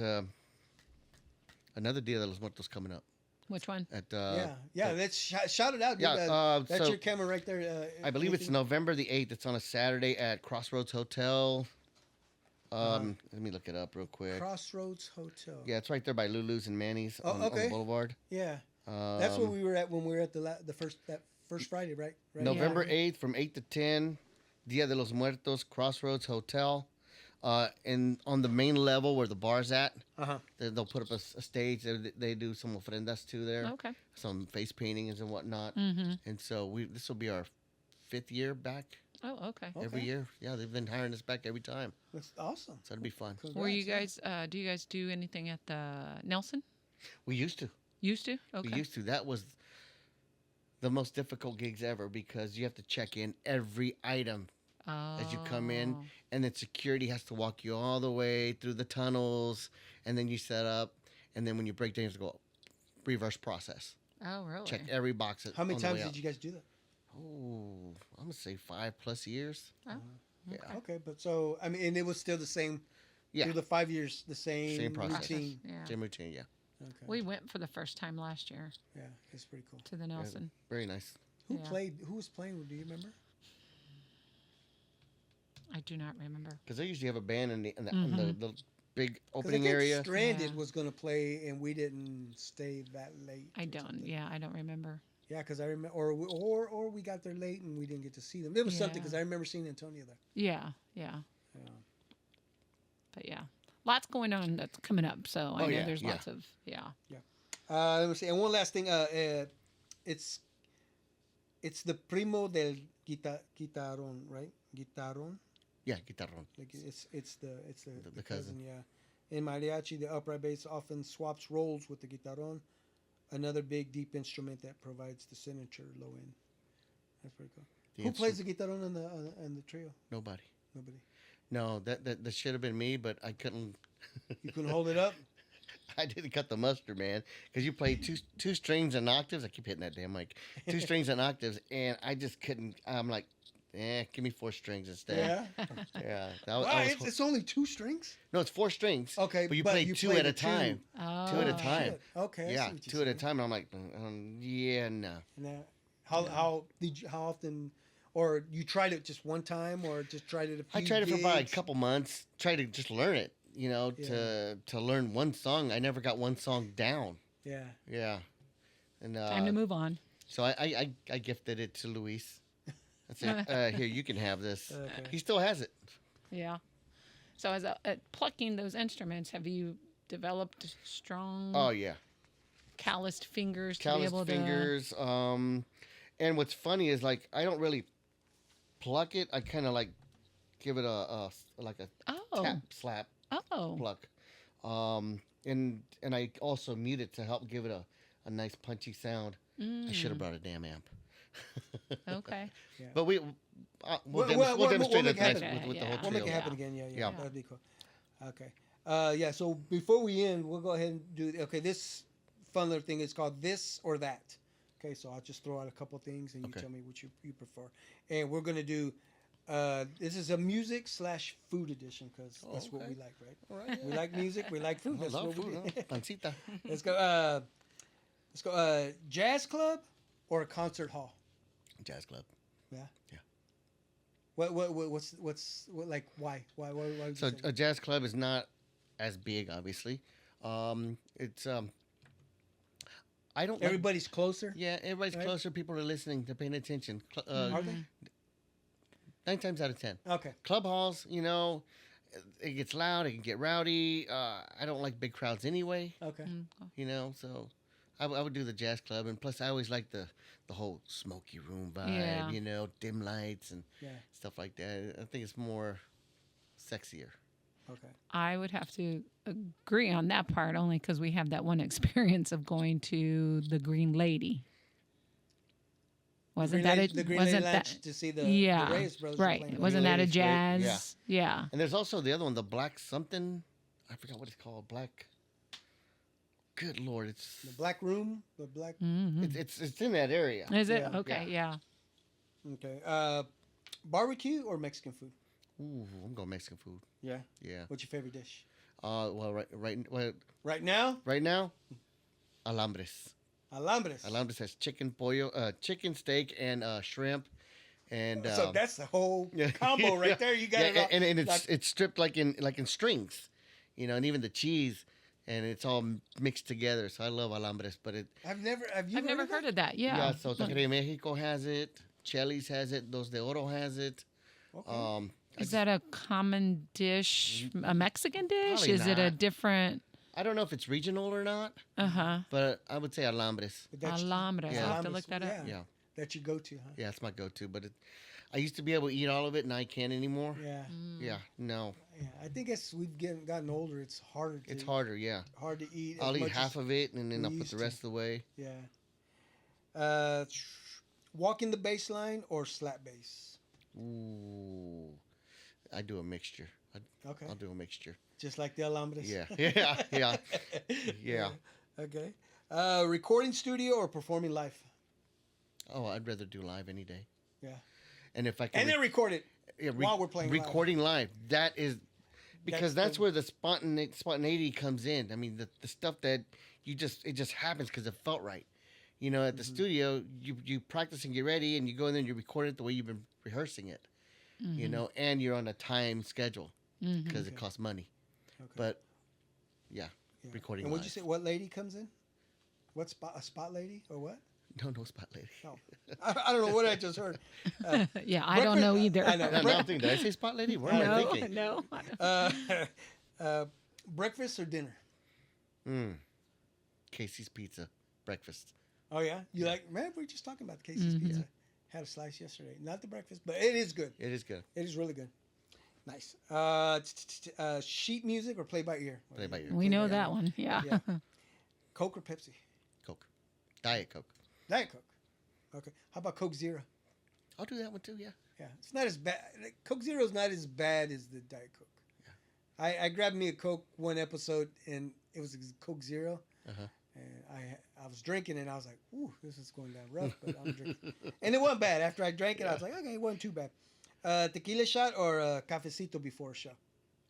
another Dia de los Muertos coming up. Which one? At Yeah. Let's shout it out, dude. Yeah, That's so your camera right there. I believe it's anything? November the 8th. It's on a Saturday at Crossroads Hotel. Let me look it up real quick. Crossroads Hotel. Yeah, it's right there by Lulu's and Manny's Oh, on the okay. Boulevard. Yeah. That's where we were at when we were at the first Friday, right? November 8th from 8 to 10. Dia de los Muertos, Crossroads Hotel. And on the main level where the bar's at, they'll put up a stage. They do some ofrendas too there. Okay. Some face paintings and whatnot. And so this will be our 5th year back Oh, okay. every year. Yeah, they've been hiring us back every time. That's awesome. So it'll be fun. Were you Congrats, guys? Do you guys do anything at the Nelson? We used to. Used to. Okay. We used to. That was the most difficult gigs ever because you have to check in every item as you come in, and then security has to walk you all the way through the tunnels, and then you set up, and then when you break down, you have to go reverse process. Oh, really? Check every box. How many on the times way did out. you guys do that? Oh, I'm gonna say 5+ years. Oh, Yeah, Okay, but so I mean, and it was still the same. yeah, Through the 5 years, the same, Same process. routine. Yeah. same routine. Yeah, Okay. We went for the first time last year Yeah, it's pretty cool. to the Nelson. very nice. Who Yeah. played? Who was playing? Do you remember? I do not remember. Because they usually have a band in the big 'Cause opening I think area. Stranded Yeah. was going to play, and we didn't stay that late. I or don't. something. Yeah, I don't remember. Yeah, because I remember, or we got there late and we didn't get to see them. It was something Yeah. because I remember seeing Antonio there. Yeah, yeah. Yeah. But yeah, lots going on that's coming up. So I know yeah, there's yeah. lots of Let me see. And one last thing. It's the Primo del guitarron, right? Guitarron. Yeah, guitarron. Like it's the The cousin. cousin. Yeah. In mariachi, the upright bass often swaps roles with the guitarron, another big deep instrument that provides the signature low end. That's pretty cool. Who plays the guitarron in the trio? Nobody. Nobody. No, that should have been me, but I couldn't. You couldn't hold it up. I didn't cut the mustard, man, because you play two strings and octaves. I keep hitting that damn mic. Two strings and octaves, and I just couldn't. I'm like, give me 4 strings instead. Yeah. Yeah. Wow, it's only 2 strings. No, it's 4 strings. Okay, but you play two play at the a time. Oh. 2 at a time. Shit. Okay. I see Yeah, what you're 2 at a saying. time. And I'm like, yeah, no. Now, how often, or you tried it just one time, or just tried it a few I tried it for about a gigs? couple months. Tried to just learn it. To learn one song. I never got one song down. Yeah. Yeah. And Time to move on. so I gifted it to Luis. I said, here, you can have this. Okay. He still has it. Yeah. So as at plucking those instruments, have you developed strong, Oh yeah. calloused fingers to be Calloused able fingers. And what's funny is like I don't really pluck it. I kind of like give it a tap slap Oh. pluck. And I also mute it to help give it a nice punchy sound. I should have brought a damn amp. Okay. But we'll We'll demonstrate make it it next happen. with the Yeah. whole We'll make it trio. happen again. Yeah. Yeah. That'd be cool. Okay. Yeah. So before we end, we'll go ahead and do. Okay. This fun little thing is called This or That. Okay. So I'll just throw out a couple things, and you Okay. tell me which you prefer. And we're gonna do. This is a music / food edition because that's what we like, right? All right. We like music. We like food. I That's love what we food. do. Huh? Pancita. Let's go. Let's go. Jazz club or a concert hall? Jazz club. Yeah. Yeah. What's like why would you So say a jazz club is not as big, obviously. It's I don't. everybody's closer? Yeah, everybody's Right? closer. People are listening. They're paying attention. Are they? 9 times out of 10. Okay. Club halls, it gets loud. It can get rowdy. I don't like big crowds anyway. Okay. So I would do the jazz club, and plus I always like the whole smoky room vibe. Yeah. Dim lights and Yeah. stuff like that. I think it's more sexier. Okay. I would have to agree on that part only because we have that one experience of going to the Green Lady. Wasn't that the it? Green Wasn't Lady that? Lounge to see the Yeah. Reyes brothers Right. playing. Wasn't that a Lady's great. jazz? Yeah. And there's also the other one, the black something. I forgot what it's called. Black. Good Lord, it's The black room, the black. Mhm. it's in that area. Is it? Yeah. Okay. Yeah. Okay. Barbecue or Mexican food? Ooh, I'm going Mexican food. Yeah. Yeah. What's your favorite dish? Well, Right now, right now, alambres. alambres. Alambres has chicken pollo, chicken steak, and shrimp, and So that's the whole combo right there. You got yeah, it all. and it's like- it's stripped like in strings, and even the cheese, and it's all mixed together. So I love alambres, but Have you I've never heard of that. yeah. Yeah. So Taqueria de Mexico has it, Cheli's has it, Dos de Oro has it. Okay. Is that a common dish? A Mexican dish? Probably Is it a not. different? I don't know if it's regional or not, Uh-huh. but I would say alambres. But that's- Alambres. Yeah. I'll have to look that up. Yeah, That you go to, huh? yeah, it's my go-to. But I used to be able to eat all of it, and I can't anymore. Yeah. Yeah, no, Yeah. I think as we've gotten older, it's harder. it's harder. Yeah, Hard to eat. I'll as eat much half as, of it, and then we I'll put used the to. rest away. Yeah. Walking the bass line or slap bass? Ooh, I do a mixture. Okay. I'll do a mixture. Just like the alambres. Yeah, yeah. Okay. Recording studio or performing live? Oh, I'd rather do live any day. Yeah. And if I can, And then record it yeah, while we're playing live. recording live. That is because That's that's the- where the spontaneity comes in. I mean, the stuff that it just happens because it felt right. At the studio, you practice and get ready, and you go in there and you record it the way you've been rehearsing it. And you're on a time schedule because it costs money. Okay. But yeah, Yeah. recording And what'd you live. say? What lady comes in? What spot? A spot lady or what? No spot lady. No. I don't know what I just heard. Yeah, I don't know either. I know. No, I'm thinking, did I say spot lady? What am I No, thinking? no. Breakfast or dinner? Casey's Pizza breakfast. Oh yeah, you like? Man, we're just talking about Casey's Pizza. Had a slice yesterday. Not the breakfast, but it is good. It is good. It is really good. Nice. Sheet music or play by ear? Play by ear. We know that one. Yeah. Yeah. Coke or Pepsi? Coke. Diet Coke. Diet Coke. Okay. How about Coke Zero? I'll do that one too, yeah. Yeah. It's not as bad. Coke Zero is not as bad as the Diet Coke. Yeah. I grabbed me a Coke one episode and it was Coke Zero. Uh-huh. And I was drinking and I was like, ooh, this is going down rough, but I'm drinking. And it wasn't bad. After I drank it, I was like, okay, it wasn't too bad. Tequila shot or cafecito before a show?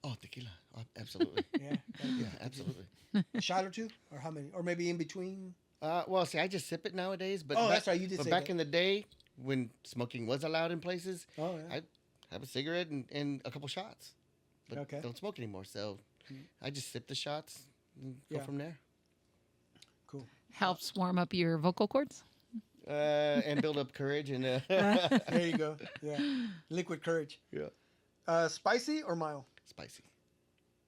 Oh, tequila. Oh, absolutely. Yeah. Yeah, absolutely. A shot or two? Or how many? Or maybe in between? Well, see, I just sip it nowadays. But that's right. You did But say back that. in the day, when smoking was allowed in places, Oh, yeah. I'd have a cigarette and a couple shots. But Okay. don't smoke anymore. So I just sip the shots and go Yeah. from there. Cool. Helps warm up your vocal cords. And build up courage. And There you go. Yeah. Liquid courage. yeah. Spicy or mild? Spicy.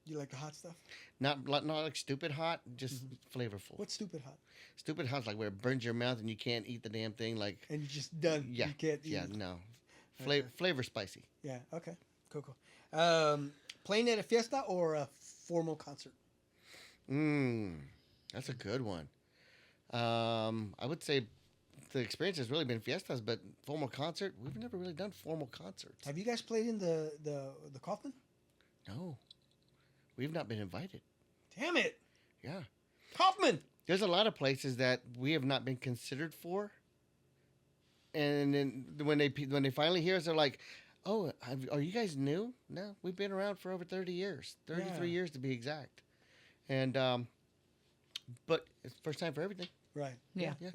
You like the hot stuff? Not like stupid hot, just flavorful. What's stupid hot? Stupid hot's like where it burns your mouth and you can't eat the damn thing. Like, And you're just done. yeah. You can't eat Yeah, it. no. Okay. Flavor spicy. Yeah. Okay. Cool. Playing at a fiesta or a formal concert? That's a good one. I would say the experience has really been fiestas, but formal concert, we've never really done formal concerts. Have you guys played in the Kaufman? No. We've not been invited. Damn it. Yeah. Kaufman! There's a lot of places that we have not been considered for. And then when they finally hear us, they're like, "Oh, are you guys new?" No, we've been around for over 30 years, 33 Yeah. years to be exact. And but it's first time for everything. Right. Yeah. Yeah.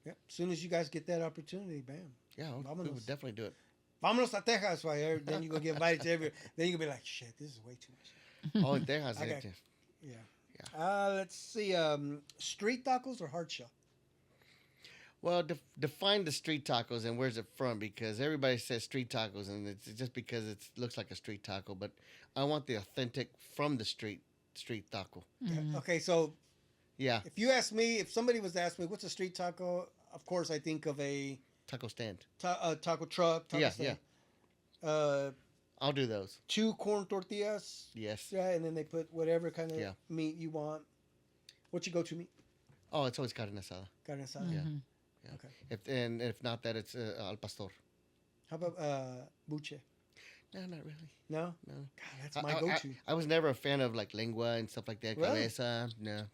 As soon as you guys get that opportunity, bam. Yeah, we Vámonos. would definitely do it. Vámonos a Texas. Right? Then you're going to get invited to every. Then you're going to be like, shit, this is way too much. Oh, in Texas. Okay. yeah. Yeah. Let's see. Street tacos or hard shell? Well, define the street tacos and where's it from? Because everybody says street tacos, and it's just because it looks like a street taco. But I want the authentic from the street taco. Yeah. Okay, so Yeah, if somebody was to ask me, what's a street taco? Of course, I think of a taco stand. taco truck. Taco Yeah, stand. I'll do those. 2 corn tortillas. Yes. Yeah, and then they put whatever kind of Yeah. meat you want. What's your go-to meat? Oh, it's always carne asada. Carne asada. Yeah. Mhm. Yeah. Okay. If not that, it's al pastor. How about buche? No, not really. No? No. God, that's my go-to. I was never a fan of like lengua and stuff like that. Really? Cabeza. No.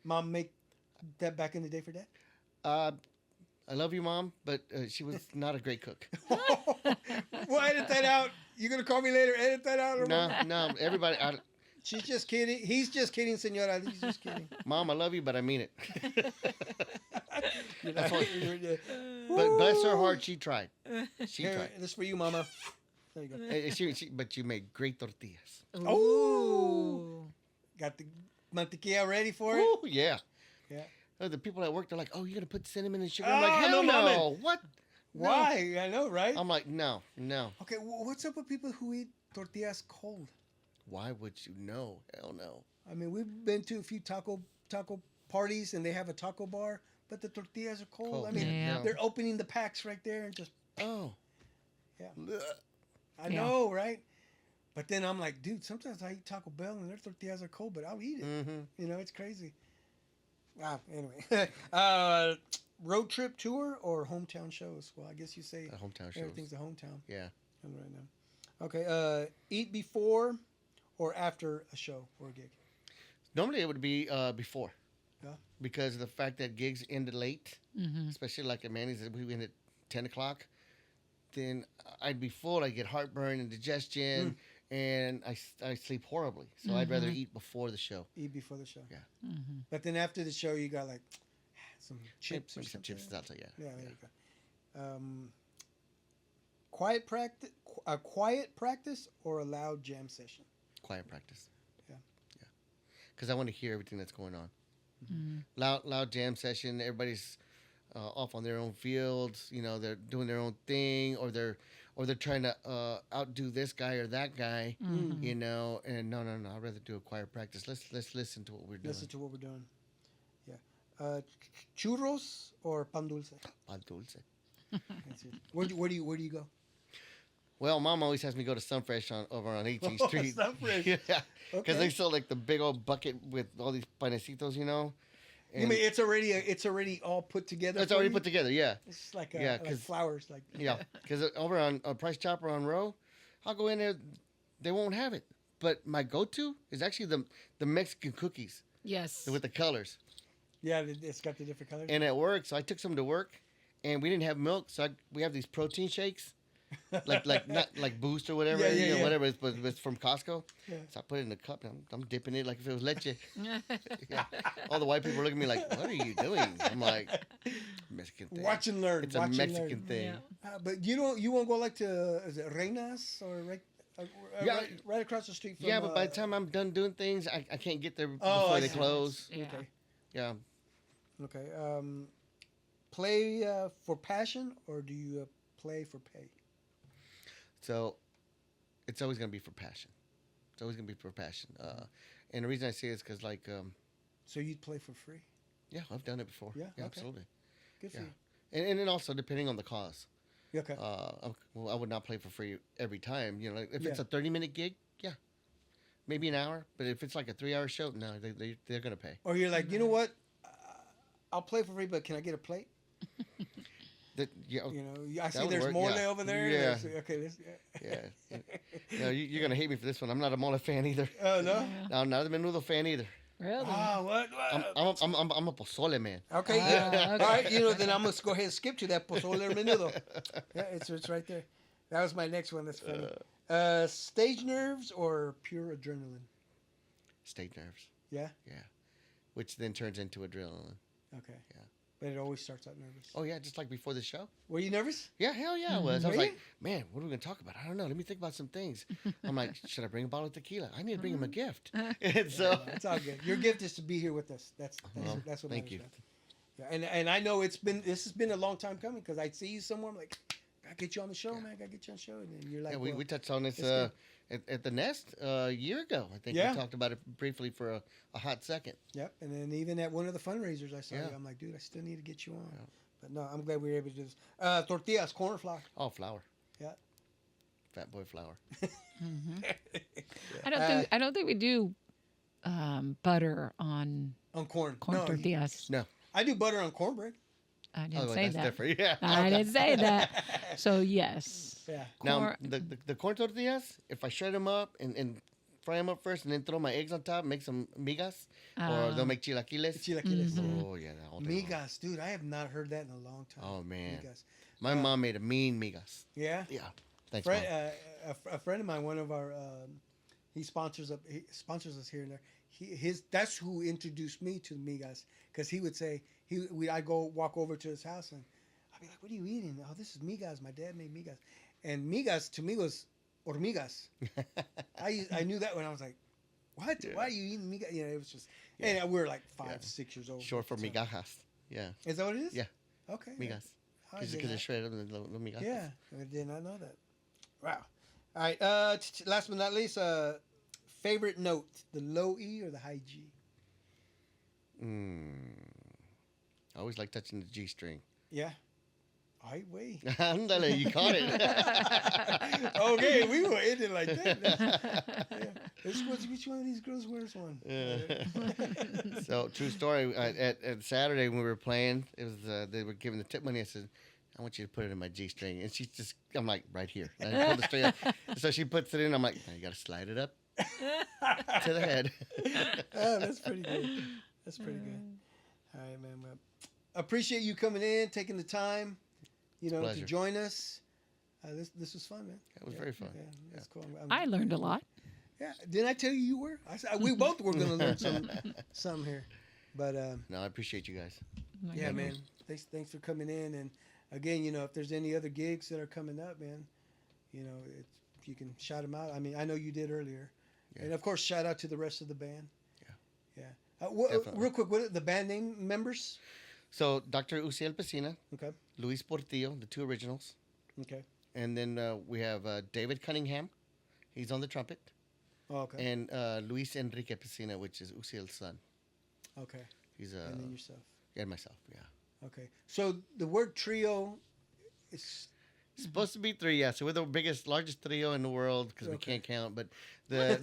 Mom make that back in the day for dad? I love you, Mom, but she was not a great cook. We'll edit that out. You're going to call me later. Edit that out. No. Everybody, She's just kidding. He's just kidding, senora. He's just kidding. Mom, I love you, but I mean it. That's what, But bless her heart, she tried. She Here, tried. this is for you, mama. There you go. But you made great tortillas. Oh. Got the mantequilla ready for it? Oh yeah. Yeah. The people at work, they're like, "Oh, you're gonna put cinnamon and sugar?" Oh, I'm like, "Hell no, no! mama. What? No." Why? I know, right? I'm like, no. Okay, what's up with people who eat tortillas cold? Why would you know? Hell no. I mean, we've been to a few taco parties and they have a taco bar, but the tortillas are cold. Cold. I mean, Yeah. they're opening the packs right there and just, Oh. yeah. Ugh. I Yeah. know, right? But then I'm like, dude, sometimes I eat Taco Bell and their tortillas are cold, but I'll eat it. Mm-hmm. You know, it's crazy. Wow. Anyway, road trip tour or hometown shows? Well, I guess you say A hometown shows. everything's a hometown Yeah. right now. Okay. Eat before or after a show or a gig? Normally it would be before. Yeah. Because of the fact that gigs ended late, Mhm. especially like at Manny's, we went at 10 o'clock. Then I'd be full. I'd get heartburn and digestion, and I sleep horribly. So I'd rather eat before the show. Eat before the show. Yeah. Mhm. But then after the show, you got like some chips or Maybe some something. chips and salsa, yeah. Yeah, there you go. Quiet practice or a loud jam session? Quiet practice. Yeah. Yeah. Because I want to hear everything that's going on. Mhm. Loud jam session. Everybody's off on their own fields. You know, they're doing their own thing, or they're trying to outdo this guy or that guy. Mhm. You know, and no. I'd rather do a quiet practice. Let's listen to what we're doing. Listen to what we're doing. Yeah. Churros or pan dulce? Pan dulce. That's it. Where do you go? Well, Mom always has me go to Sunfresh over on 18th Oh, Street. Sunfresh. Yeah, because Okay. they sell like the big old bucket with all these panecitos, you know. You mean it's already all put together? It's for already you? put together. Yeah, It's like Yeah, like 'cause- flowers. Like yeah. Because over on Price Chopper on Row, I'll go in there, they won't have it. But my go-to is actually the Mexican cookies Yes. with the colors. yeah, it's got the different colors. And at work, so I took some to work, and we didn't have milk, so we have these protein shakes, like not like Boost or whatever, Yeah, yeah, yeah. whatever but it's from Costco. Yeah. So I put it in a cup, and I'm dipping it like if it was leche. Yeah. All the white people are looking at me like, "What are you doing?" I'm like, "Mexican thing." Watch and learn. It's a watch and Mexican learn. thing. Yeah. But you won't go like to is it Reinas or Yeah. right across the street from. Yeah, but by the time I'm done doing things, I can't get there Oh, before I they see. close. Yeah. Okay. Yeah. Okay. Play for passion or do you play for pay? So it's always going to be for passion. It's always going to be for passion. And the reason I say it is because, like, So you'd play for free? yeah, I've done it before. Yeah, okay. Absolutely. Good for Yeah. you. And then also, depending on the cause. Okay. I would not play for free every time. You know, like, if it's Yeah. a 30-minute gig, yeah. Maybe an hour. But if it's like a 3-hour show, no, they're going to pay. Or you're like, you know what? I'll play for free, but can I get a plate? Yeah. You know, I see would there's work, mole yeah. over there. Yeah. Okay. Yeah. No, you're going to hate me for this one. I'm not a mole fan either. Oh no. No, I'm not a menudo fan either. Really? Ah, what? I'm a pozole man. Okay, Ah, yeah. okay. All right, you know, then I'm gonna go ahead and skip to that pozole menudo. Yeah, it's right there. That was my next one. That's funny. Stage nerves or pure adrenaline? Stage nerves. Yeah. Yeah. Which then turns into adrenaline. Okay. Yeah. But it always starts out nervous. Oh yeah, just like before the show. Were you nervous? Yeah, hell yeah, I was. I Were was you? like, man, what are we gonna talk about? I don't know. Let me think about some things. I'm like, should I bring a bottle of tequila? I need to bring him a gift. And so, It's all good. Your gift is to be here with us. That's Well, what thank matters, you. man. Yeah, and I know this has been a long time coming because I see you somewhere. I'm like, gotta get you on the show, man. Gotta get you on the show, and then you're like, yeah, well, we touched on this it's good. at the Nest a year ago. I think Yeah. we talked about it briefly for a hot second. Yep. And then even at one of the fundraisers I saw Yeah. you, I'm like, dude, I still need to get you on. Yeah. But no, I'm glad we were able to do this. Tortillas, corn flour. Oh, flour. Yeah. Fat boy flour. I don't think we do butter on On corn. corn No, tortillas. No. I do butter on cornbread. I didn't Oh, say that's that. different. Yeah. I didn't say that. So yes. Yeah. Now Corn- the corn tortillas, if I shred them up and fry them up first, and then throw my eggs on top, make some migas, or they'll make chilaquiles. Chilaquiles. Oh yeah, all day long. Migas, dude. I have not heard that in a long time. Oh man, Migas. my mom made a mean migas. Yeah. Yeah, thanks, Friend, mom. a friend of mine, one of our, he sponsors us here and there. That's who introduced me to the migas because he would say I'd go walk over to his house and I'd be like, "What are you eating?" "Oh, this is migas. My dad made migas," and migas to me was hormigas. I knew that when I was like, "What? Yeah. Why are you eating migas?" You know, it was just, Yeah. and we were like 5, Yeah. 6 years old. Short for so- migajas. Yeah, Is that what it is? Yeah. Okay. migas. I Because did they're not- shredded up in the migajas. Yeah, I did not know that. Wow. All right. Last but not least, favorite note: the low E or the high G? I always like touching the G string. Yeah. I way. Ándale, you caught it. Okay, we were in it like that. Yeah. Which one of these girls wears one? So true story. At Saturday when we were playing, it was they were giving the tip money. I said, "I want you to put it in my G string," and she's just, I'm like, right here. And I pulled the string up. So she puts it in. I'm like, now you got to slide it up to the head. Oh, that's pretty good. That's pretty good. All right, man. Well, appreciate you coming in, taking the time, to Pleasure. join us. This was fun, man. It was very fun. Yeah, that's cool. I learned a lot. Yeah, didn't I tell you were? I said we both were going to learn some here, but No, I appreciate you guys. yeah, man. Thanks for coming in, and again, if there's any other gigs that are coming up, man, if you can shout them out. I mean, I know you did earlier, Yeah. and of course, shout out to the rest of the band. Yeah. Yeah. Real quick, what are the band name members? So Dr. Uciel Pesina, Okay. Luis Portillo, the two originals, Okay. and then we have David Cunningham. He's on the trumpet. Oh, okay. And Luis Enrique Pesina, which is Uciel's son. Okay. He's And then yourself. and myself, yeah. Okay. So the word trio It's It's supposed to be 3, yeah. So we're the largest trio in the world because we Okay. can't count. But the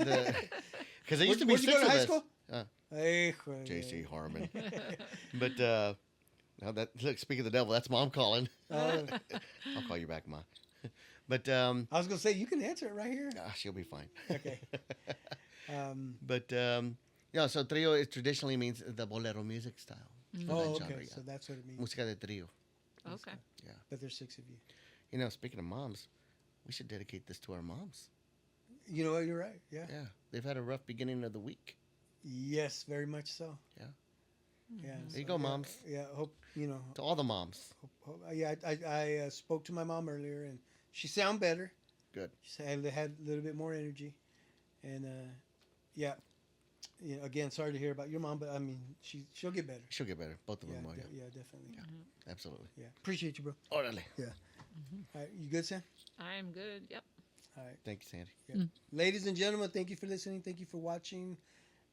because there used to be Where'd you 6 go to of high us. school? Hey, J.C. Harmon. But now that look, speak of the devil, that's Mom calling. I'll call you back, Ma. But I was gonna say you can answer it right here. she'll be fine. Okay. But yeah, so trio is traditionally means the bolero music style. For Oh, that okay. genre, yeah. So that's what it means. Música de trío. Okay. But there's 6 of you. You know, speaking of moms, we should dedicate this to our moms. You know what? You're right. Yeah. Yeah, they've had a rough beginning of the week. Yes, very much so. Yeah. Yeah. There you go, moms. Yeah. Hope you know. To all the moms. Yeah. I spoke to my mom earlier, and she sounded better. Good. She said they had a little bit more energy, and yeah. You know, again, sorry to hear about your mom, but I mean, she'll get better. She'll get better. Both of Yeah, them will. yeah, definitely. Yeah. Absolutely. Yeah. Appreciate you, bro. Orale. Yeah. All right, you good, Sam? I'm good. Yep. All right. Thank you, Sandy. Yeah. Ladies and gentlemen, thank you for listening. Thank you for watching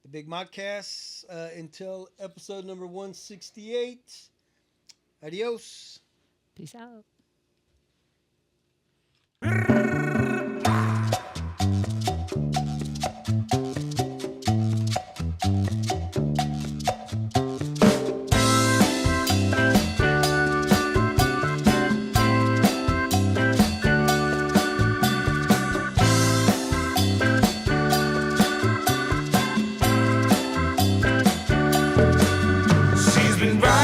the Big Modcast. Until episode number 168. Adios. Peace out. She's been riding